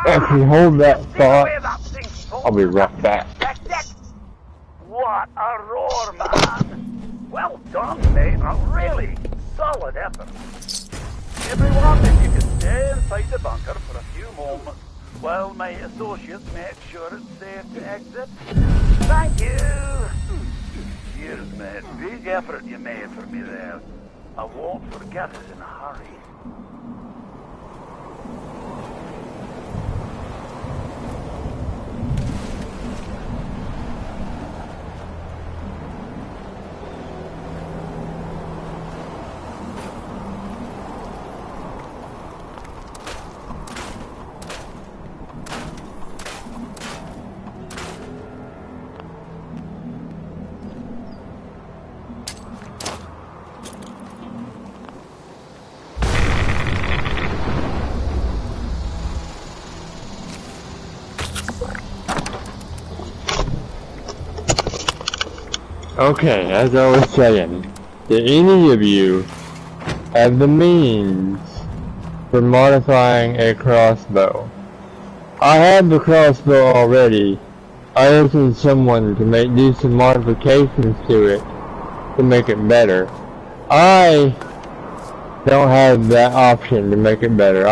Actually, hold that thought. I'll be right back. What a roar, man! Well done, mate. A really solid effort. Everyone, if you could stay inside the bunker for a few moments while my associates make sure it's safe to exit. Thank you! Cheers, mate. Big effort you made for me there. I won't forget it in a hurry. Okay, as I was saying, do any of you have the means for modifying a crossbow? I have the crossbow already. I just need someone to do some modifications to it to make it better. I don't have that option to make it better.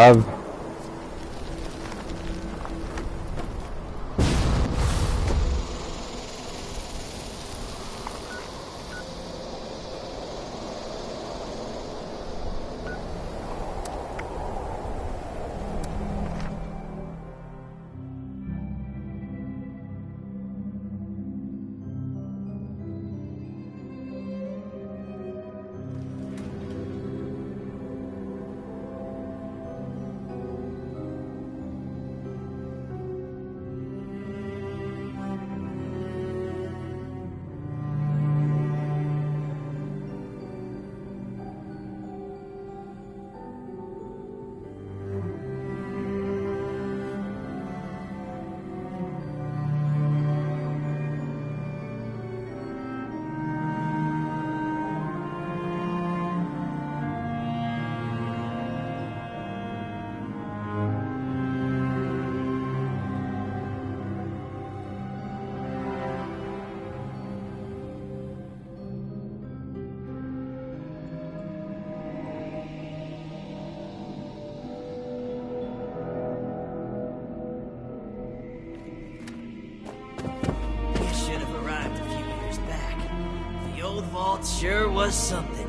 Sure was something.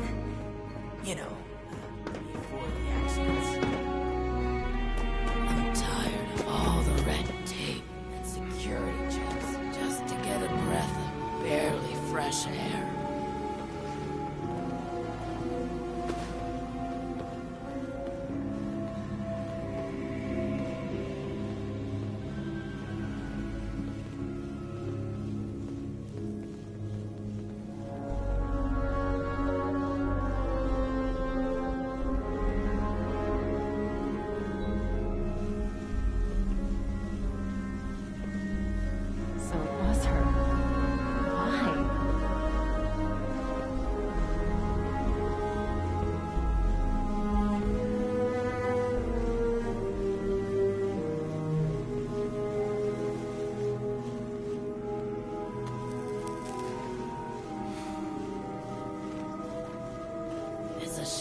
You know, before the accidents. I'm tired of all the red tape and security checks just to get a breath of barely fresh air.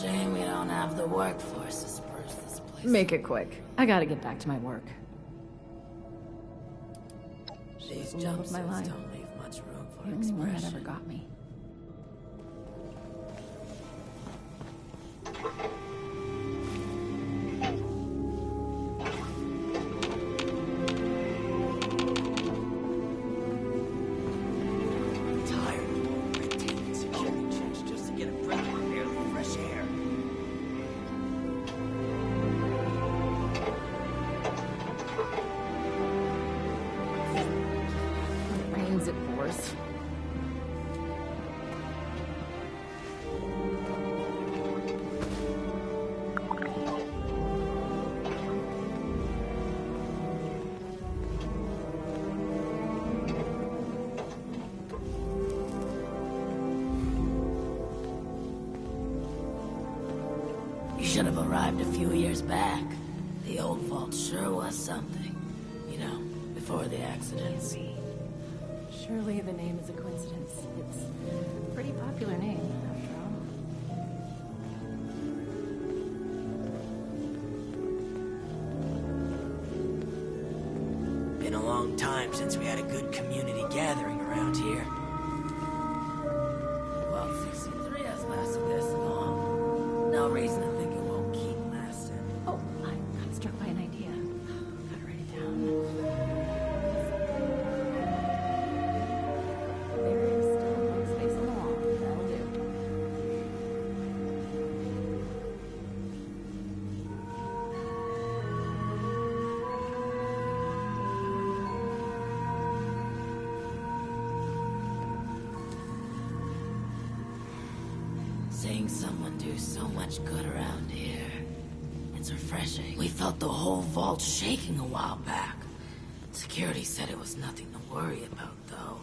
Shame we don't have the workforce to spruce this place. Make it quick. I gotta get back to my work. These The love of my jumpsuits life. don't leave much room for The only one that expression. ever got me. Rains, it pours. should have arrived a few years back. The old vault sure was something. You know, before the accidents. Surely the name is a coincidence. It's a pretty popular name, after all. Been a long time since we had a good community gathering around here. Well, 63 has lasted this long. No reason to think it won't keep lasting. Oh, I'm struck by an idea. Gotta write it down. There is still one space on the wall. That'll do. Seeing someone do so much good around here. It's refreshing. We felt the whole vault shaking a while back. Security said it was nothing to worry about, though.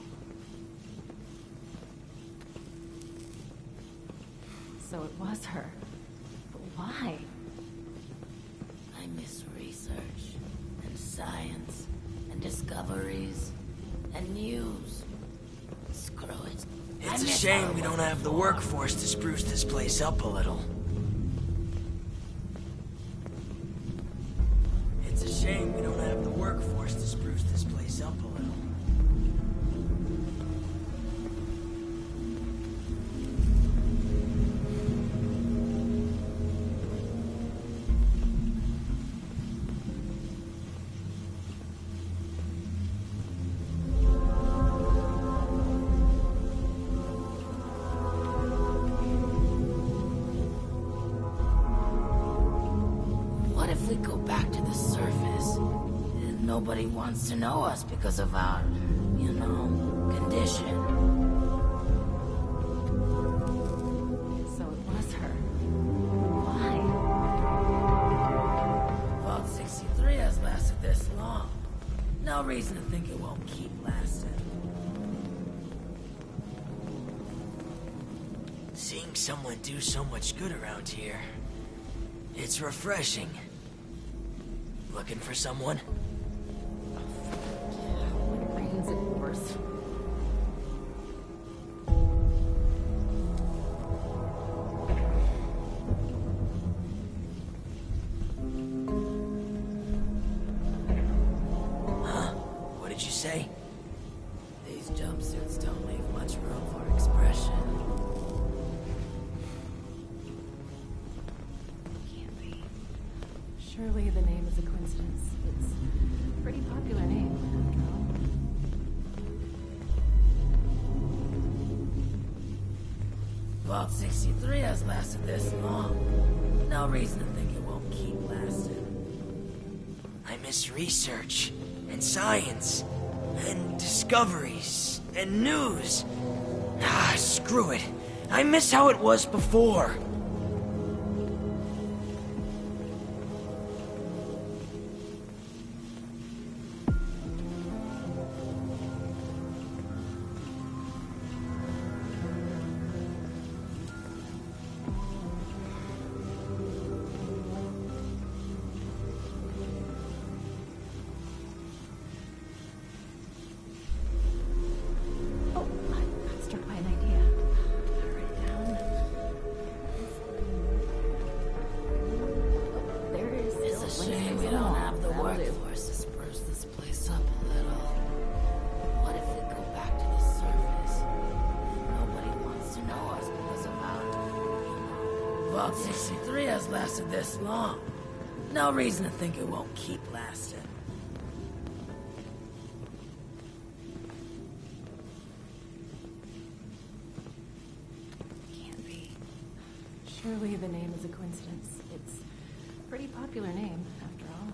So it was her. But why? I miss research, and science, and discoveries, and news. Screw it. It's a shame we don't have the workforce to spruce this place up a little. It's a shame we don't have the workforce to spruce this place up a little. What if we go back to the surface? Nobody wants to know us because of our, you know, condition. So it was her. Why? Vault 63 has lasted this long. No reason to think it won't keep lasting. Seeing someone do so much good around here, it's refreshing. Looking for someone? Brains it worse. Huh? What did you say? These jumpsuits don't leave much room for expression. Can't be. Surely the name is a coincidence. It's a pretty popular name, after all. Vault 63 has lasted this long. No reason to think it won't keep lasting. I miss research, and science, and discoveries, and news. Ah, screw it. I miss how it was before. Oh, I'm struck by an idea. Gotta write it down. Oh, there is It's a still one shame space we on the don't wall. have the That'll do. workforce to spruce this place up a little. What if we go back to the surface? Nobody wants to know us because of our, you know. Vault 63 has lasted this long. No reason to think it won't keep lasting. Can't be. Surely the name is a coincidence. It's a pretty popular name, after all.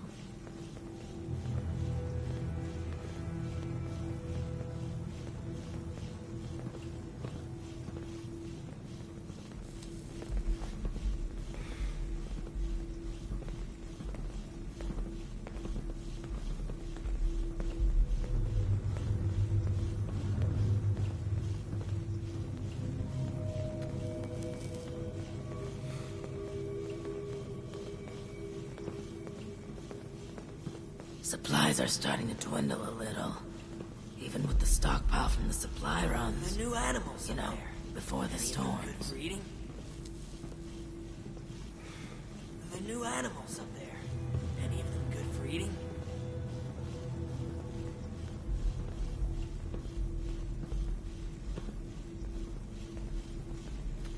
Supplies are starting to dwindle a little. Even with the stockpile from the supply runs. The new animals, you know, before the storm. Good for eating? The new animals up there. Any of them good for eating?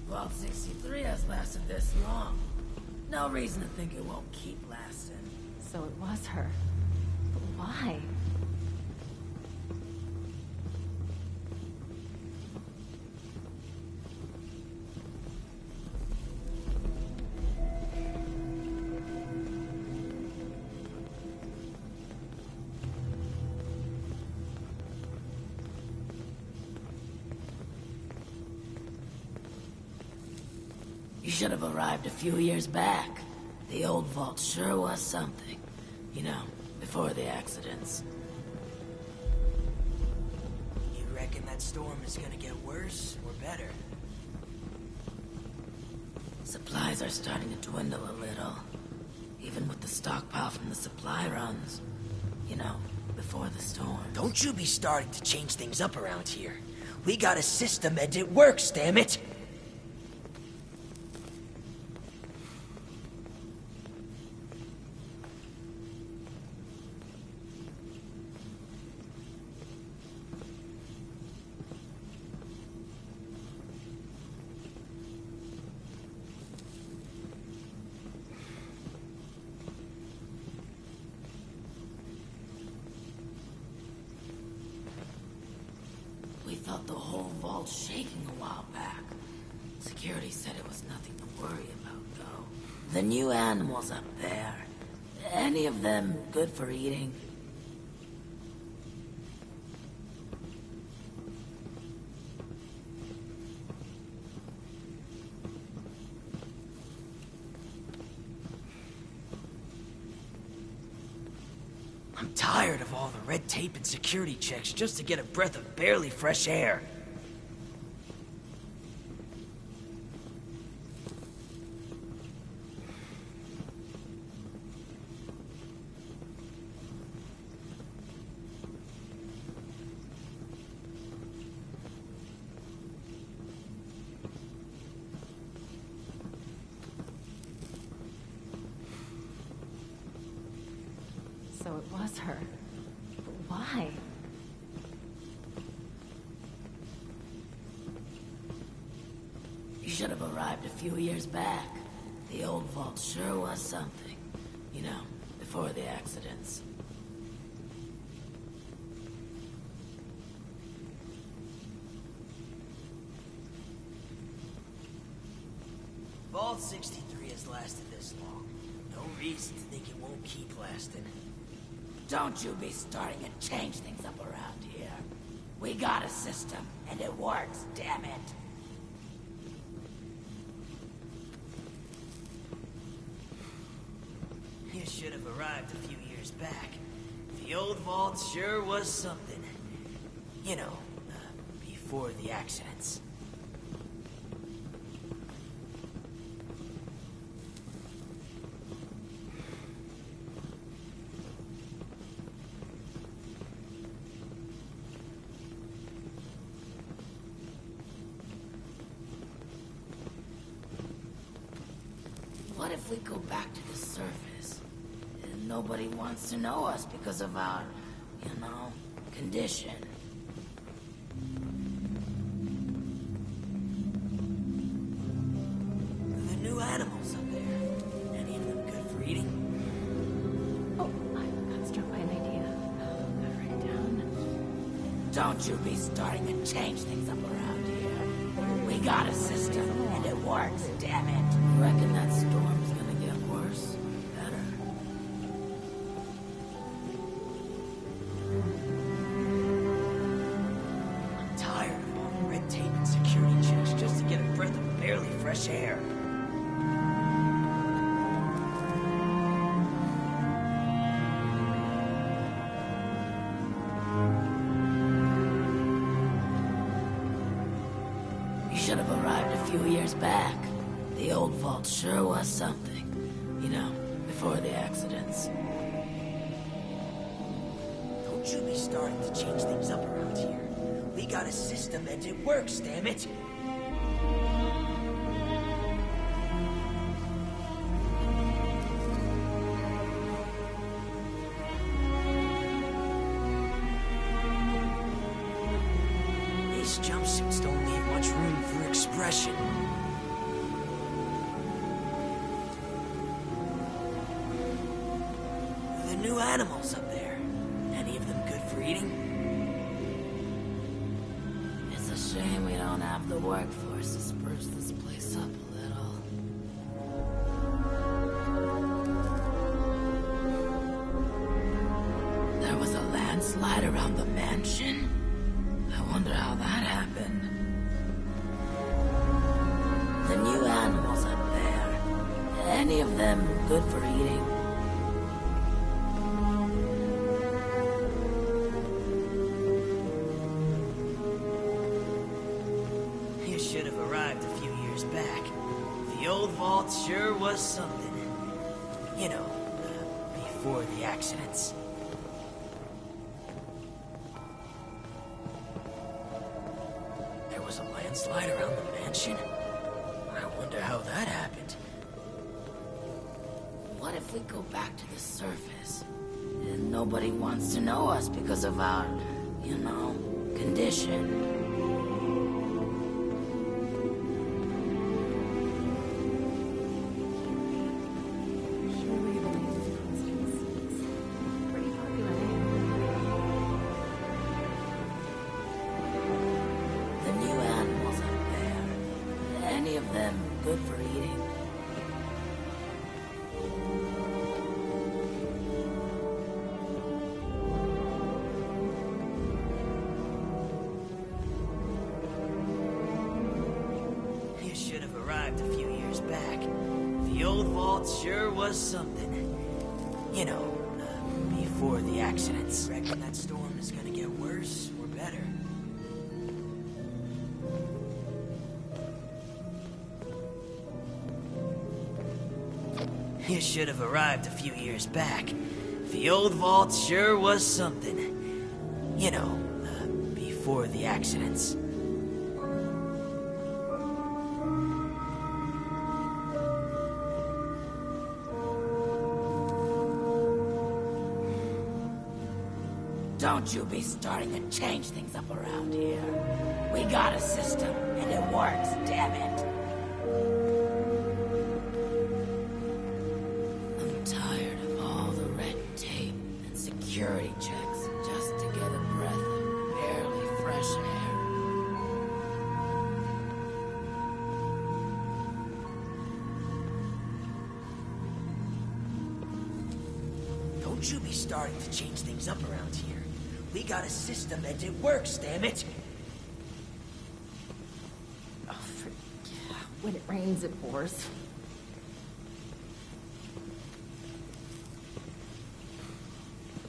Vault 63 has lasted this long. No reason to think it won't keep lasting. So it was her. But why? You should have arrived a few years back. The old vault sure was something. You know, before the accidents. You reckon that storm is gonna get worse or better? Supplies are starting to dwindle a little. Even with the stockpile from the supply runs. You know, before the storm. Don't you be starting to change things up around here. We got a system and it works, damn it! We thought the whole vault's shaking a while back. Security said it was nothing to worry about, though. The new animals up there. Any of them good for eating? I'm tired of all the red tape and security checks just to get a breath of barely fresh air. So it was her. But why? You should have arrived a few years back. The old vault sure was something. You know, before the accidents. Vault 63 has lasted this long. No reason to think it won't keep lasting. Don't you be starting to change things up around here. We got a system, and it works, damn it. You should have arrived a few years back. The old vault sure was something. You know, before the accidents. What if we go back to the surface? And nobody wants to know us because of our, you know, condition. The new animals up there. Any of them good for eating? Oh, I got struck by an idea. Gotta write it down. Don't you be starting to change things up around here. We got a system, and it works, damn it. Reckon that storm's gonna get worse? Better. I'm tired of all the red tape and security checks just to get a breath of barely fresh air. You should have arrived a few years back. The old vault sure was something. You know, before the accidents. you be starting to change things up around here. We got a system and it works, damn it! These jumpsuits don't leave much room for expression. The new animals up there. Any of them good for eating? It's a shame we don't have the workforce to spruce this place up a little. There was a landslide around the mansion. I wonder how that happened. The new animals up there. Any of them good for eating? You should have arrived a few years back. The old vault sure was something. You know, before the accidents. There was a landslide around the mansion? I wonder how that happened. What if we go back to the surface? And nobody wants to know us because of our, you know, condition. The new animals up there. Any of them good for eating? You should have arrived a few years back. The old vault sure was something. You know, before the accidents. Reckon that storm is gonna get worse or better? You should have arrived a few years back. The old vault sure was something. You know, before the accidents. Don't you be starting to change things up around here. We got a system, and it works, damn it. I'm tired of all the red tape and security checks just to get a breath of barely fresh air. Don't you be starting to change things up around here. We got a system and it works, damn it! Oh, when it rains, it pours.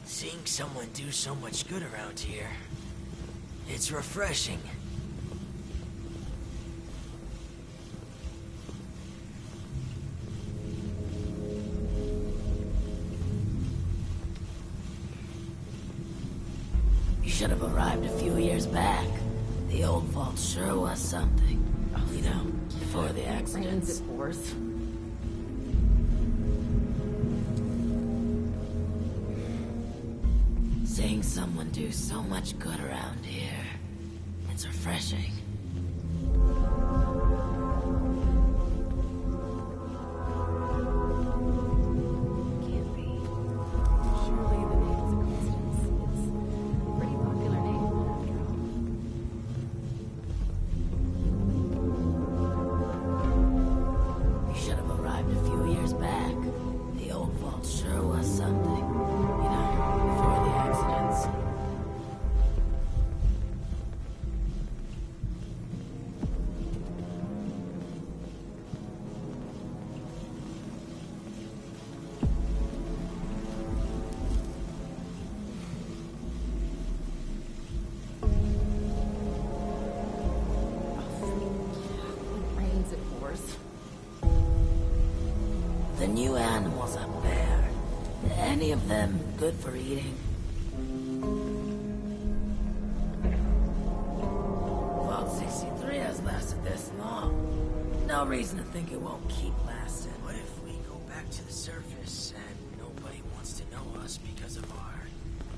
Seeing someone do so much good around here, it's refreshing. You should have arrived a few years back. The old vault sure was something. You know, before the accidents. Rains, it pours. Seeing someone do so much good around here, it's refreshing. You should have arrived a few years back. The old vault sure was something. You know, before the accidents. Rains, it pours. The new animals up there. Any of them good for eating? No reason to think it won't keep lasting. What if we go back to the surface and nobody wants to know us because of our...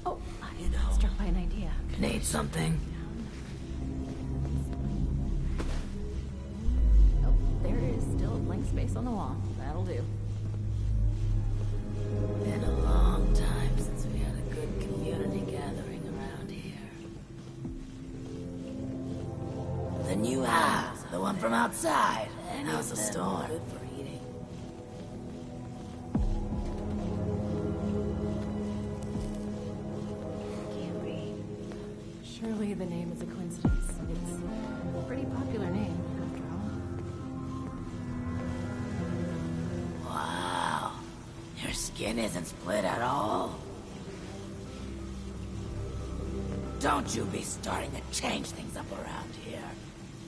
Oh, I'm struck by an idea. Need something? Oh, there is still a blank space on the wall. That'll do. Been a long time since we had a good community gathering around here. The new house, the one from outside. How's the storm? Good for eating. Can't be. Surely the name is a coincidence. It's a pretty popular name, after all. Wow. Your skin isn't split at all. Don't you be starting to change things up around here.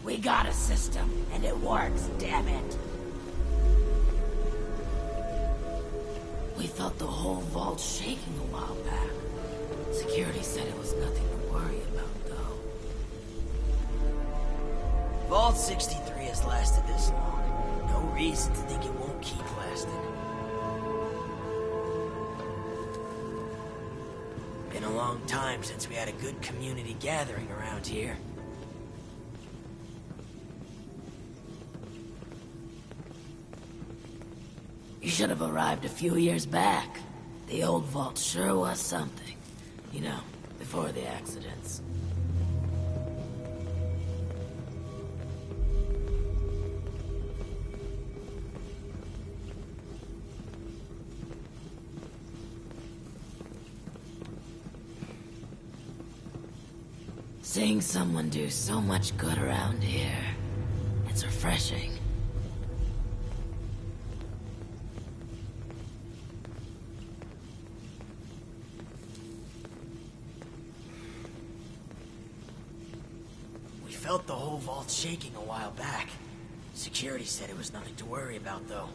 We got a system, and it works, damn it. We felt the whole vault shaking a while back. Security said it was nothing to worry about, though. Vault 63 has lasted this long. No reason to think it won't keep lasting. Been a long time since we had a good community gathering around here. You should have arrived a few years back. The old vault sure was something. You know, before the accidents. Seeing someone do so much good around here, it's refreshing. We felt the whole vault shaking a while back. Security said it was nothing to worry about, though.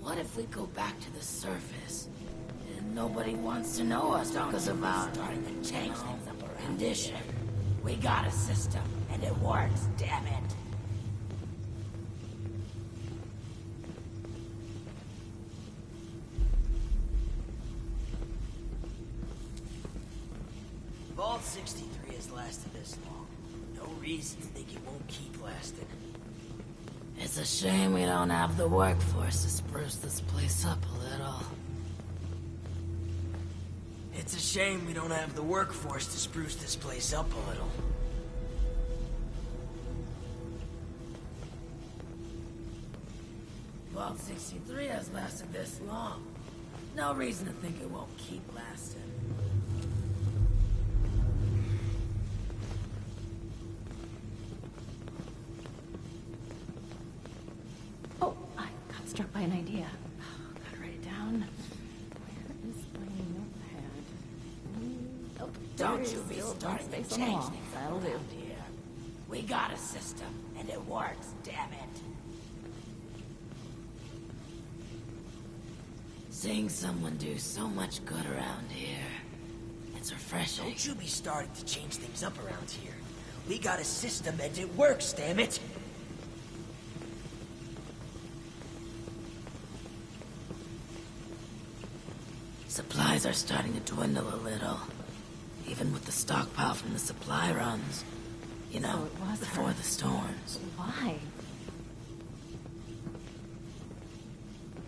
What if we go back to the surface and nobody wants to know us because of our starting to change things up around condition? We got a system and it works, damn it. Vault 63 has lasted this long. No reason to think it won't keep lasting. It's a shame we don't have the workforce to spruce this place up a little. It's a shame we don't have the workforce to spruce this place up a little. Vault 63 has lasted this long. No reason to think it won't keep lasting. Oh, I got struck by an idea. Gotta write it down. Where is my notepad? Oh, Don't there you is be still a starting space to on the change wall. things That'll do. around here. We got a system, and it works, damn it. Seeing someone do so much good around here, it's refreshing. Don't you be starting to change things up around here. We got a system and it works, damn it! Supplies are starting to dwindle a little. Even with the stockpile from the supply runs. You know, So it was before her. the storms. Why?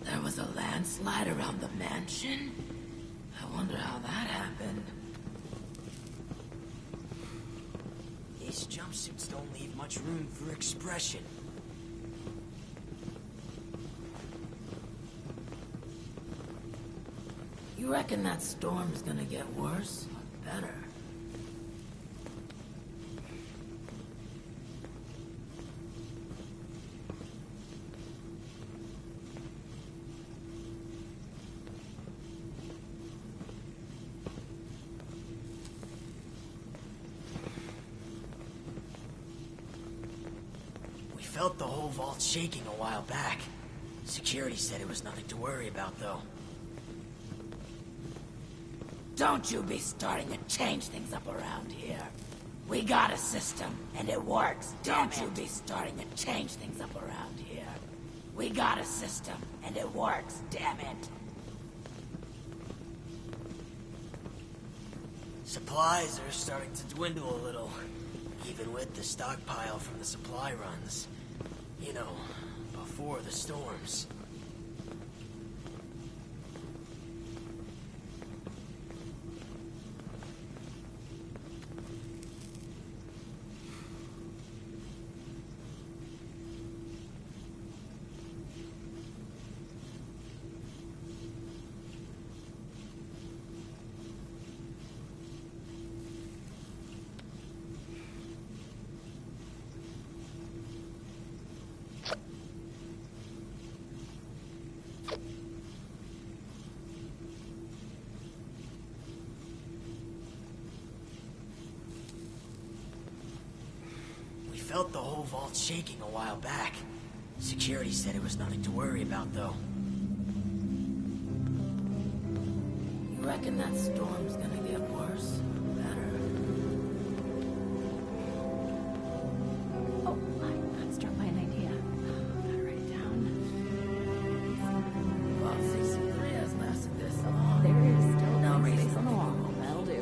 There was a landslide around the mansion? I wonder how that happened. These jumpsuits don't leave much room for expression. You reckon that storm's gonna get worse or better? We felt the whole vault shaking a while back. Security said it was nothing to worry about, though. Don't you be starting to change things up around here. We got a system, and it works. Don't you be starting to change things up around here. We got a system, and it works. Damn it. Supplies are starting to dwindle a little, even with the stockpile from the supply runs. You know, before the storms. Felt the whole vault shaking a while back. Security said it was nothing to worry about, though. You reckon that storm's gonna get worse? Better? Oh, I'm struck by an idea. Gotta write it down. Well, 63 has lasted this long. There is still no no reason space on the wall. That'll do.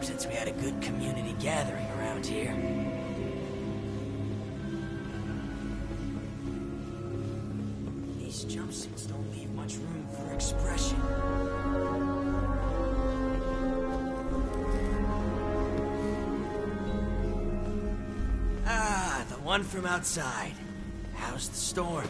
Since we had a good community gathering around here. These jumpsuits don't leave much room for expression. Ah, the one from outside. How's the storm?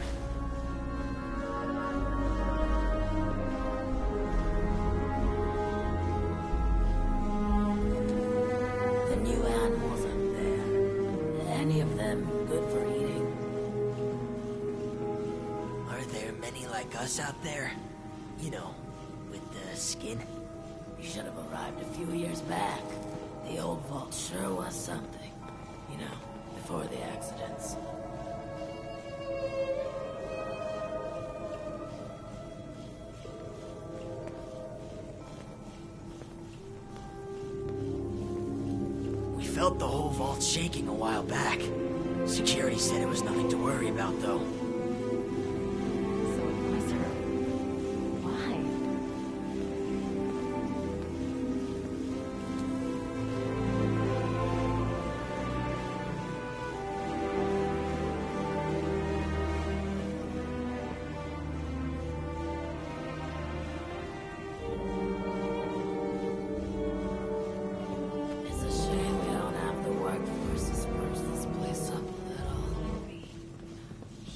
Us out there, you know, with the skin. You should have arrived a few years back. The old vault sure was something. You know, before the accidents. We felt the whole vault shaking a while back. Security said it was nothing to worry about, though.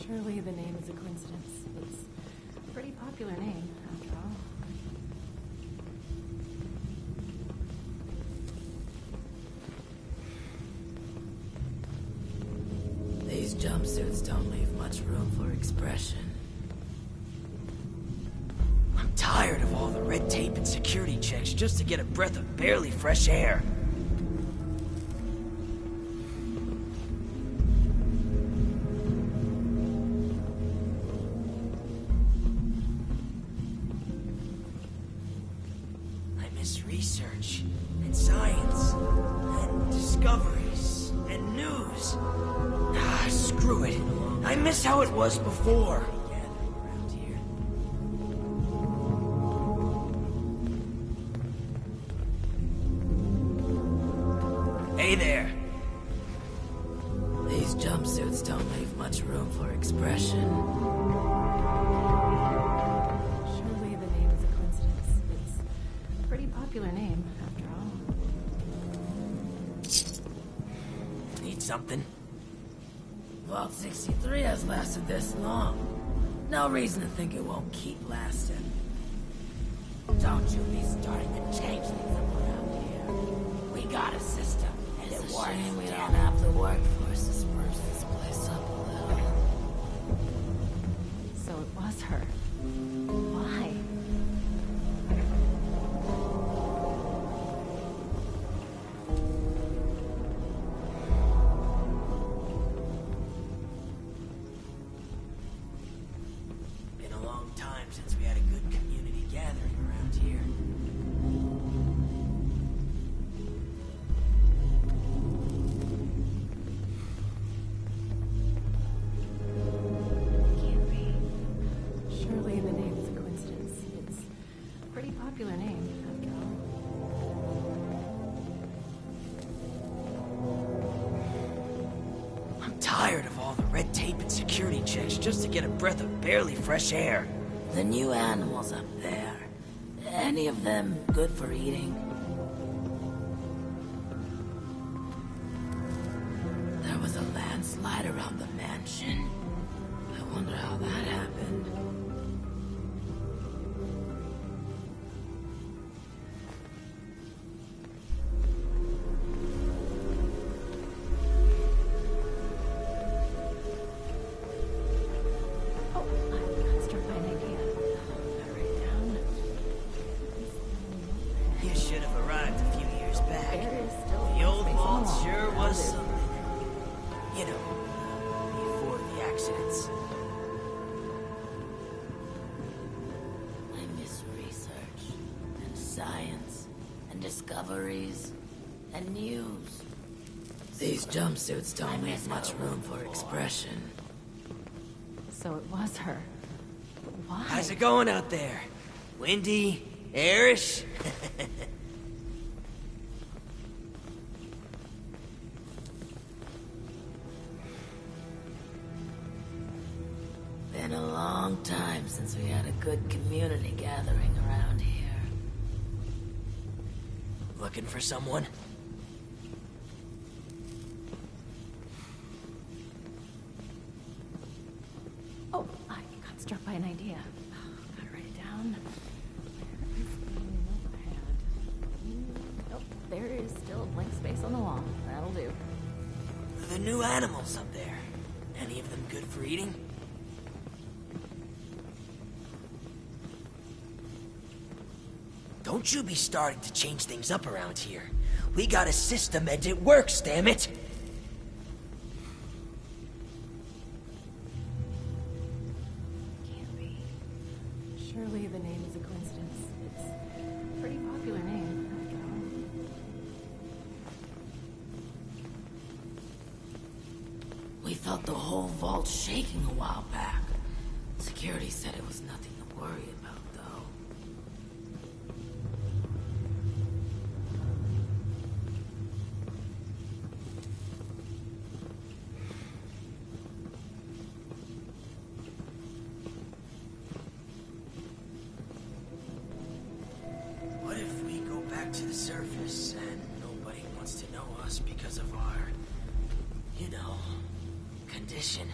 Surely the name is a coincidence. It's a pretty popular name, after all. These jumpsuits don't leave much room for expression. I'm tired of all the red tape and security checks just to get a breath of barely fresh air. Research, and science, and discoveries, and news. this. Ah, screw it. I miss how it was before. Hey there. These jumpsuits don't leave much room for expression. Surely the name is a coincidence. It's a pretty popular name, after all. Need something? Vault 63 has lasted this long. No reason to think it won't keep lasting. Don't you be starting to change things up around here. We got a system, and it works. Shame we don't have the workforce to spruce this place up a little. So it was her. Why? Been a long time since we had a good community gathering around here. Surely the name is a coincidence. It's a pretty popular name, after all. I'm tired of all the red tape and security checks just to get a breath of barely fresh air. The new animals up there. Any of them good for eating? There was a landslide around the mansion. I wonder how that happened. Oh, I struck by an idea. I'll write it down. You should have arrived a few years back. There is still The old space on the vault wall. sure was That'll do. something. You know, before the accidents. I miss research, and science, and discoveries, and news. These jumpsuits don't leave much room for expression. So it was her. But why? How's it going out there? Windy? Airish? Been a long time since we had a good community gathering around here. Looking for someone? Oh, I got struck by an idea. Gotta write it down. Where is the notepad? Oh, there is still a blank space on the wall. That'll do. The new animals up there. Any of them good for eating? Don't you be starting to change things up around here. We got a system and it works, damn it! Can't be. Surely the name is a coincidence. It's a pretty popular name, after all. We felt the whole vault shaking a while back. Security said it was nothing to worry about, though. What if we go back to the surface and nobody wants to know us because of our, you know, condition?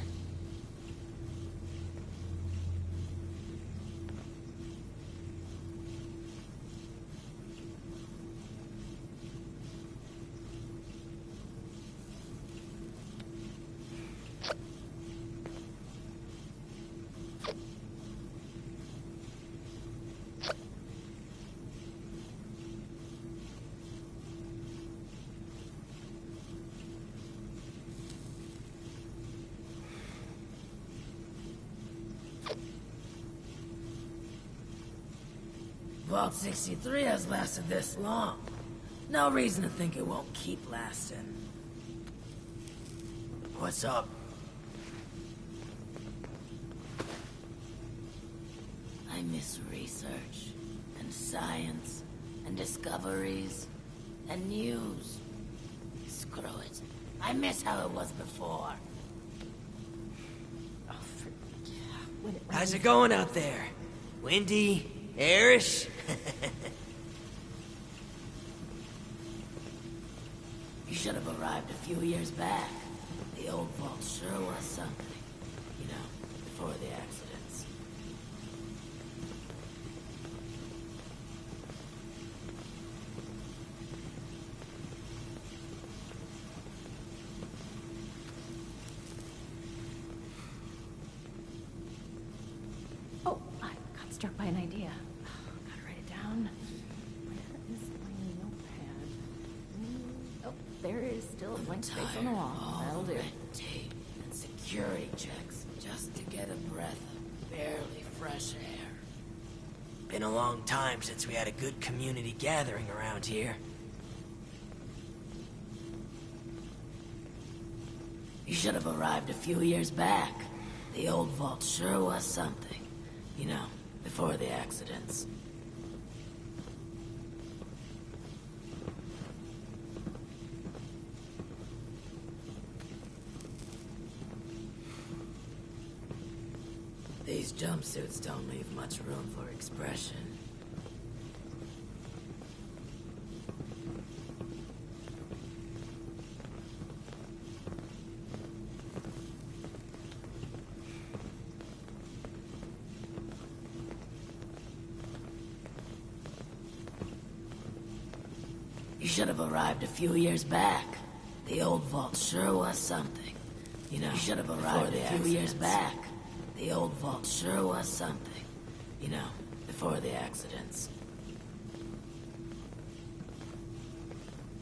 Vault 63 has lasted this long. No reason to think it won't keep lasting. What's up? I miss research, and science, and discoveries, and news. Screw it. I miss how it was before. How's it going out there? Windy? Airish? You should have arrived a few years back. The old vault sure was something. You know, before the accidents. Oh, I got struck by an idea. Gotta write it down. Where is my notepad? Oh, there is still a blank space on the wall. That'll do. Red tape and security checks just to get a breath of barely fresh air. Been a long time since we had a good community gathering around here. You should have arrived a few years back. The old vault sure was something. You know, before the accidents. These jumpsuits don't leave much room for expression. You should have arrived a few years back. The old vault sure was something. You know, you should have arrived a few years back. The old vault sure was something. You know, before the accidents.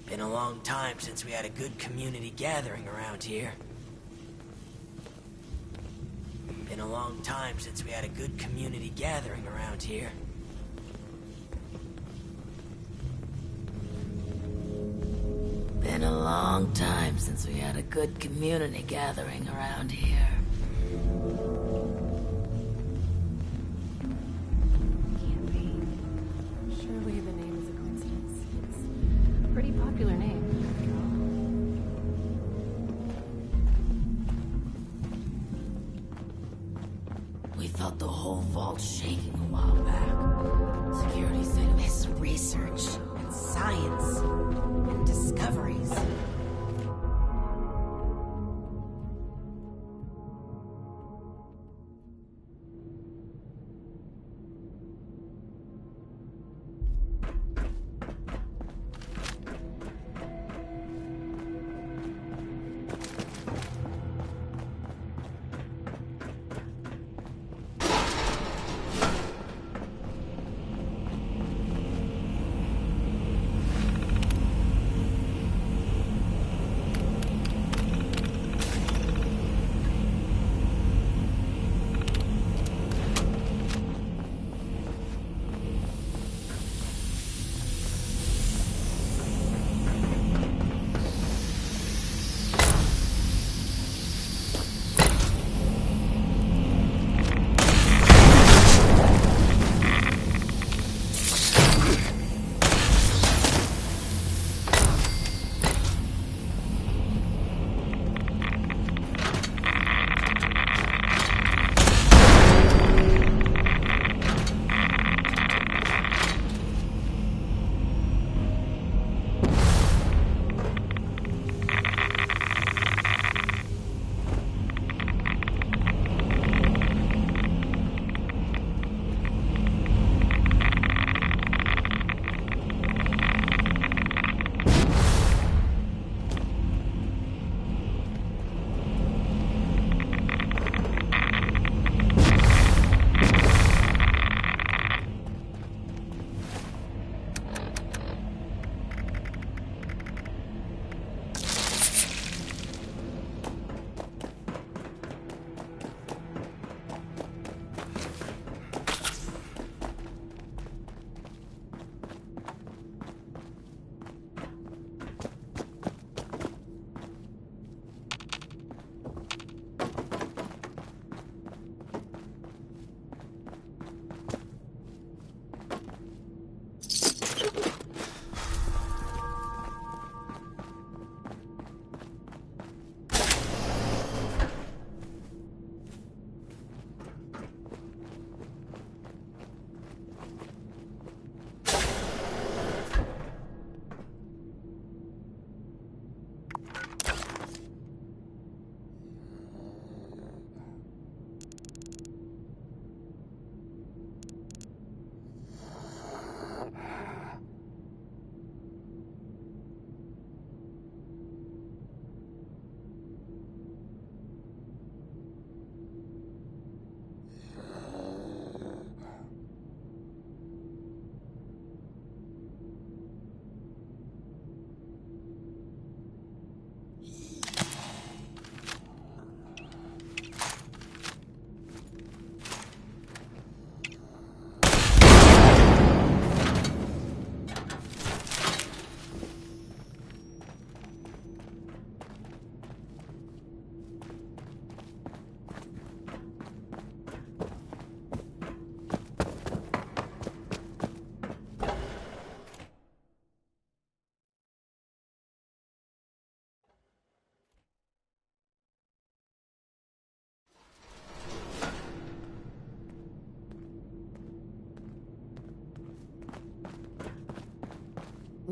Been a long time since we had a good community gathering around here. Been a long time since we had a good community gathering around here. Been a long time since we had a good community gathering around here. Can't be. Surely the name is a coincidence. It's a pretty popular name, We felt the whole vault shaking a while back. Security said This research and science and discoveries.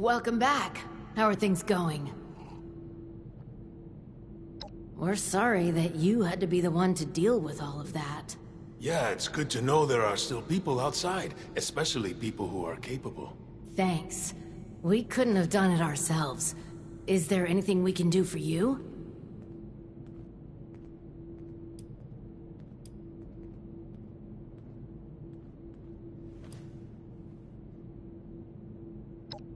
Welcome back. How are things going? We're sorry that you had to be the one to deal with all of that. Yeah, it's good to know there are still people outside, especially people who are capable. Thanks. We couldn't have done it ourselves. Is there anything we can do for you?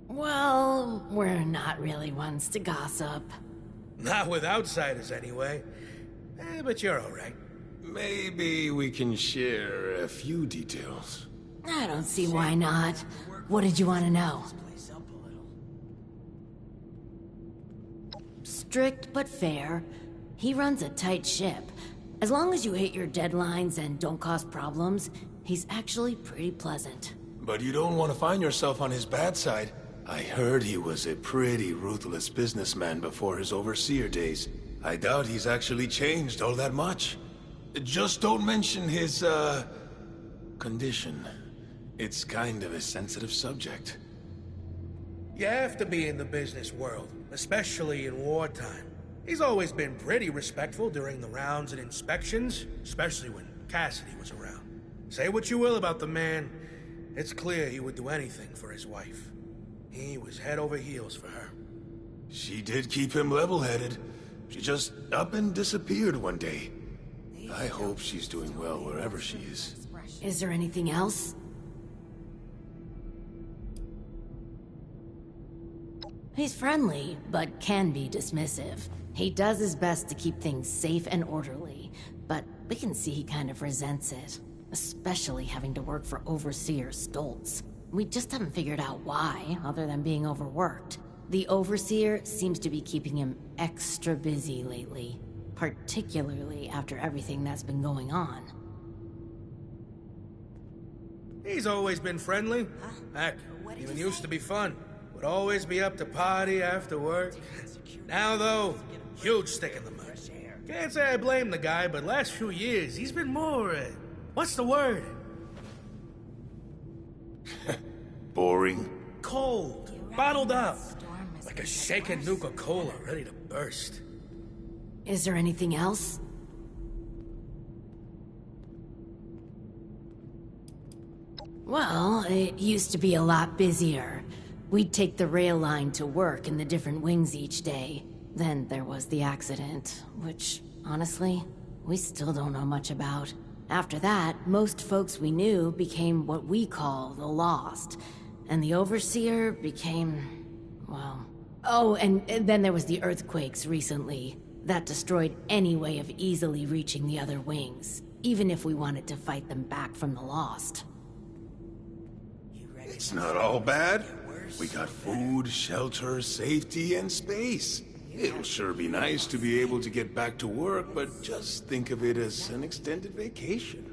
Well, we're not really ones to gossip. Not with outsiders, anyway. But you're all right. Maybe we can share a few details. I don't see why not. What did you want to know? Strict but fair. He runs a tight ship. As long as you hit your deadlines and don't cause problems, he's actually pretty pleasant. But you don't want to find yourself on his bad side. I heard he was a pretty ruthless businessman before his overseer days. I doubt he's actually changed all that much. Just don't mention his, condition. It's kind of a sensitive subject. You have to be in the business world, especially in wartime. He's always been pretty respectful during the rounds and inspections, especially when Cassidy was around. Say what you will about the man, it's clear he would do anything for his wife. He was head over heels for her. She did keep him level-headed. She just up and disappeared one day. I hope she's doing well wherever she is. Is there anything else? He's friendly, but can be dismissive. He does his best to keep things safe and orderly, but we can see he kind of resents it. Especially having to work for Overseer Stoltz. We just haven't figured out why, other than being overworked. The Overseer seems to be keeping him extra busy lately, particularly after everything that's been going on. He's always been friendly. Heck, even used to be fun. Would always be up to party after work. Now, though, huge stick in the mud. Can't say I blame the guy, but last few years, he's been more, what's the word? Boring. Cold. Bottled up. Like a shaken Nuka-Cola ready to burst. Is there anything else? Well, it used to be a lot busier. We'd take the rail line to work in the different wings each day. Then there was the accident, which, honestly, we still don't know much about. After that, most folks we knew became what we call the Lost. And the Overseer became, well... Oh, and then there was the earthquakes recently. That destroyed any way of easily reaching the other wings, even if we wanted to fight them back from the Lost. It's not all bad. We got food, shelter, safety, and space. It'll sure be nice to be able to get back to work, but just think of it as an extended vacation.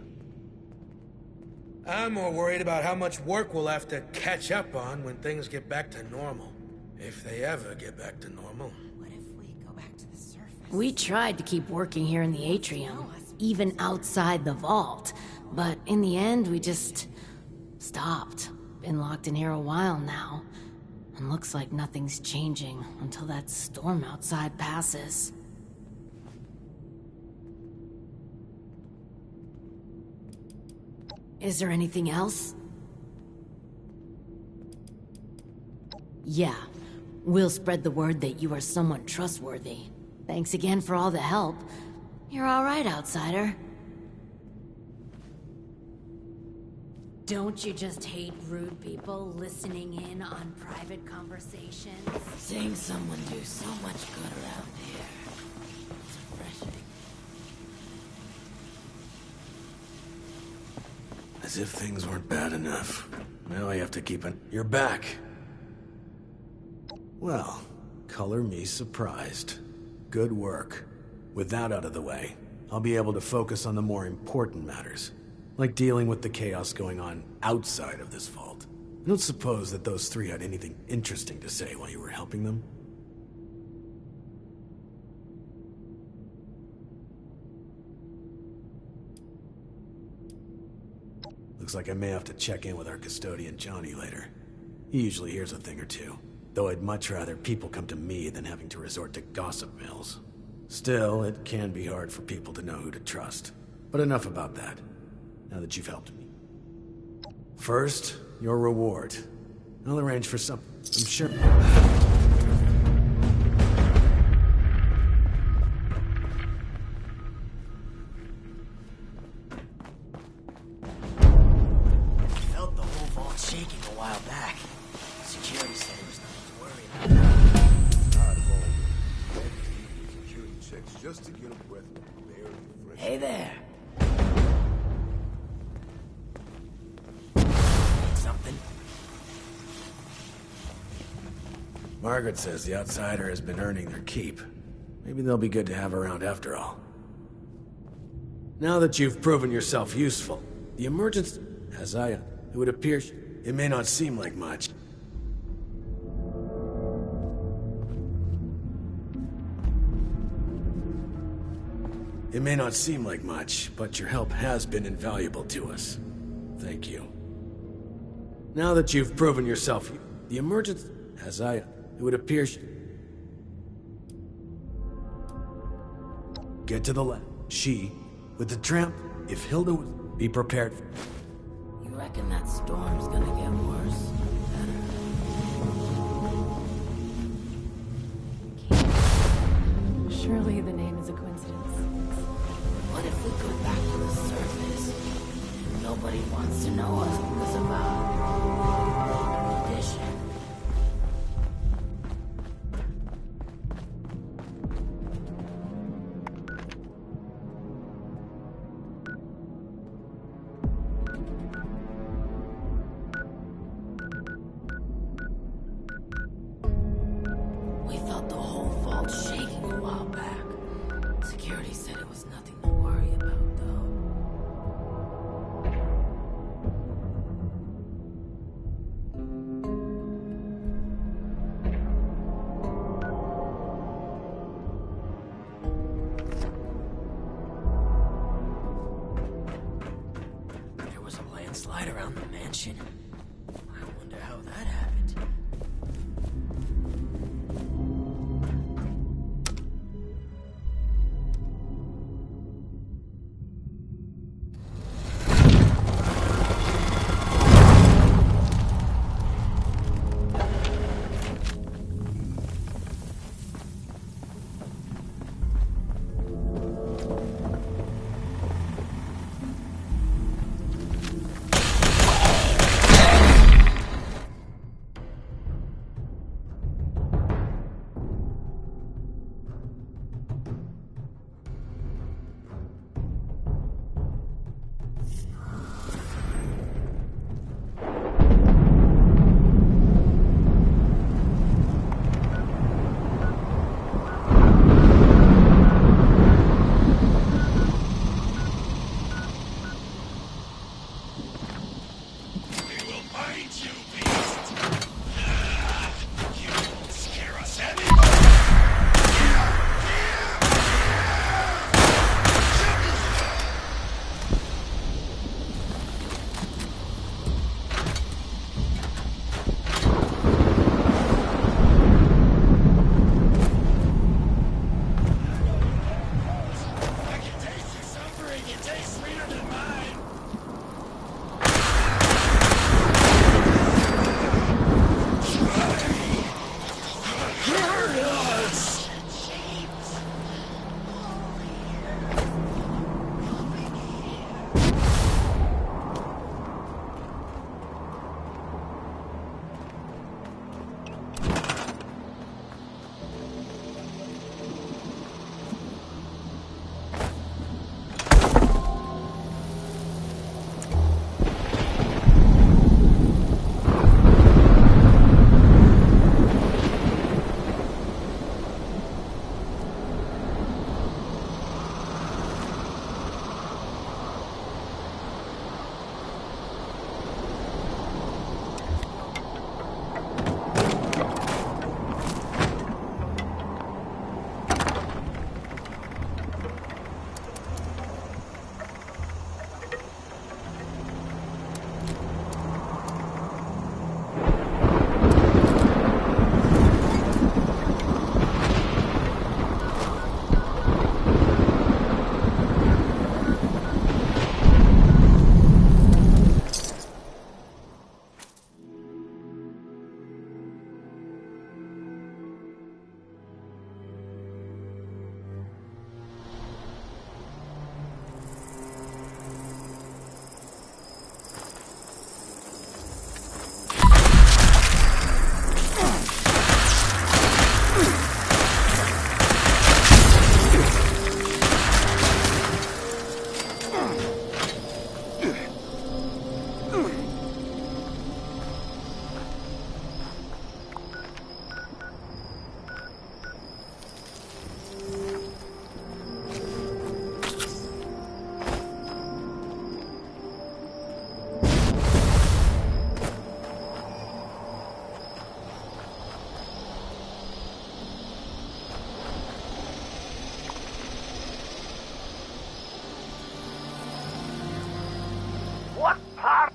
I'm more worried about how much work we'll have to catch up on when things get back to normal. If they ever get back to normal. What if we go back to the surface? We tried to keep working here in the atrium, even outside the vault, but in the end we just stopped. Been locked in here a while now, and looks like nothing's changing until that storm outside passes. Is there anything else? Yeah. We'll spread the word that you are someone trustworthy. Thanks again for all the help. You're all right, outsider. Don't you just hate rude people listening in on private conversations? Seeing someone do so much good around here. It's refreshing. As if things weren't bad enough. Now I have to keep an... You're back! Well, color me surprised. Good work. With that out of the way, I'll be able to focus on the more important matters. Like dealing with the chaos going on outside of this vault. I don't suppose that those three had anything interesting to say while you were helping them? Looks like I may have to check in with our custodian Johnny later. He usually hears a thing or two. Though I'd much rather people come to me than having to resort to gossip mills. Still, it can be hard for people to know who to trust. But enough about that, now that you've helped me. First, your reward. I'll arrange for some... I'm sure... Felt the whole vault shaking a while back. Security said it was nothing to worry about. Security checks just to get a breath of barely fresh. Hey there. Something? Margaret says the outsider has been earning their keep. Maybe they'll be good to have around after all. Now that you've proven yourself useful, the emergence... As it would appear, it may not seem like much. It may not seem like much, but your help has been invaluable to us. Thank you. Now that you've proven yourself, the emergence... it would appear... Get to the left. She, with the tramp, if Hilda would be prepared... You reckon that storm's gonna get worse? Surely the name is a coincidence. What if we go back to the surface? And nobody wants to know us because of our condition. We felt the whole vault shaking a while back. Security said it was nothing to worry about, though. There was a landslide around the mansion. I wonder how that happened.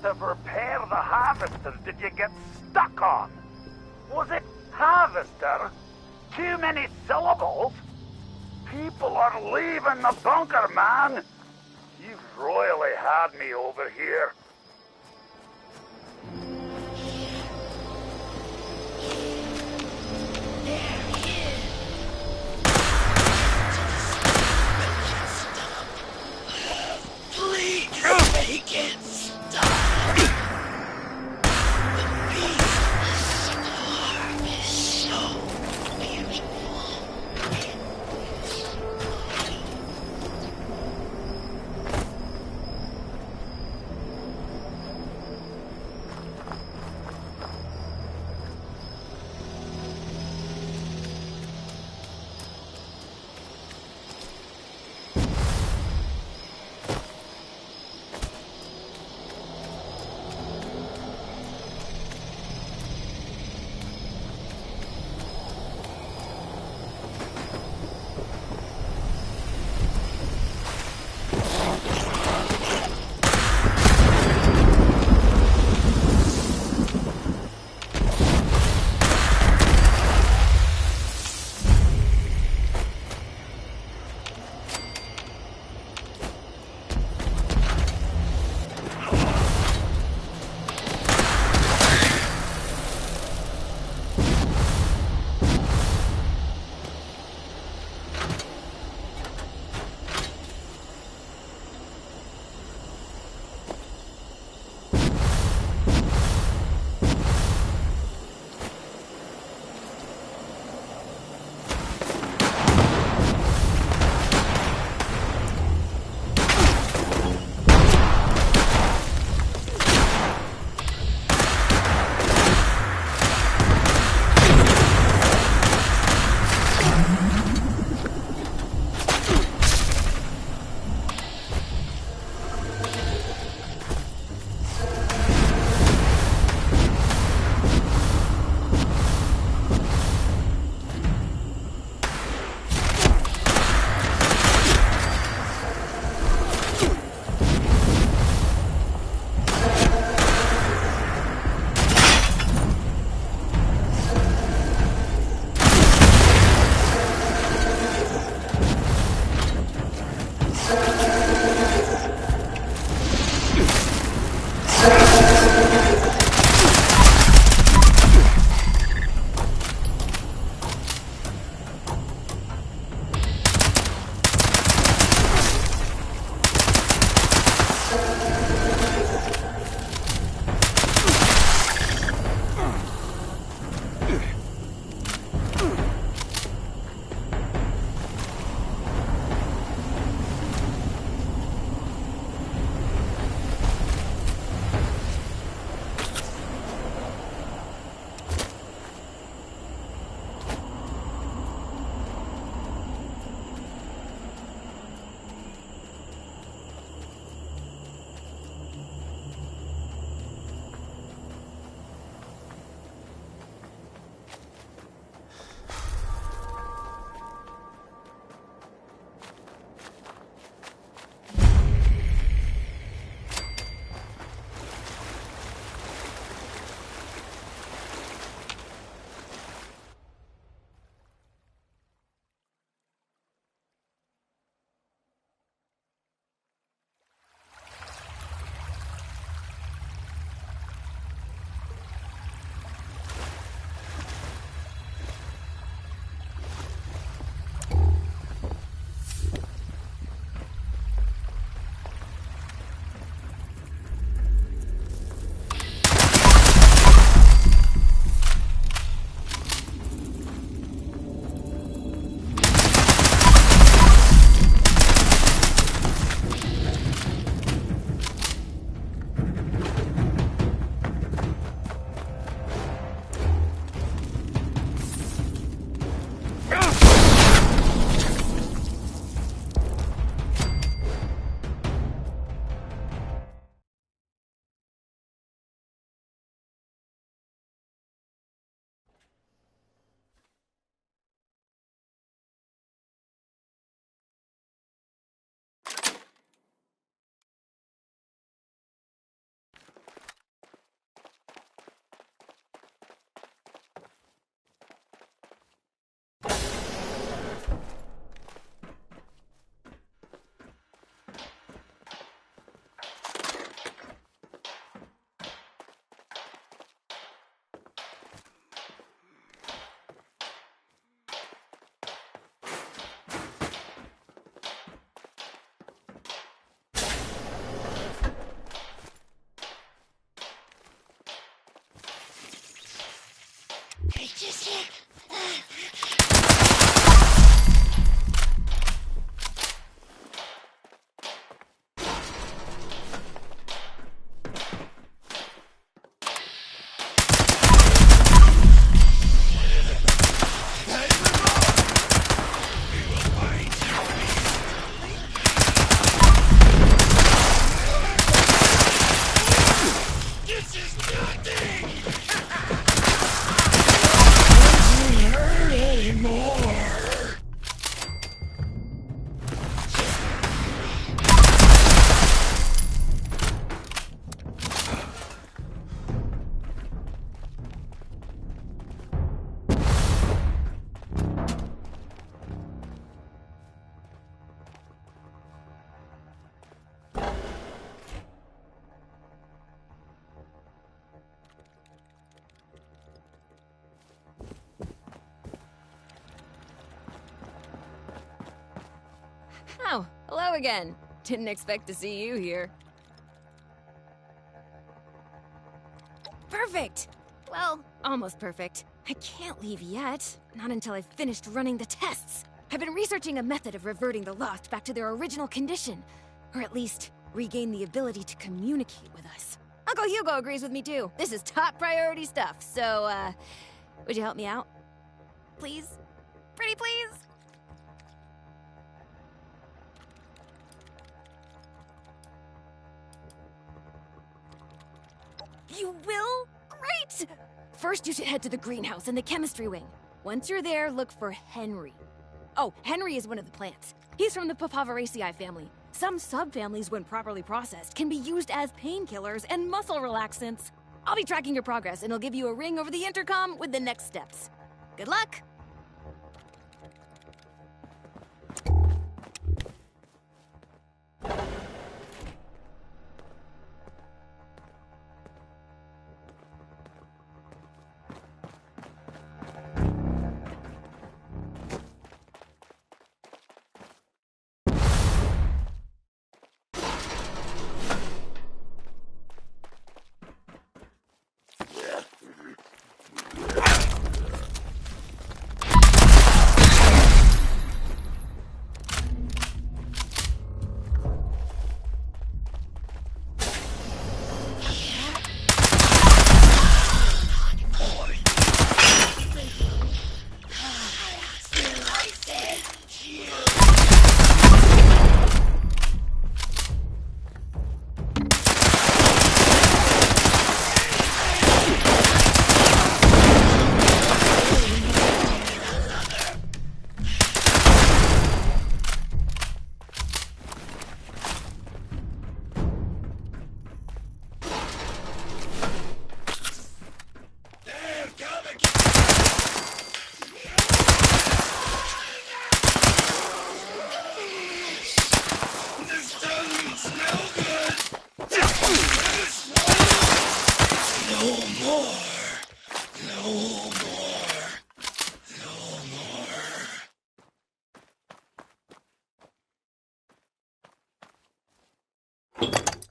sort of repair the harvester did you get stuck on? Was it harvester? Too many syllables? People are leaving the bunker, man. You've royally had me over here. Please make it stop. The peace storm is so beautiful. Oh, hello again. Didn't expect to see you here. Perfect! Well, almost perfect. I can't leave yet. Not until I've finished running the tests. I've been researching a method of reverting the Lost back to their original condition. Or at least, regain the ability to communicate with us. Uncle Hugo agrees with me too. This is top priority stuff, so, would you help me out? Please? Pretty please? You will? Great! First, you should head to the greenhouse in the chemistry wing. Once you're there, look for Henry. Oh, Henry is one of the plants. He's from the Papaveraceae family. Some subfamilies, when properly processed, can be used as painkillers and muscle relaxants. I'll be tracking your progress, and I'll give you a ring over the intercom with the next steps. Good luck!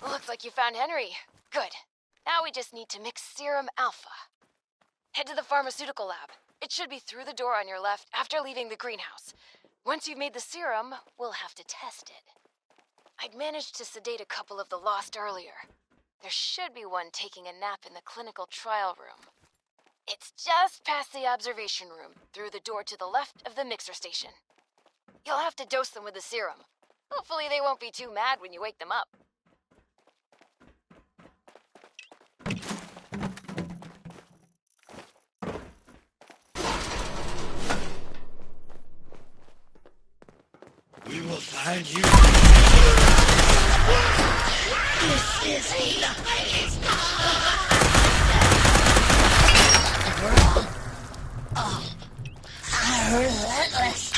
Looks like you found Henry. Good. Now we just need to mix Serum Alpha. Head to the pharmaceutical lab. It should be through the door on your left after leaving the greenhouse. Once you've made the serum, we'll have to test it. I'd managed to sedate a couple of the Lost earlier. There should be one taking a nap in the clinical trial room. It's just past the observation room, through the door to the left of the mixer station. You'll have to dose them with the serum. Hopefully they won't be too mad when you wake them up. We will find you. This is the highest. Relentless.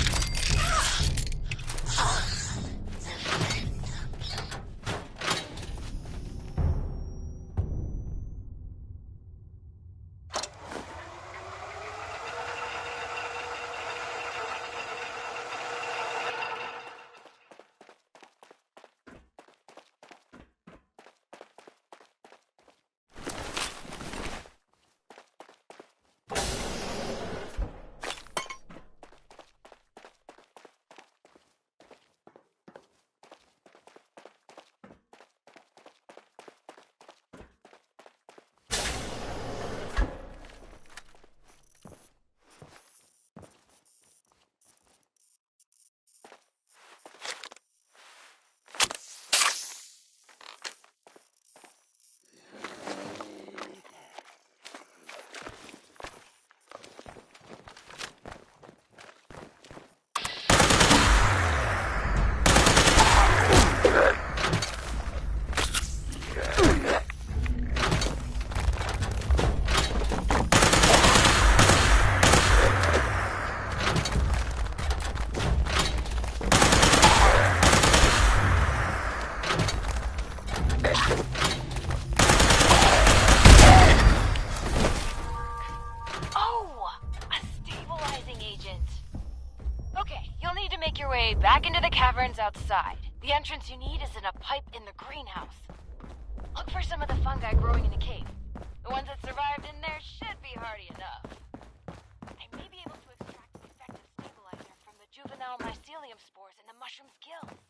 make your way back into the caverns outside. The entrance you need is in a pipe in the greenhouse. Look for some of the fungi growing in the cave. The ones that survived in there should be hardy enough. I may be able to extract the effective stabilizer from the juvenile mycelium spores in the mushroom's gills.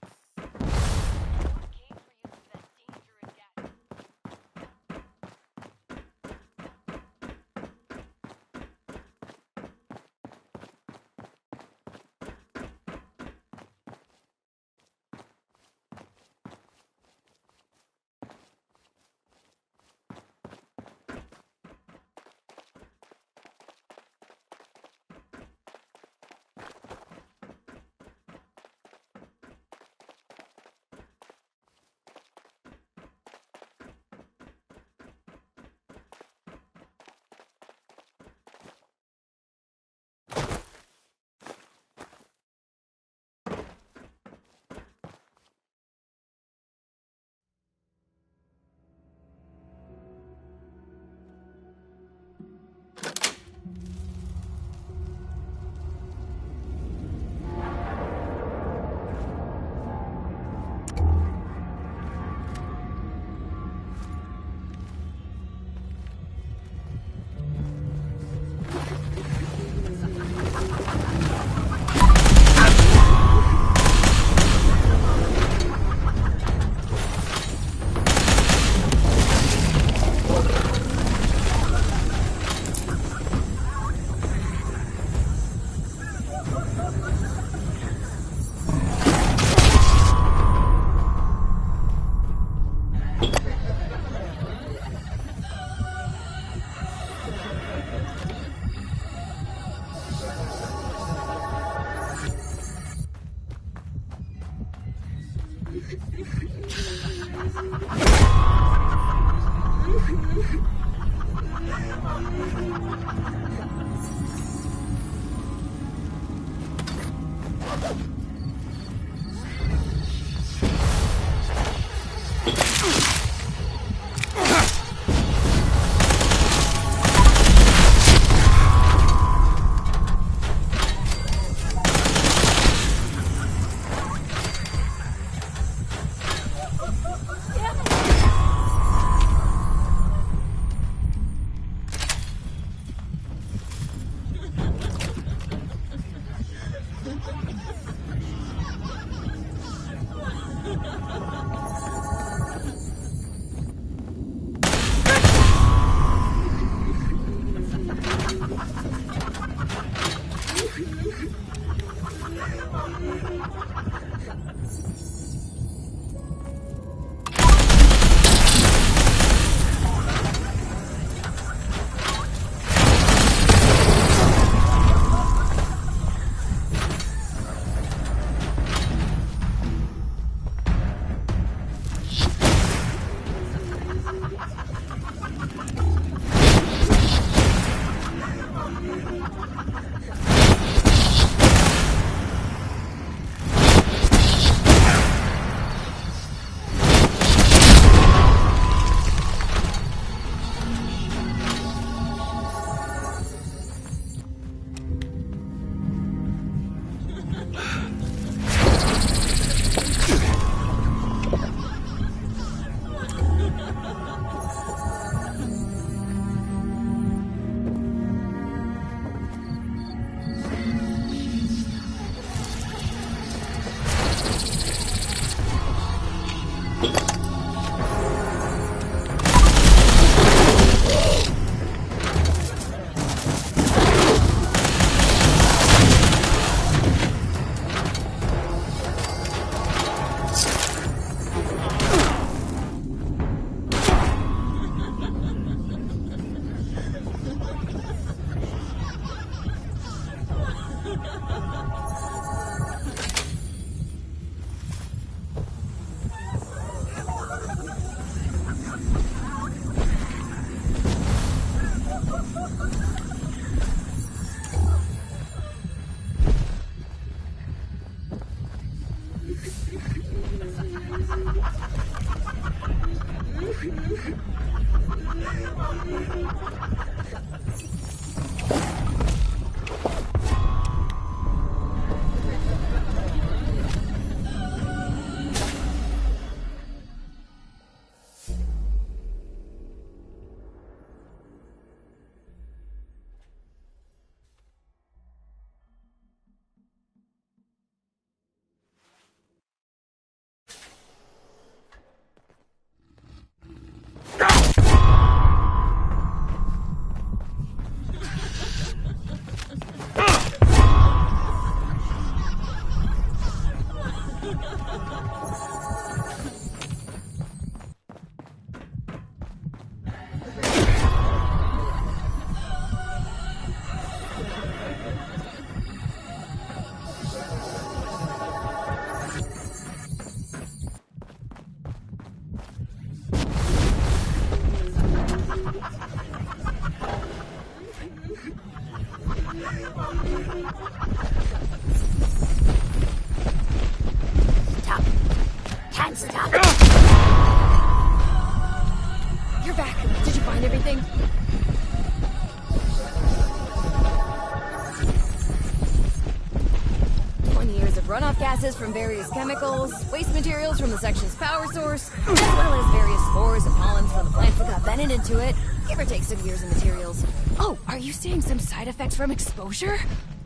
runoff gases from various chemicals, waste materials from the section's power source, as well as various spores and pollens from the plants that got vented into it, give or take some years of materials. Oh, are you seeing some side effects from exposure?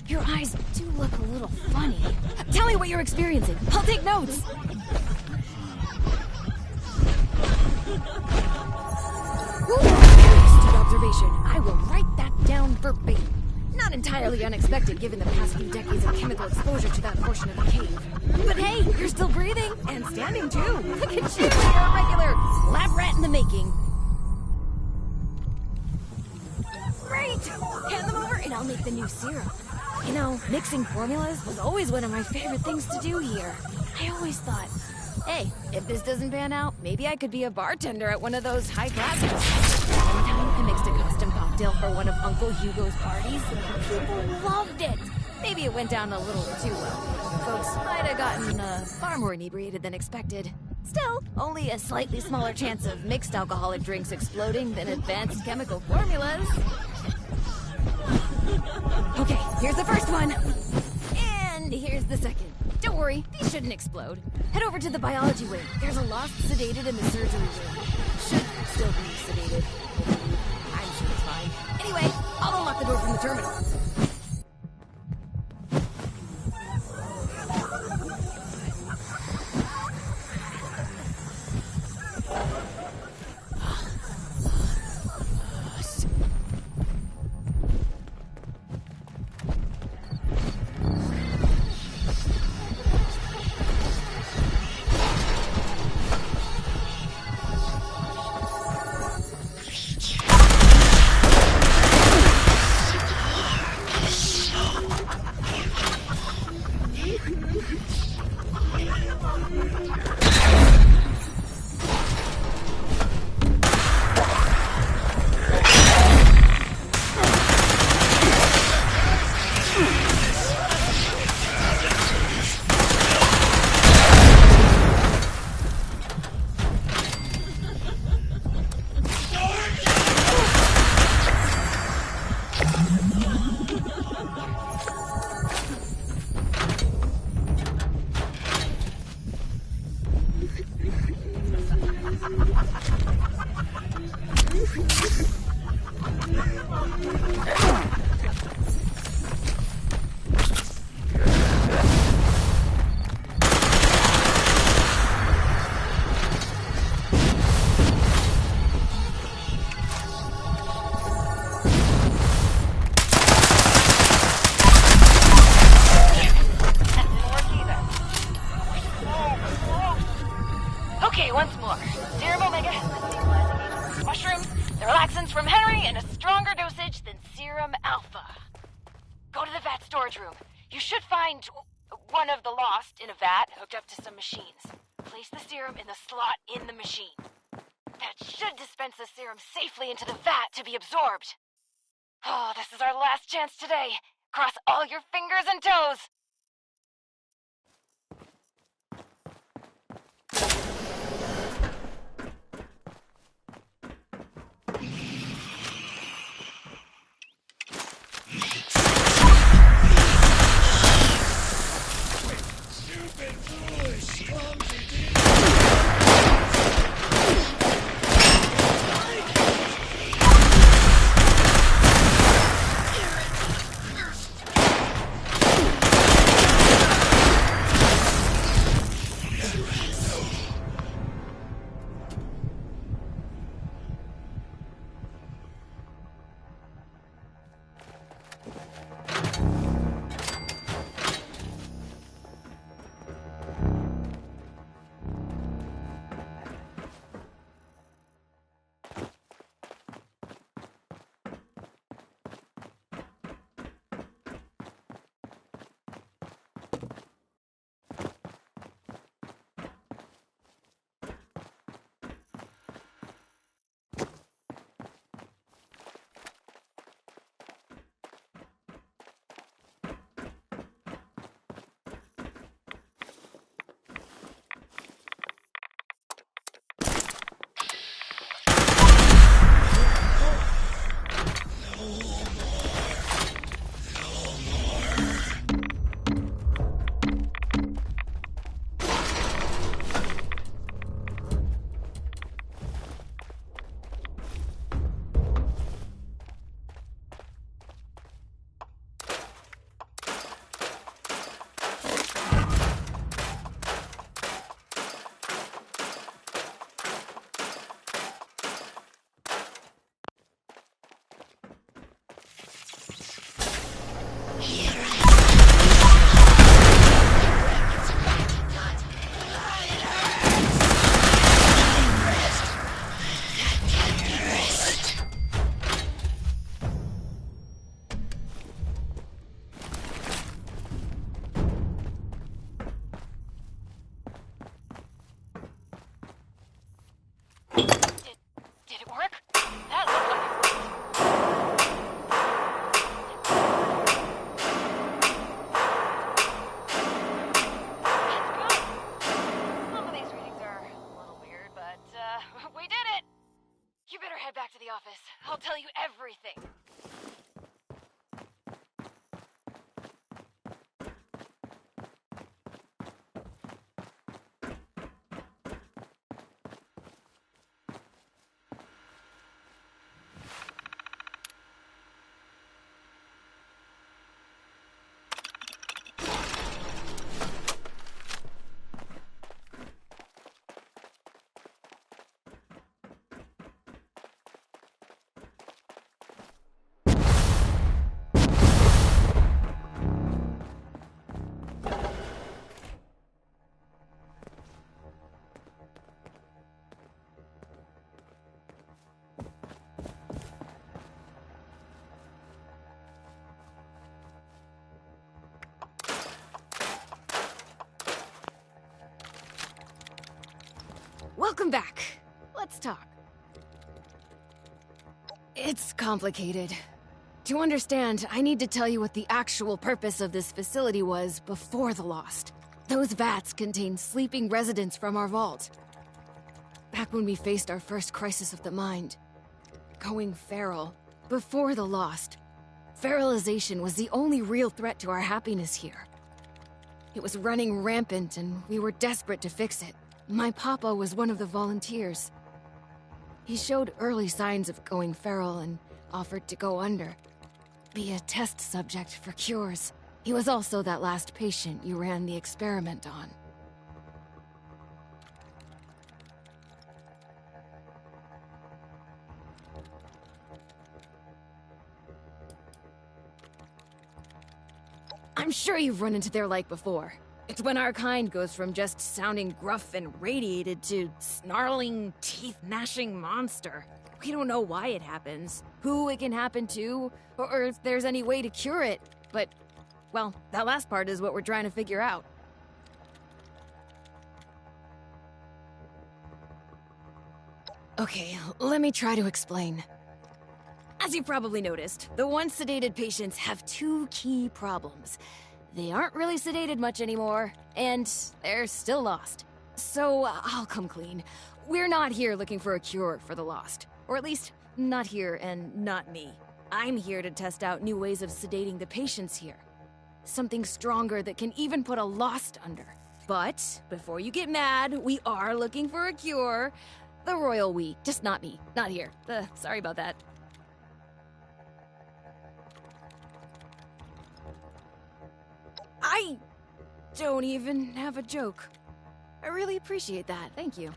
Your eyes do look a little funny. Tell me what you're experiencing. I'll take notes. Astute observation. I will write that down verbatim. Not entirely unexpected given the past few decades of chemical exposure to that portion of the cave. But hey, you're still breathing and standing too. Look at you, you're a regular lab rat in the making. Great! Hand them over and I'll make the new serum. You know, mixing formulas was always one of my favorite things to do here. I always thought, hey, if this doesn't pan out, maybe I could be a bartender at one of those high classes. One time, I mixed a custom cocktail for one of Uncle Hugo's parties. People loved it. Maybe it went down a little too well. Folks might have gotten far more inebriated than expected. Still, only a slightly smaller chance of mixed alcoholic drinks exploding than advanced chemical formulas. Okay, here's the first one. And here's the second. Don't worry, these shouldn't explode. Head over to the biology wing. There's a lost sedated in the surgery room. Should still be sedated. I'm sure it's fine. Anyway, I'll unlock the door from the terminal. Safely into the vat to be absorbed. Oh, this is our last chance today. Cross all your fingers and toes. Stupid, foolish, clumsy. office. I'll tell you everything. Welcome back. Let's talk. It's complicated. To understand, I need to tell you what the actual purpose of this facility was before the Lost. Those vats contain sleeping residents from our vault. Back when we faced our first crisis of the mind. Going feral. Before the Lost. Feralization was the only real threat to our happiness here. It was running rampant and we were desperate to fix it. My papa was one of the volunteers. He showed early signs of going feral and offered to go under. Be a test subject for cures. He was also that last patient you ran the experiment on. I'm sure you've run into their like before. It's when our kind goes from just sounding gruff and radiated to snarling, teeth-gnashing monster. We don't know why it happens, who it can happen to, or if there's any way to cure it. But, well, that last part is what we're trying to figure out. Okay, let me try to explain. As you probably noticed, the once sedated patients have two key problems. They aren't really sedated much anymore, and they're still lost. So, I'll come clean. We're not here looking for a cure for the Lost. Or at least, not here and not me. I'm here to test out new ways of sedating the patients here. Something stronger that can even put a Lost under. But, before you get mad, we are looking for a cure. The royal we, just not me, not here. Sorry about that. I don't even have a joke. I really appreciate that, thank you.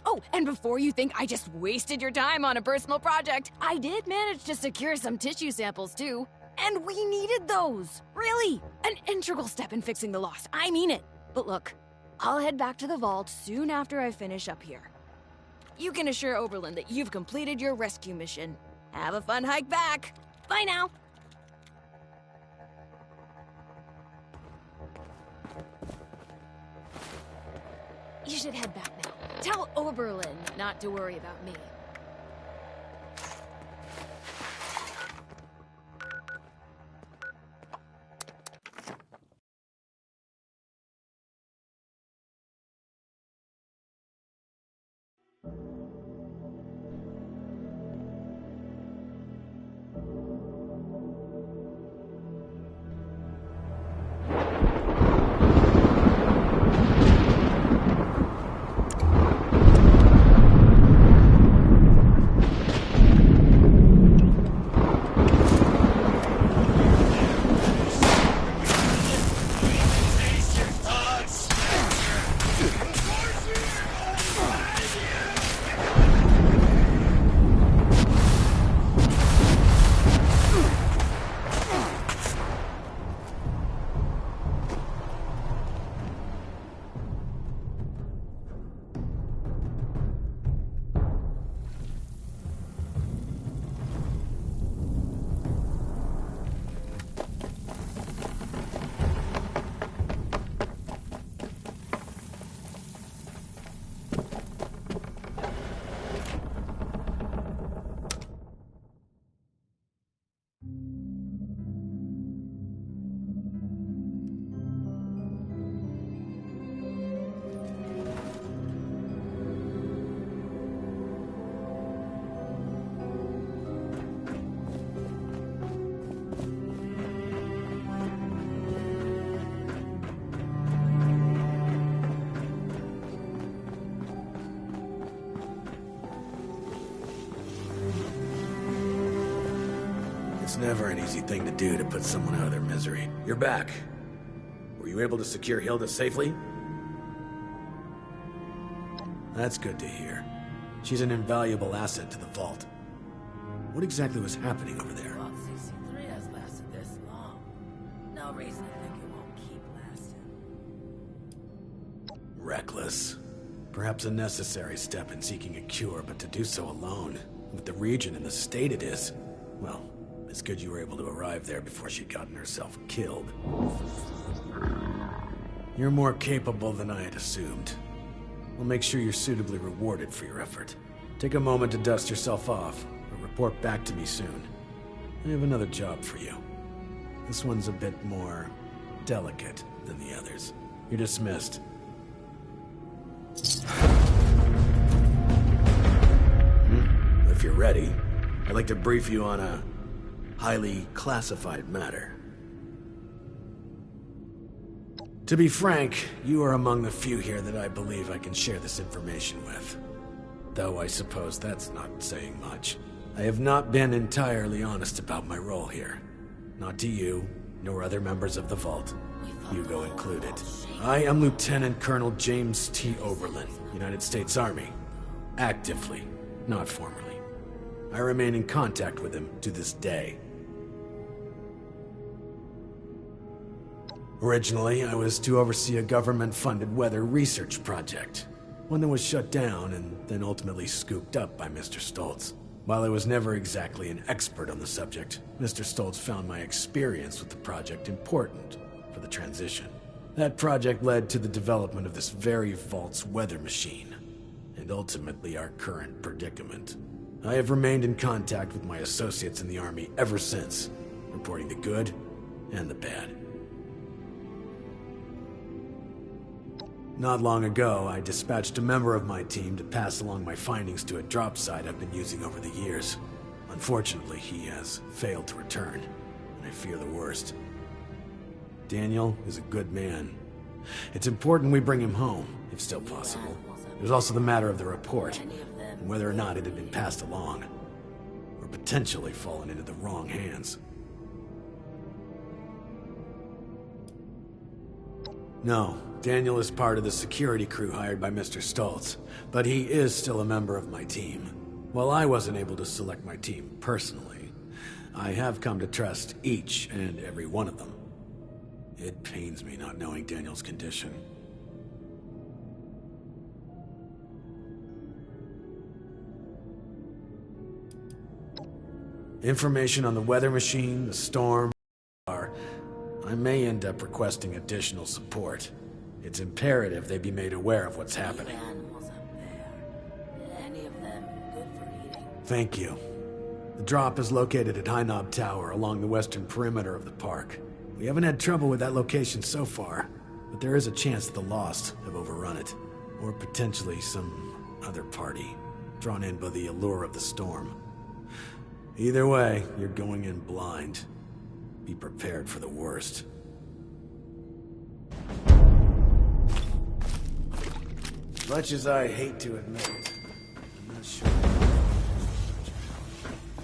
Oh, and before you think I just wasted your time on a personal project, I did manage to secure some tissue samples too. And we needed those! Really! An integral step in fixing the Lost, I mean it! But look, I'll head back to the vault soon after I finish up here. You can assure Oberlin that you've completed your rescue mission. Have a fun hike back! Bye now! You should head back now. Tell Oberlin not to worry about me. never an easy thing to do to put someone out of their misery. You're back. Were you able to secure Hilda safely? That's good to hear. She's an invaluable asset to the Vault. What exactly was happening over there? Vault 63 has lasted this long. No reason to think it won't keep lasting. Reckless. Perhaps a necessary step in seeking a cure, but to do so alone, with the region in the state it is, well, it's good you were able to arrive there before she'd gotten herself killed. You're more capable than I had assumed. We'll make sure you're suitably rewarded for your effort. Take a moment to dust yourself off, or report back to me soon. I have another job for you. This one's a bit more delicate than the others. You're dismissed. If you're ready, I'd like to brief you on a highly classified matter. To be frank, you are among the few here that I believe I can share this information with. Though I suppose that's not saying much. I have not been entirely honest about my role here. Not to you, nor other members of the Vault, Hugo included. I am Lieutenant Colonel James T. Oberlin, United States Army. Actively, not formally. I remain in contact with him to this day. Originally, I was to oversee a government-funded weather research project. One that was shut down and then ultimately scooped up by Mr. Stoltz. While I was never exactly an expert on the subject, Mr. Stoltz found my experience with the project important for the transition. That project led to the development of this very Vault's weather machine, and ultimately our current predicament. I have remained in contact with my associates in the Army ever since, reporting the good and the bad. Not long ago, I dispatched a member of my team to pass along my findings to a drop site I've been using over the years. Unfortunately, he has failed to return, and I fear the worst. Daniel is a good man. It's important we bring him home, if still possible. There's also the matter of the report, and whether or not it had been passed along, or potentially fallen into the wrong hands. No, Daniel is part of the security crew hired by Mr. Stoltz, but he is still a member of my team. While I wasn't able to select my team personally, I have come to trust each and every one of them. It pains me not knowing Daniel's condition. Information on the weather machine, the storm, I may end up requesting additional support. It's imperative they be made aware of what's happening. Thank you. The drop is located at High Knob Tower along the western perimeter of the park. We haven't had trouble with that location so far, but there is a chance that the Lost have overrun it. Or potentially some other party, drawn in by the allure of the storm. Either way, you're going in blind. Be prepared for the worst. Much as I hate to admit it, I'm not sure.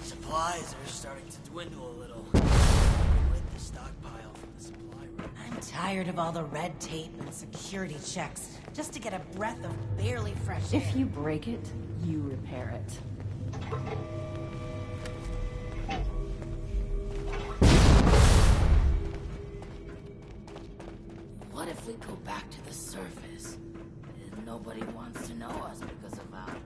Supplies are starting to dwindle a little. With the stockpile from the supply run. I'm tired of all the red tape and security checks just to get a breath of barely fresh air. If you break it, you repair it. What if we go back to the surface? Nobody wants to know us because of our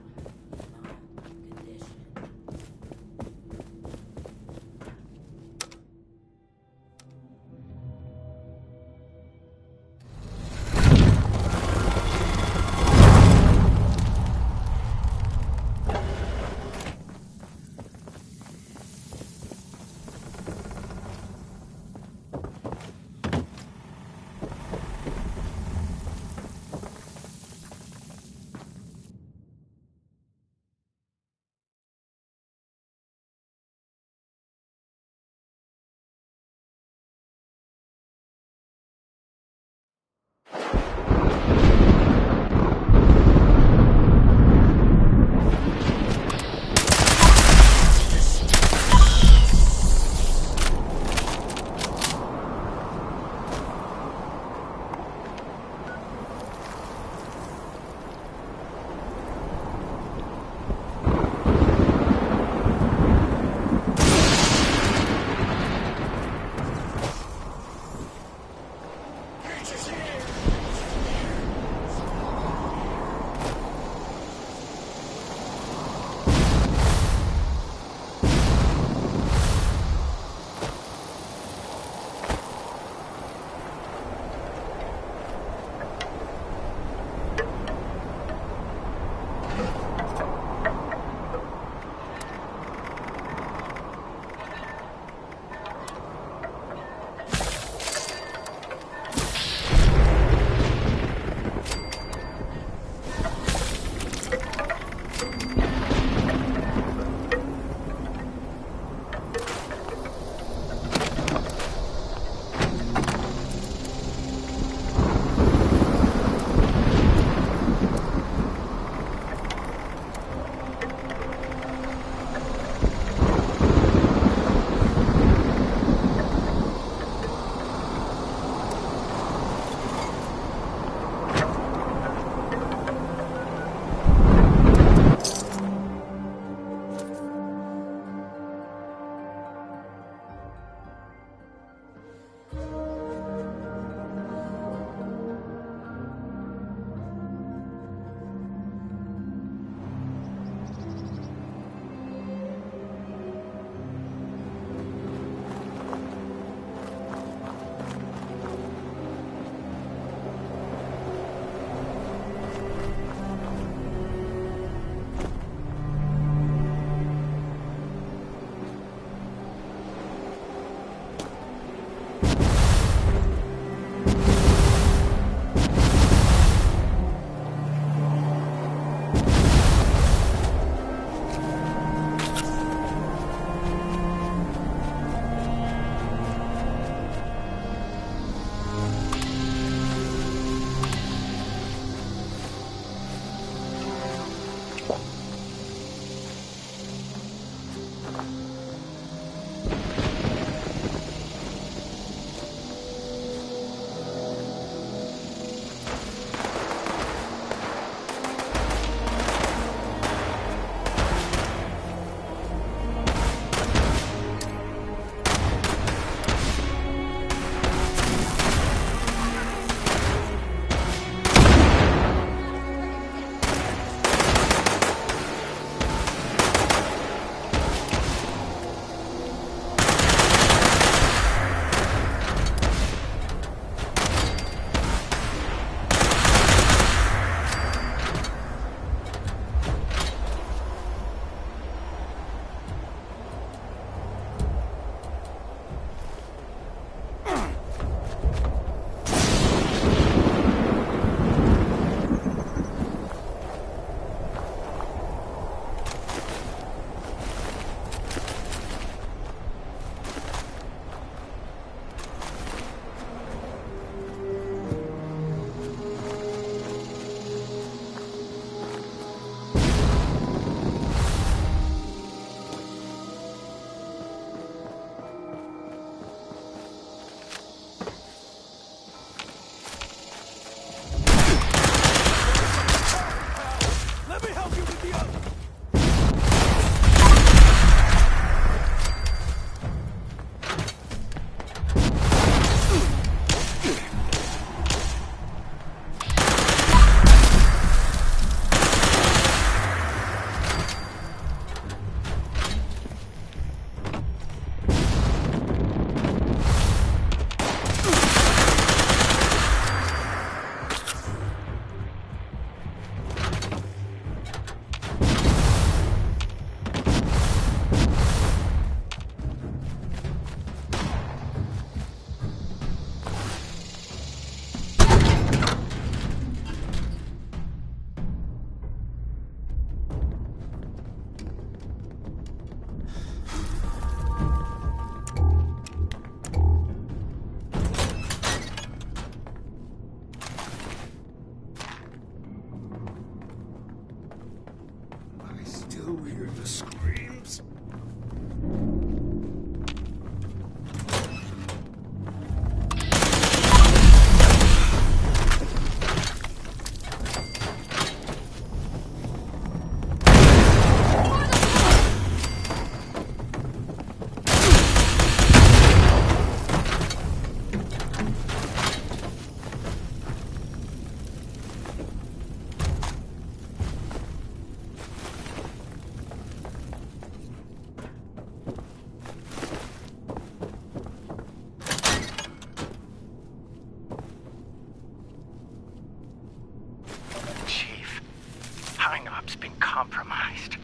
compromised.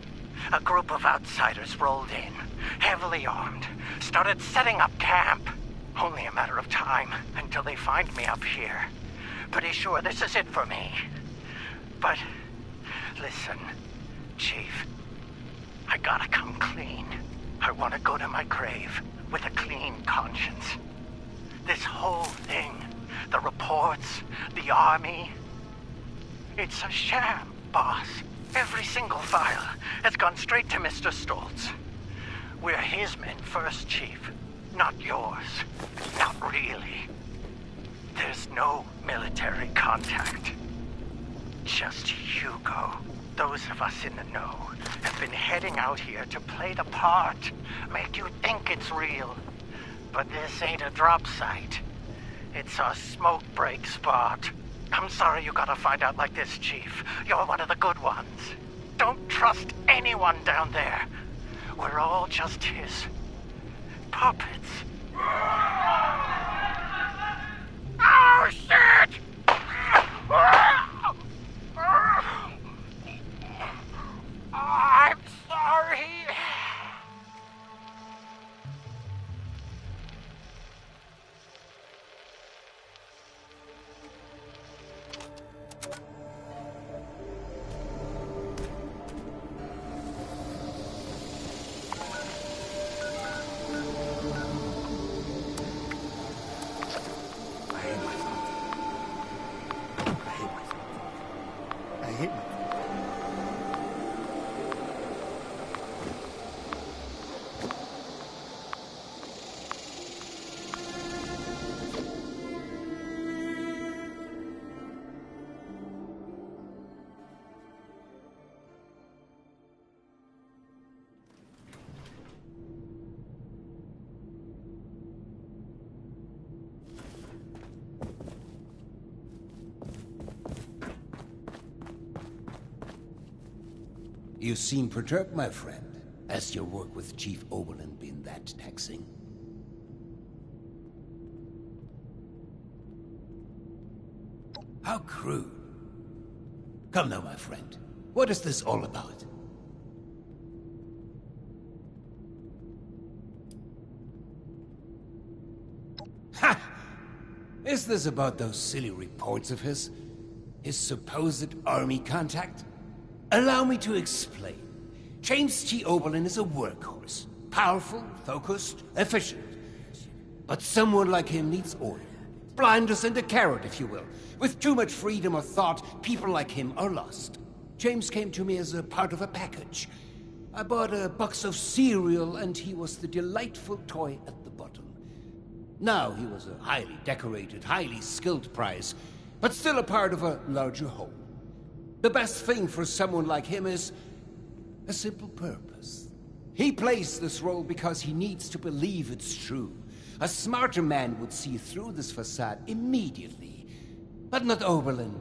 A group of outsiders rolled in, heavily armed, started setting up camp. Only a matter of time until they find me up here. Pretty sure this is it for me. But, listen, Chief, I gotta come clean. I want to go to my grave with a clean conscience. This whole thing, the reports, the army, it's a sham, boss. Every single file has gone straight to Mr. Stoltz. We're his men first, Chief, not yours. Not really. There's no military contact. Just Hugo. Those of us in the know have been heading out here to play the part, make you think it's real. But this ain't a drop site. It's a smoke break spot. I'm sorry you gotta find out like this, Chief. You're one of the good ones. Don't trust anyone down there. We're all just his puppets. Oh, shit! I'm sorry. You seem perturbed, my friend. Has your work with Chief Oberlin been that taxing? How crude. Come now, my friend. What is this all about? Ha! Is this about those silly reports of his? His supposed army contact? Allow me to explain. James T. Oberlin is a workhorse. Powerful, focused, efficient. But someone like him needs order. Blinders and a carrot, if you will. With too much freedom of thought, people like him are lost. James came to me as a part of a package. I bought a box of cereal, and he was the delightful toy at the bottom. Now he was a highly decorated, highly skilled prize, but still a part of a larger whole. The best thing for someone like him is a simple purpose. He plays this role because he needs to believe it's true. A smarter man would see through this facade immediately. But not Oberlin.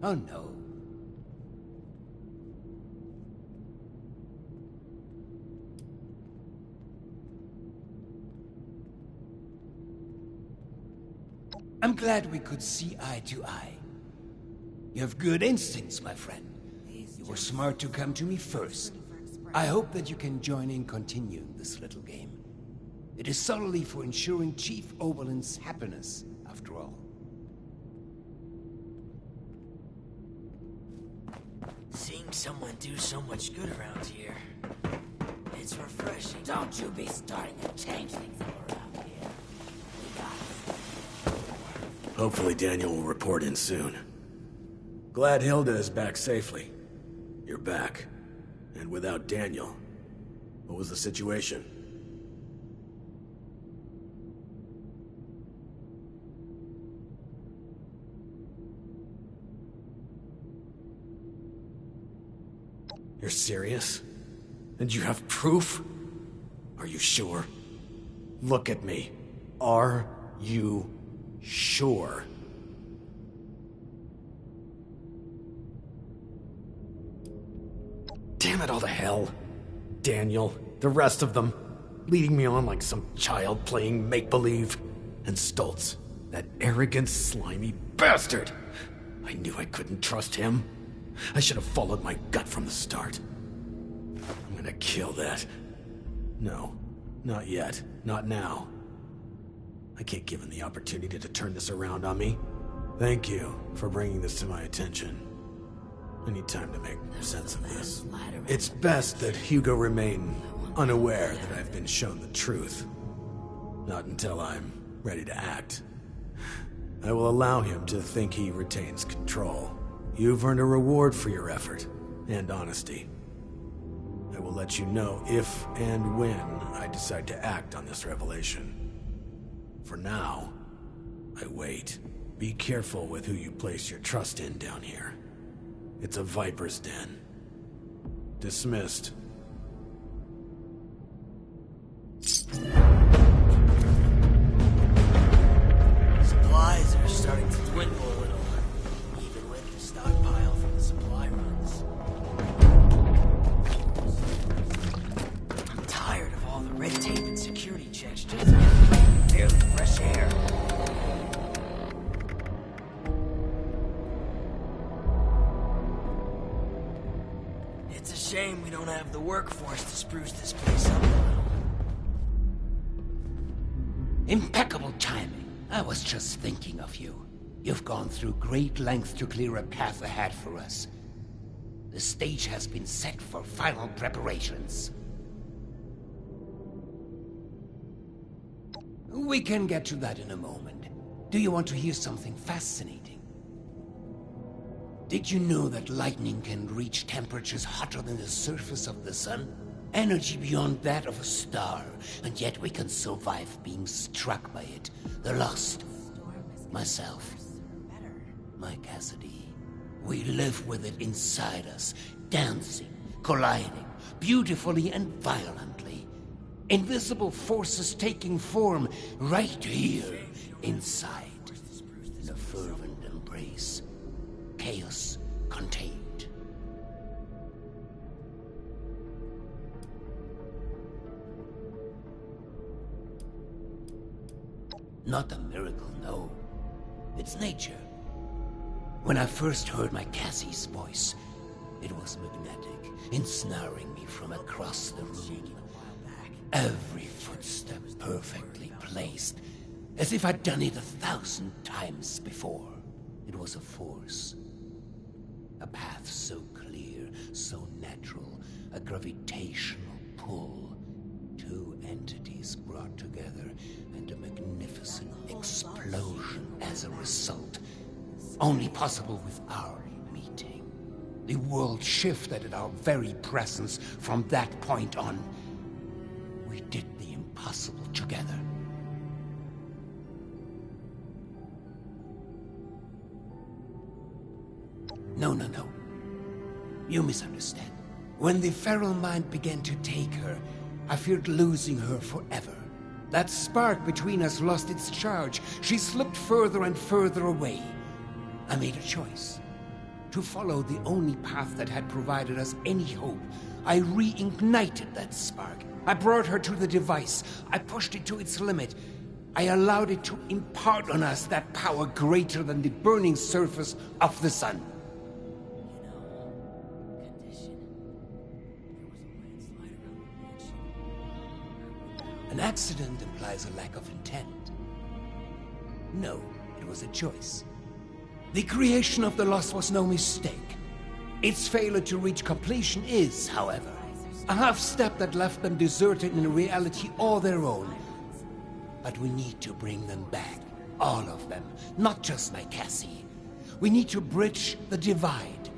Oh no. I'm glad we could see eye to eye. You have good instincts, my friend. You were smart to come to me first. I hope that you can join in continuing this little game. It is solely for ensuring Chief Oberlin's happiness, after all. Seeing someone do so much good around here, it's refreshing. Don't you be starting to change things up around here. We got it. Hopefully Daniel will report in soon. Glad Hilda is back safely. You're back. And without Daniel. What was the situation? You're serious? And you have proof? Are you sure? Look at me. Are you sure? Damn it all to hell. Daniel, the rest of them, leading me on like some child playing make-believe. And Stoltz, that arrogant, slimy bastard. I knew I couldn't trust him. I should have followed my gut from the start. I'm gonna kill that. No, not yet. Not now. I can't give him the opportunity to turn this around on me. Thank you for bringing this to my attention. I need time to make sense of this. It's best that Hugo remain unaware that I've been shown the truth. Not until I'm ready to act. I will allow him to think he retains control. You've earned a reward for your effort and honesty. I will let you know if and when I decide to act on this revelation. For now, I wait. Be careful with who you place your trust in down here. It's a viper's den. Dismissed. Supplies are starting to dwindle a little, even with the stockpile from the supply runs. I'm tired of all the red tape and security checks just to get barely fresh air. It's a shame we don't have the workforce to spruce this place up a little. Impeccable timing. I was just thinking of you. You've gone through great lengths to clear a path ahead for us. The stage has been set for final preparations. We can get to that in a moment. Do you want to hear something fascinating? Did you know that lightning can reach temperatures hotter than the surface of the sun? Energy beyond that of a star, and yet we can survive being struck by it. The Lost. Myself. My Cassidy. We live with it inside us, dancing, colliding, beautifully and violently. Invisible forces taking form right here, inside. In a fervent embrace. Chaos contained. Not a miracle, no. It's nature. When I first heard my Cassie's voice, it was magnetic, ensnaring me from across the room. Every footstep perfectly placed, as if I'd done it 1,000 times before. It was a force. A path so clear, so natural, a gravitational pull. Two entities brought together, and a magnificent explosion as a result. Only possible with our meeting. The world shifted at our very presence from that point on. We did the impossible together. No. You misunderstand. When the feral mind began to take her, I feared losing her forever. That spark between us lost its charge. She slipped further and further away. I made a choice. To follow the only path that had provided us any hope. I reignited that spark. I brought her to the device. I pushed it to its limit. I allowed it to impart on us that power greater than the burning surface of the sun. An accident implies a lack of intent. No, it was a choice. The creation of the Lost was no mistake. Its failure to reach completion is, however, a half-step that left them deserted in a reality all their own. But we need to bring them back. All of them. Not just my Cassie. We need to bridge the divide.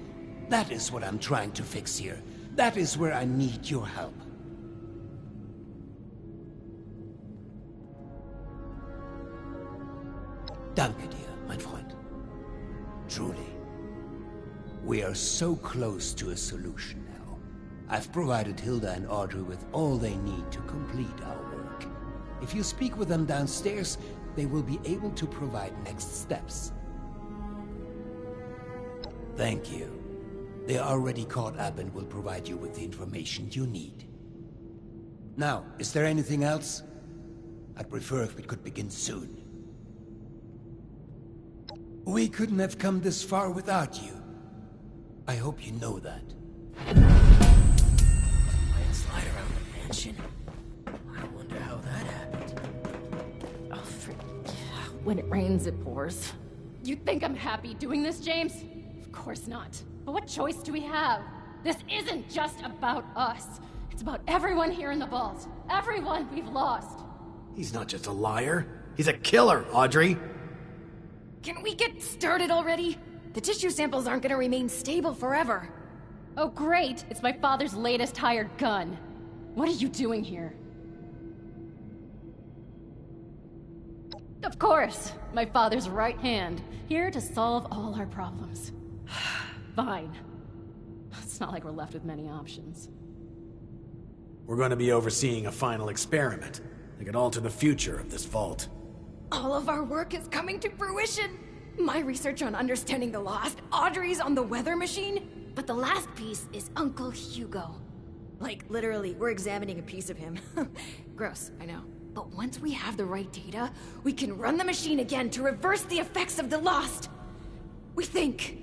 That is what I'm trying to fix here. That is where I need your help. Danke dir, mein Freund. Truly. We are so close to a solution now. I've provided Hilda and Audrey with all they need to complete our work. If you speak with them downstairs, they will be able to provide next steps. Thank you. They are already caught up and will provide you with the information you need. Now, is there anything else? I'd prefer if we could begin soon. We couldn't have come this far without you. I hope you know that. Landslide around the mansion. I wonder how that happened. Oh, when it rains, it pours. You think I'm happy doing this, James? Of course not. But what choice do we have? This isn't just about us. It's about everyone here in the vault. Everyone we've lost. He's not just a liar. He's a killer, Audrey. Can we get started already? The tissue samples aren't gonna remain stable forever. Oh great, it's my father's latest hired gun. What are you doing here? Of course, my father's right hand, here to solve all our problems. Fine. It's not like we're left with many options. We're going to be overseeing a final experiment that could alter the future of this vault. All of our work is coming to fruition. My research on understanding the lost, Audrey's on the weather machine, but the last piece is Uncle Hugo. Like, literally, we're examining a piece of him. Gross, I know. But once we have the right data, we can run the machine again to reverse the effects of the lost. We think.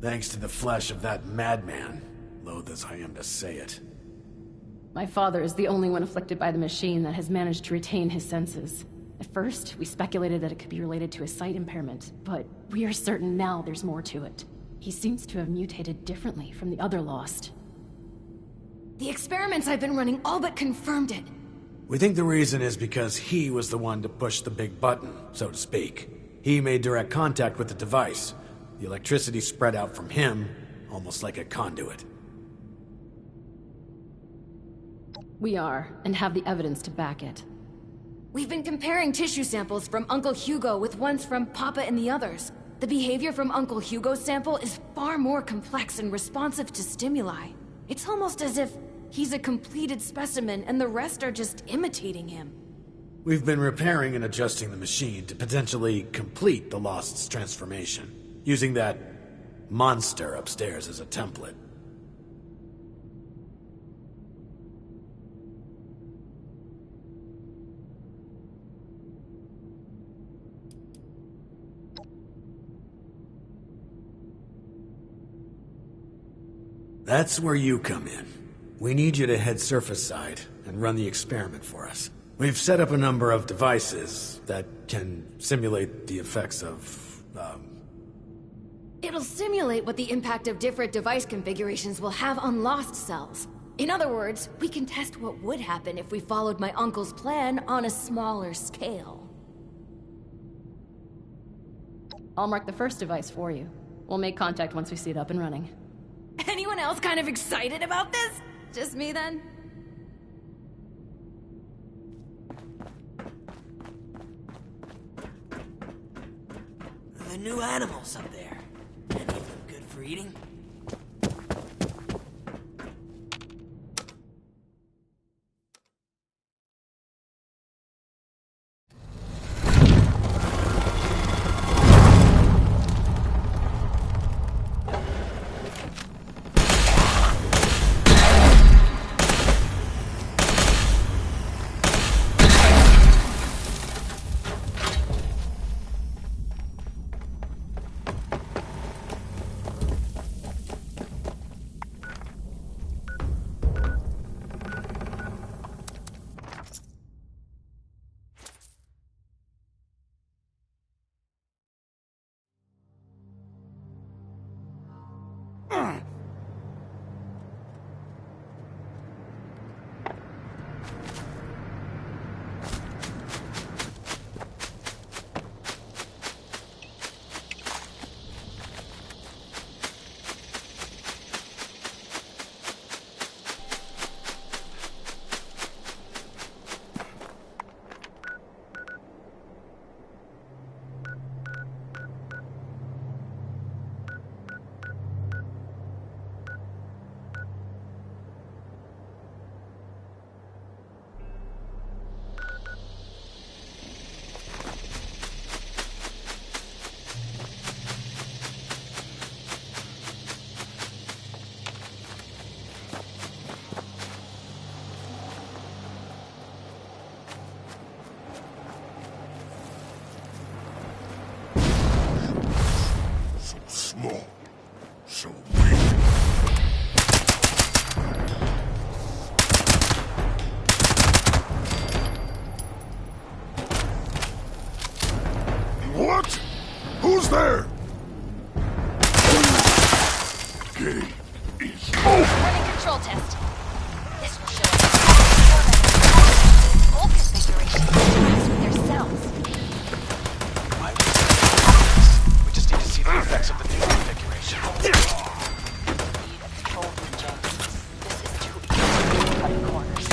Thanks to the flesh of that madman, loath as I am to say it. My father is the only one afflicted by the machine that has managed to retain his senses. At first, we speculated that it could be related to his sight impairment, but we are certain now there's more to it. He seems to have mutated differently from the other lost. The experiments I've been running all but confirmed it. We think the reason is because he was the one to push the big button, so to speak. He made direct contact with the device. The electricity spread out from him, almost like a conduit. We are, and have the evidence to back it. We've been comparing tissue samples from Uncle Hugo with ones from Papa and the others. The behavior from Uncle Hugo's sample is far more complex and responsive to stimuli. It's almost as if he's a completed specimen and the rest are just imitating him. We've been repairing and adjusting the machine to potentially complete the Lost's transformation, using that monster upstairs as a template. That's where you come in. We need you to head surface side and run the experiment for us. We've set up a number of devices that can simulate the effects of, It'll simulate what the impact of different device configurations will have on lost cells. In other words, we can test what would happen if we followed my uncle's plan on a smaller scale. I'll mark the first device for you. We'll make contact once we see it up and running. Anyone else kind of excited about this? Just me then? The new animals up there. Any of them good for eating? Almost there! Gate is open! Running control test. This will show us old configuration ties with their cells. We just need to see the effects of the new configuration. Need a control room, James. This is too easy to cut corners.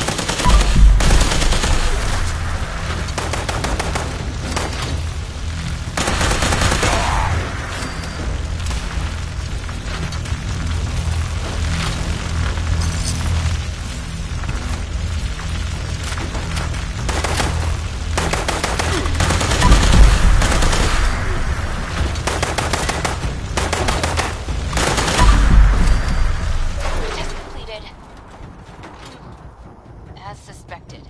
Test completed. As suspected.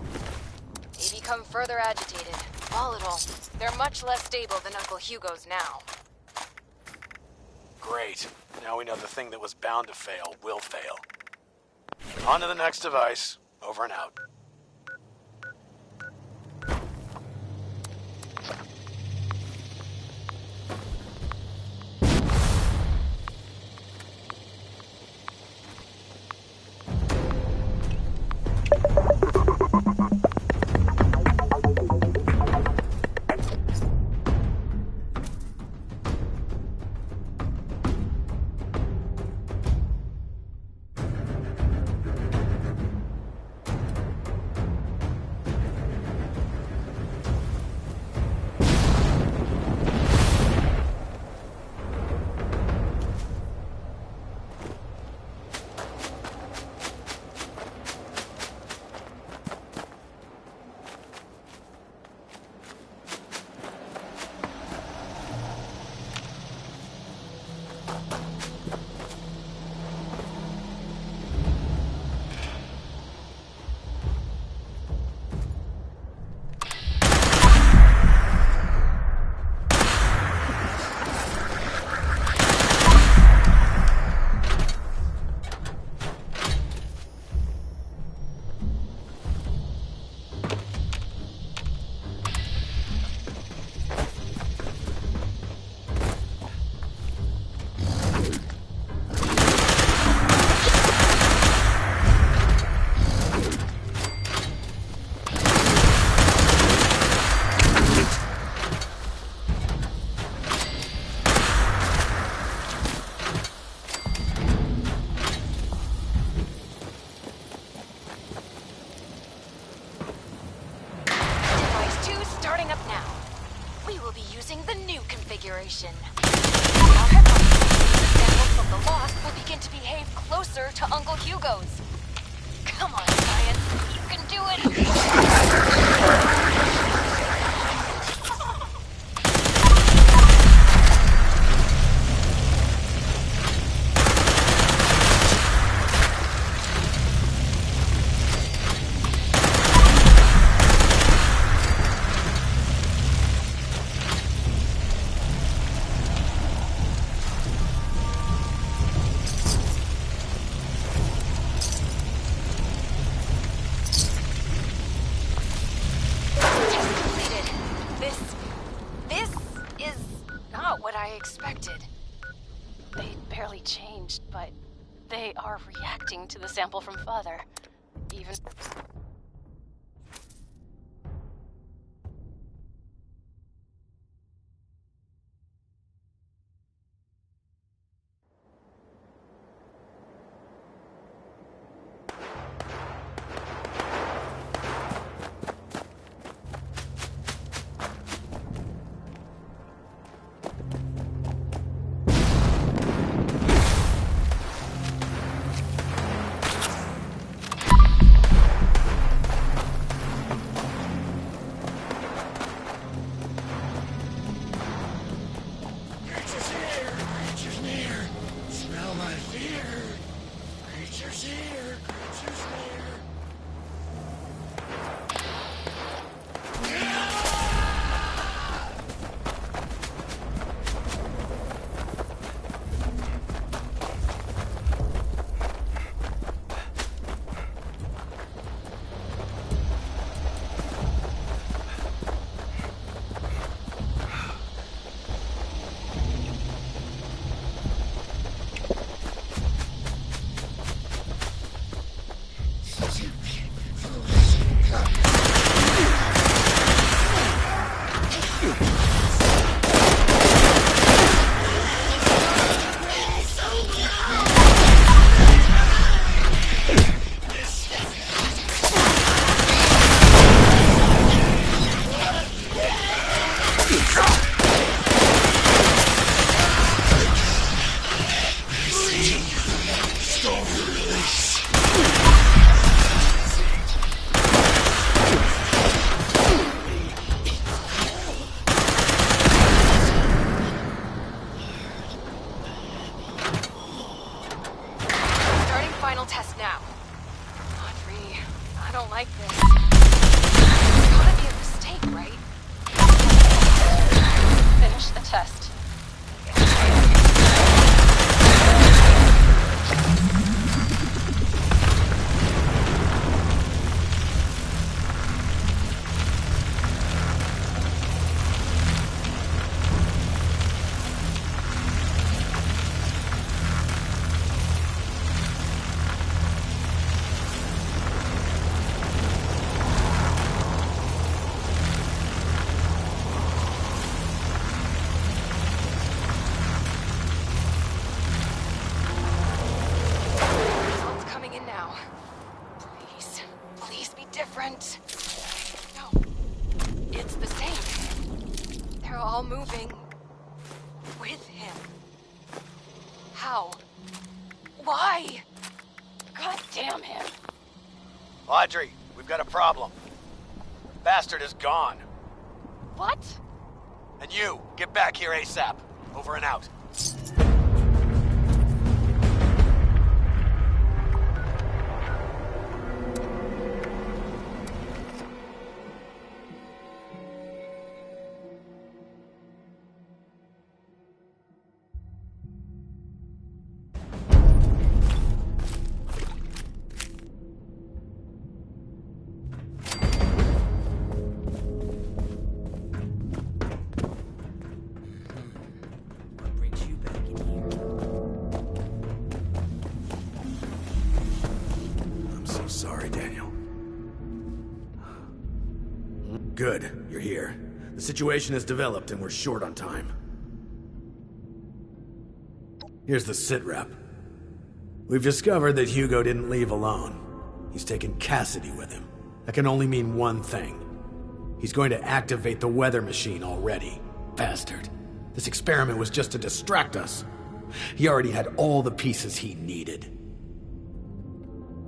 They become further agitated, volatile. They're much less stable than Uncle Hugo's now. Great. Now we know the thing that was bound to fail will fail. On to the next device. Over and out. Device 2 starting up now. We will be using the new configuration. Our hypothesis is the samples from the lost will begin to behave closer to Uncle Hugo's. Come on, science. You can do it! Test completed. This is not what I expected. They barely changed, but they are reacting to the sample from Father. Even... test. No, it's the same. They're all moving with him. How? Why? God damn him. Audrey, we've got a problem. The bastard is gone. What? And you, get back here ASAP. Over and out. Good, you're here. The situation has developed and we're short on time. Here's the sitrep. We've discovered that Hugo didn't leave alone. He's taken Cassidy with him. That can only mean one thing. He's going to activate the weather machine already. Bastard. This experiment was just to distract us. He already had all the pieces he needed.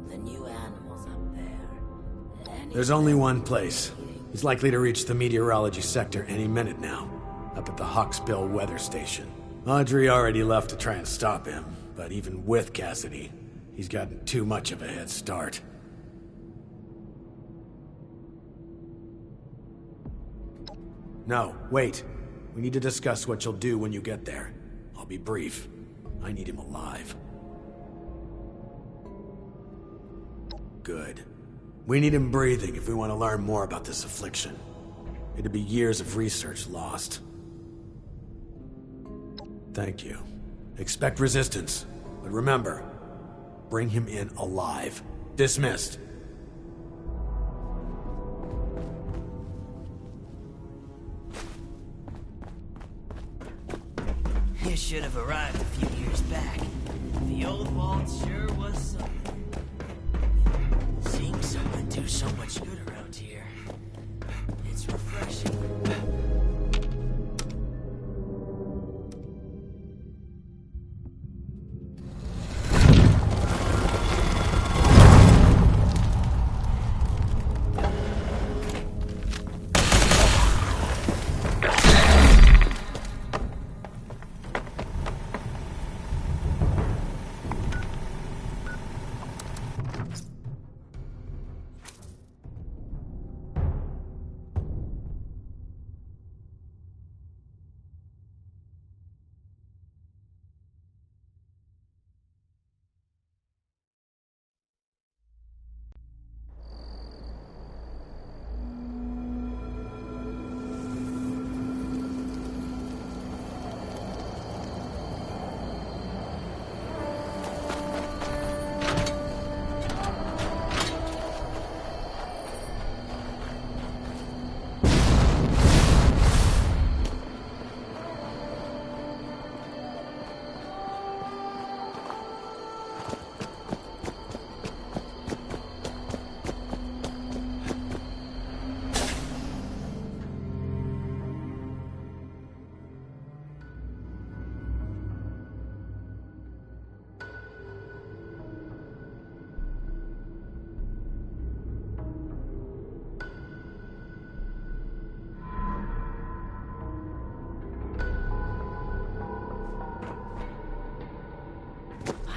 The new animals up there. There's only one place. He's likely to reach the meteorology sector any minute now, up at the Hawksbill weather station. Audrey already left to try and stop him, but even with Cassidy, he's gotten too much of a head start. No, wait. We need to discuss what you'll do when you get there. I'll be brief. I need him alive. Good. We need him breathing if we want to learn more about this affliction. It'd be years of research lost. Thank you. Expect resistance, but remember, bring him in alive. Dismissed. You should have arrived a few years back. The old vault sure was something. Seeing someone do so much good around here, it's refreshing.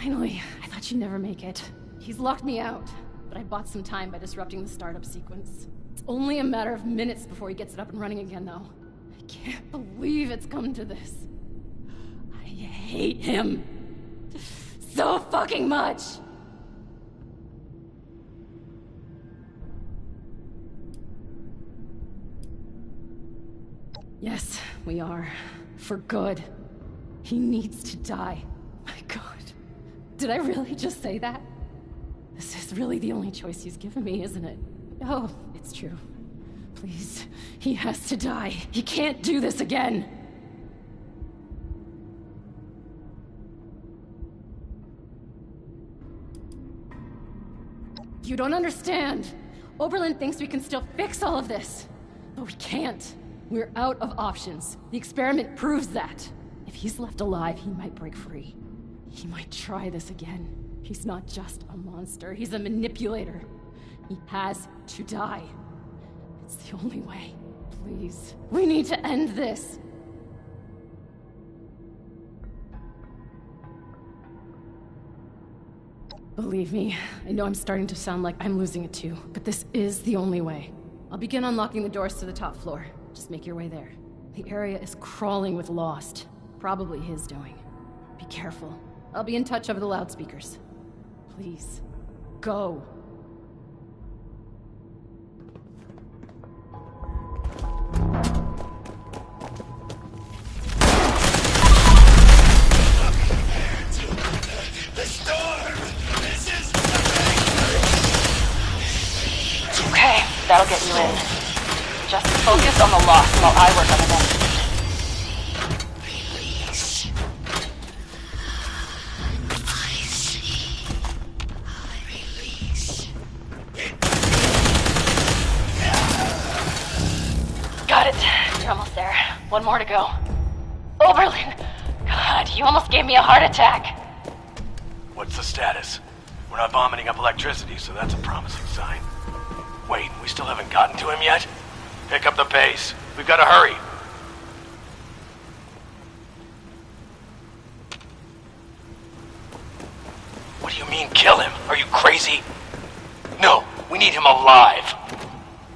Finally, I thought you'd never make it. He's locked me out, but I bought some time by disrupting the startup sequence. It's only a matter of minutes before he gets it up and running again, though. I can't believe it's come to this. I hate him. So fucking much! Yes, we are. For good. He needs to die. My God. Did I really just say that? This is really the only choice he's given me, isn't it? Oh, it's true. Please. He has to die. He can't do this again. You don't understand. Oberlin thinks we can still fix all of this. But we can't. We're out of options. The experiment proves that. If he's left alive, he might break free. He might try this again. He's not just a monster, he's a manipulator. He has to die. It's the only way. Please. We need to end this. Believe me, I know I'm starting to sound like I'm losing it too, but this is the only way. I'll begin unlocking the doors to the top floor. Just make your way there. The area is crawling with Lost. Probably his doing. Be careful. I'll be in touch over the loudspeakers. Please, go. Okay, that'll get you in. Just focus on the loss while I work on the next. Got it. You're almost there. One more to go. Oberlin! God, you almost gave me a heart attack. What's the status? We're not vomiting up electricity, so that's a promising sign. Wait, we still haven't gotten to him yet? Pick up the pace. We've got to hurry. What do you mean, kill him? Are you crazy? No, we need him alive.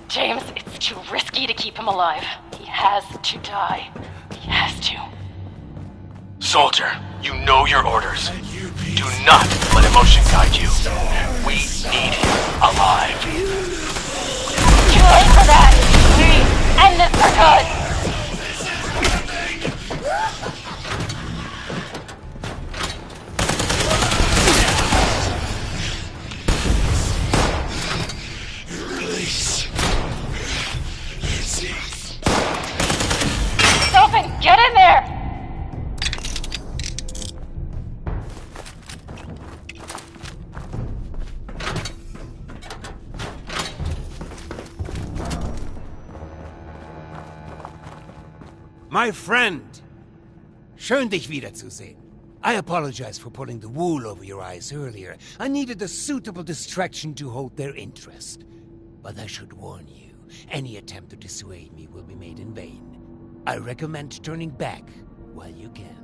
James, it's too risky to keep him alive. He has to die. He has to. Soldier, you know your orders. Do not let emotion guide you. We need him alive. Too late for that! Please, end this for good! Sophie, get in there! My friend! Schön, dich wiederzusehen. I apologize for pulling the wool over your eyes earlier. I needed a suitable distraction to hold their interest. But I should warn you, any attempt to dissuade me will be made in vain. I recommend turning back while you can.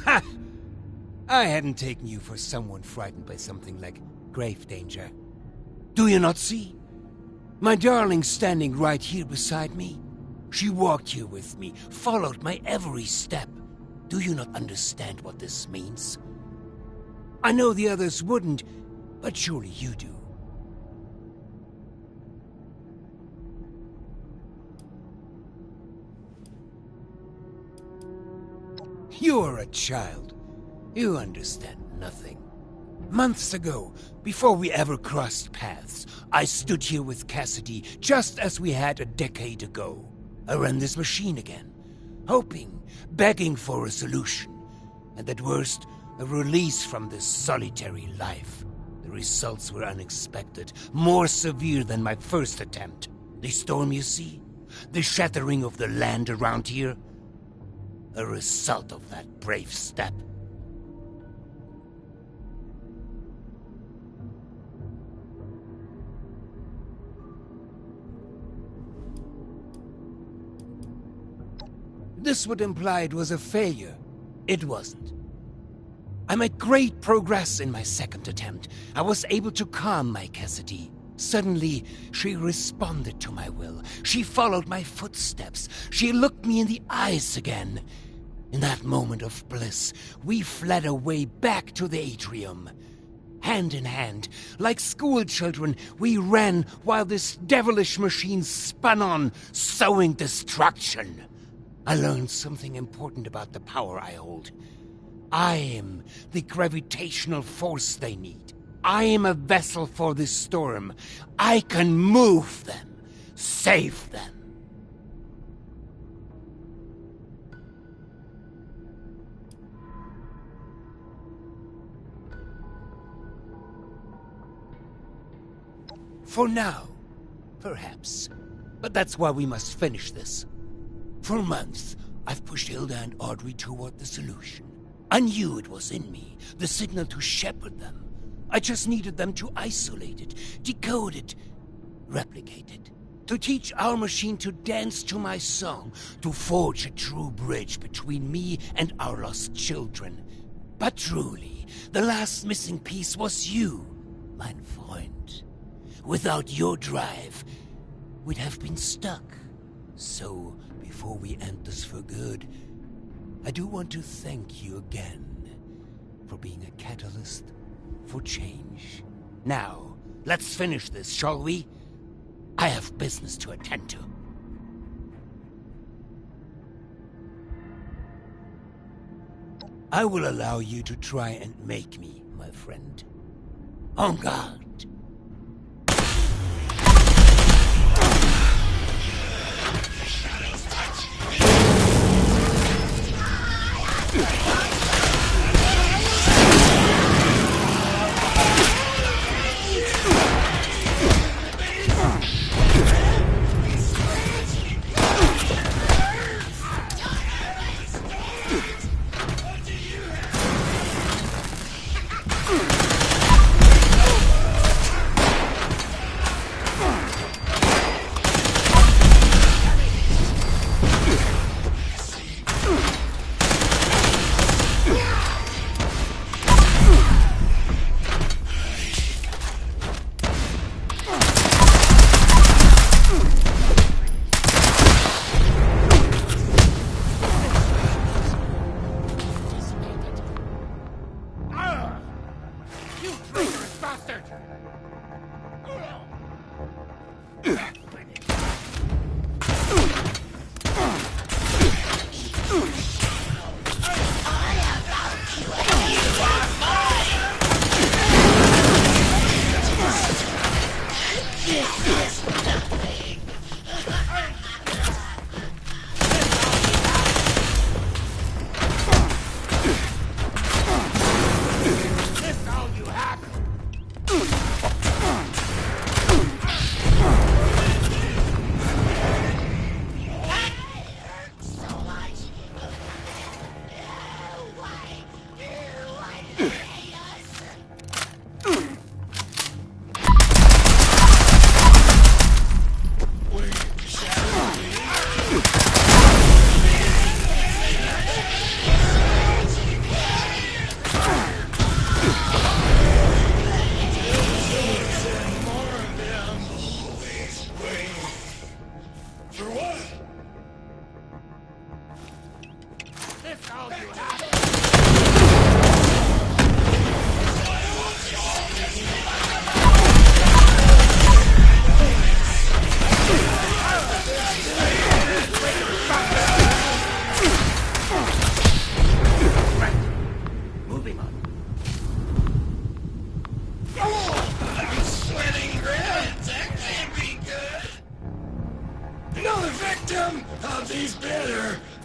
Ha! I hadn't taken you for someone frightened by something like grave danger. Do you not see? My darling standing right here beside me. She walked here with me, followed my every step. Do you not understand what this means? I know the others wouldn't, but surely you do. You're a child. You understand nothing. Months ago, before we ever crossed paths, I stood here with Cassidy just as we had a decade ago. I ran this machine again, hoping, begging for a solution, and at worst, a release from this solitary life. The results were unexpected, more severe than my first attempt. The storm, you see? The shattering of the land around here? A result of that brave step. This would imply it was a failure. It wasn't. I made great progress in my second attempt. I was able to calm my Cassidy. Suddenly, she responded to my will. She followed my footsteps. She looked me in the eyes again. In that moment of bliss, we fled away back to the atrium. Hand in hand, like school children, we ran while this devilish machine spun on, sowing destruction. I learned something important about the power I hold. I am the gravitational force they need. I am a vessel for this storm. I can move them, save them. For now, perhaps. But that's why we must finish this. For months, I've pushed Hilda and Audrey toward the solution. I knew it was in me, the signal to shepherd them. I just needed them to isolate it, decode it, replicate it. To teach our machine to dance to my song, to forge a true bridge between me and our lost children. But truly, the last missing piece was you, mein Freund. Without your drive, we'd have been stuck. So, before we end this for good, I do want to thank you again for being a catalyst for change. Now, let's finish this, shall we? I have business to attend to. I will allow you to try and make me, my friend. En garde.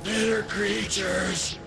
Bitter creatures.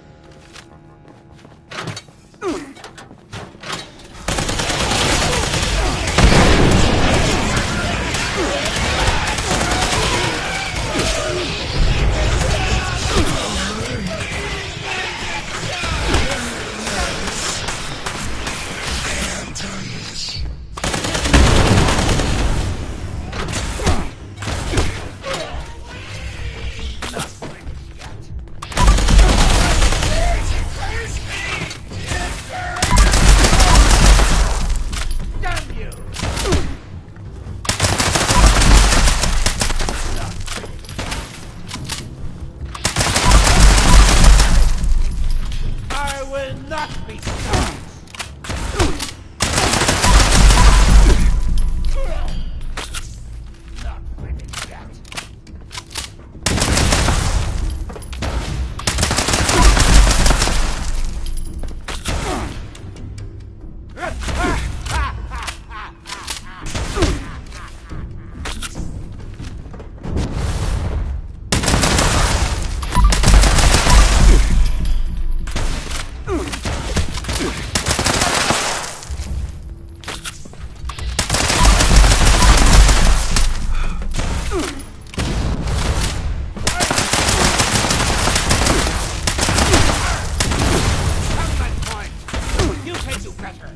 do better.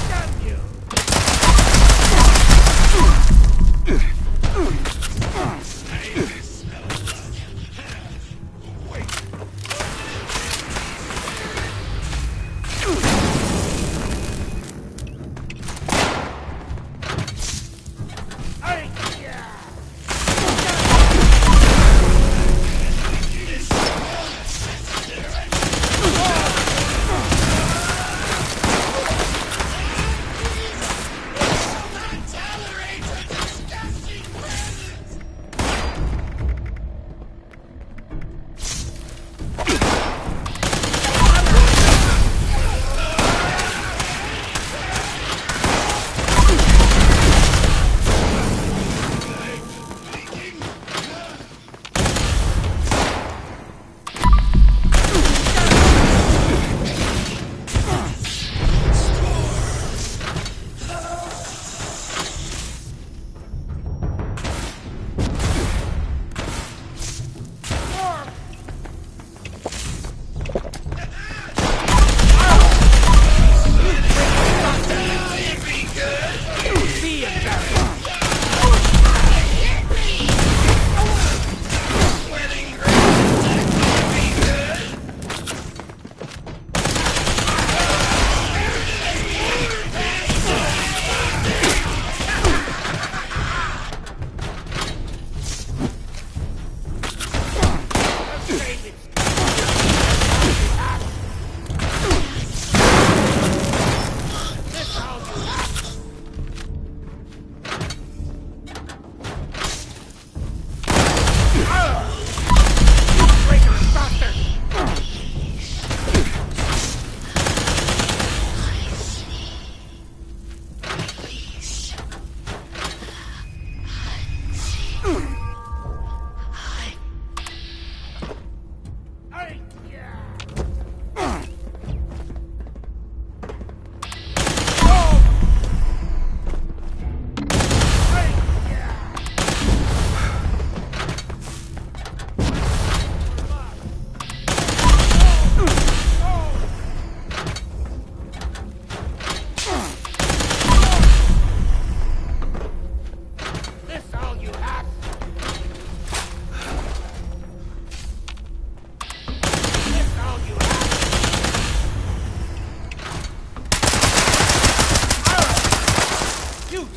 Damn you!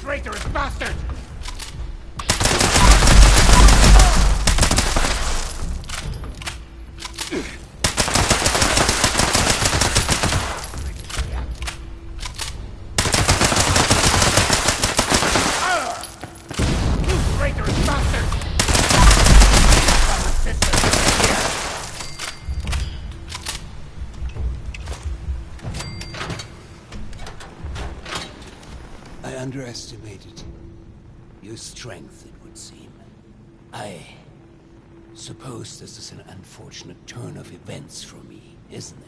Traitorous bastard! You traitorous bastard! I underestimated your strength, it would seem. I suppose this is an unfortunate turn of events for me, isn't it?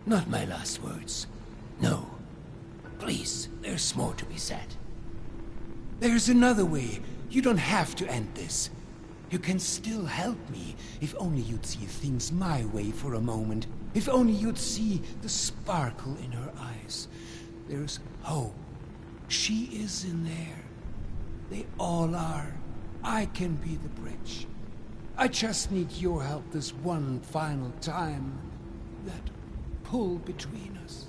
Not my last words. No. Please, there's more to be said. There's another way. You don't have to end this. You can still help me, if only you'd see things my way for a moment. If only you'd see the sparkle in her eyes. There's hope. She is in there. They all are. I can be the bridge. I just need your help this one final time. That pull between us.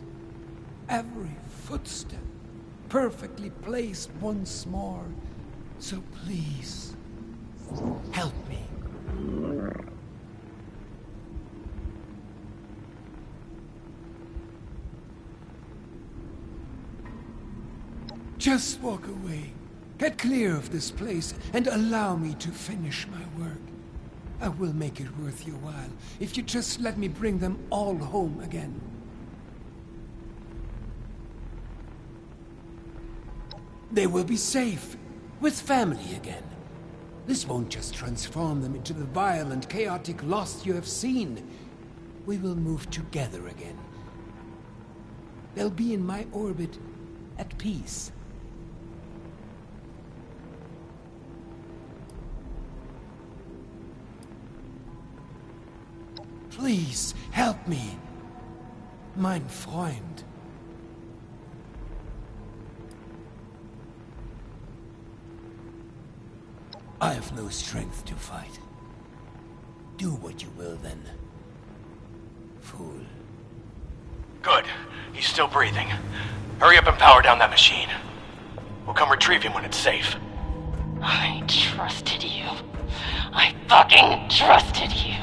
Every footstep perfectly placed once more. So please, help me. Just walk away. Get clear of this place and allow me to finish my work. I will make it worth your while if you just let me bring them all home again. They will be safe, with family again. This won't just transform them into the violent, chaotic lost you have seen. We will move together again. They'll be in my orbit, at peace. Please, help me. Mein Freund. I have no strength to fight. Do what you will then, fool. Good. He's still breathing. Hurry up and power down that machine. We'll come retrieve him when it's safe. I trusted you. I fucking trusted you.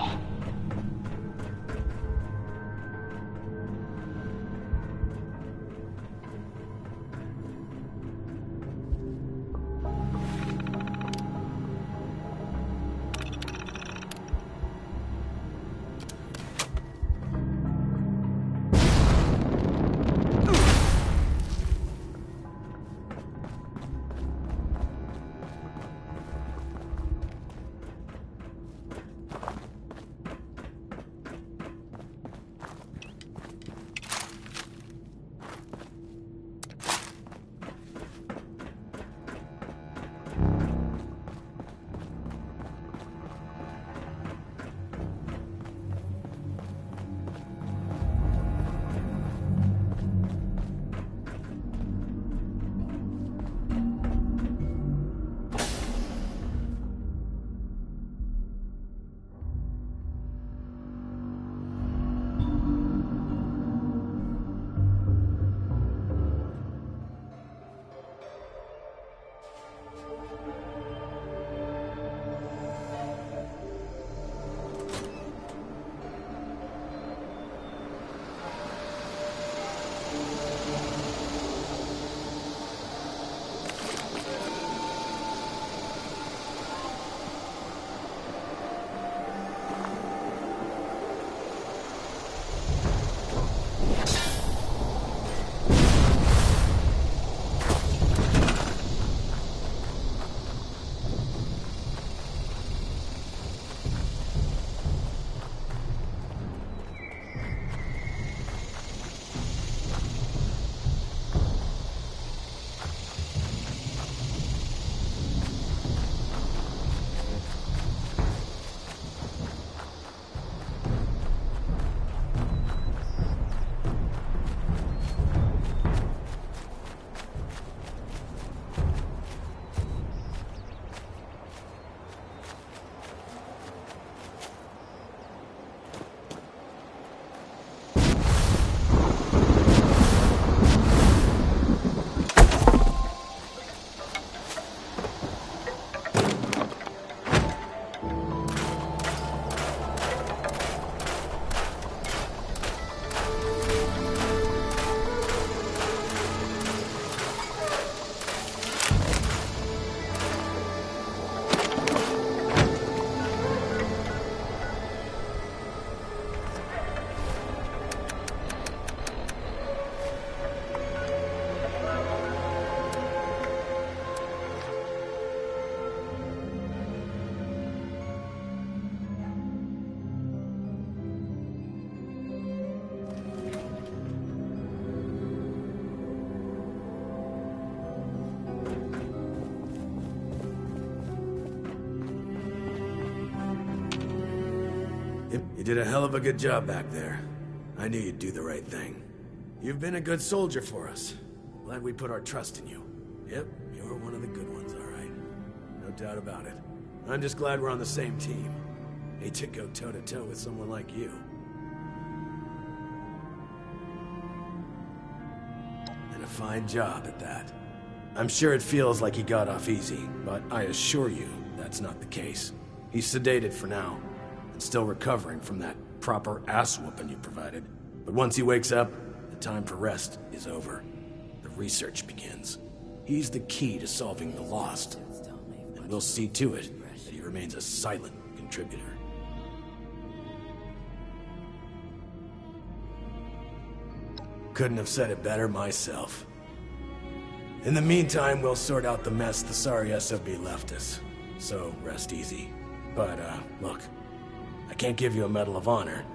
You did a hell of a good job back there. I knew you'd do the right thing. You've been a good soldier for us. Glad we put our trust in you. Yep, you're one of the good ones, all right. No doubt about it. I'm just glad we're on the same team. Hate to go toe-to-toe with someone like you. And a fine job at that. I'm sure it feels like he got off easy, but I assure you that's not the case. He's sedated for now, and still recovering from that proper ass-whooping you provided. But once he wakes up, the time for rest is over. The research begins. He's the key to solving the Lost, and we'll see to it that he remains a silent contributor. Couldn't have said it better myself. In the meantime, we'll sort out the mess the sorry SOB left us. so rest easy. But, look, I can't give you a Medal of Honor.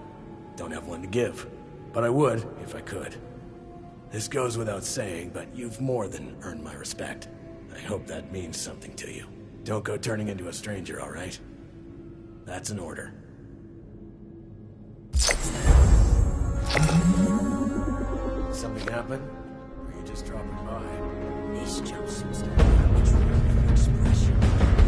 Don't have one to give. But I would, if I could. This goes without saying, but you've more than earned my respect. I hope that means something to you. Don't go turning into a stranger, all right? That's an order. Something happen? Or are you just dropping by? These jumpsuits don't have much room for expression.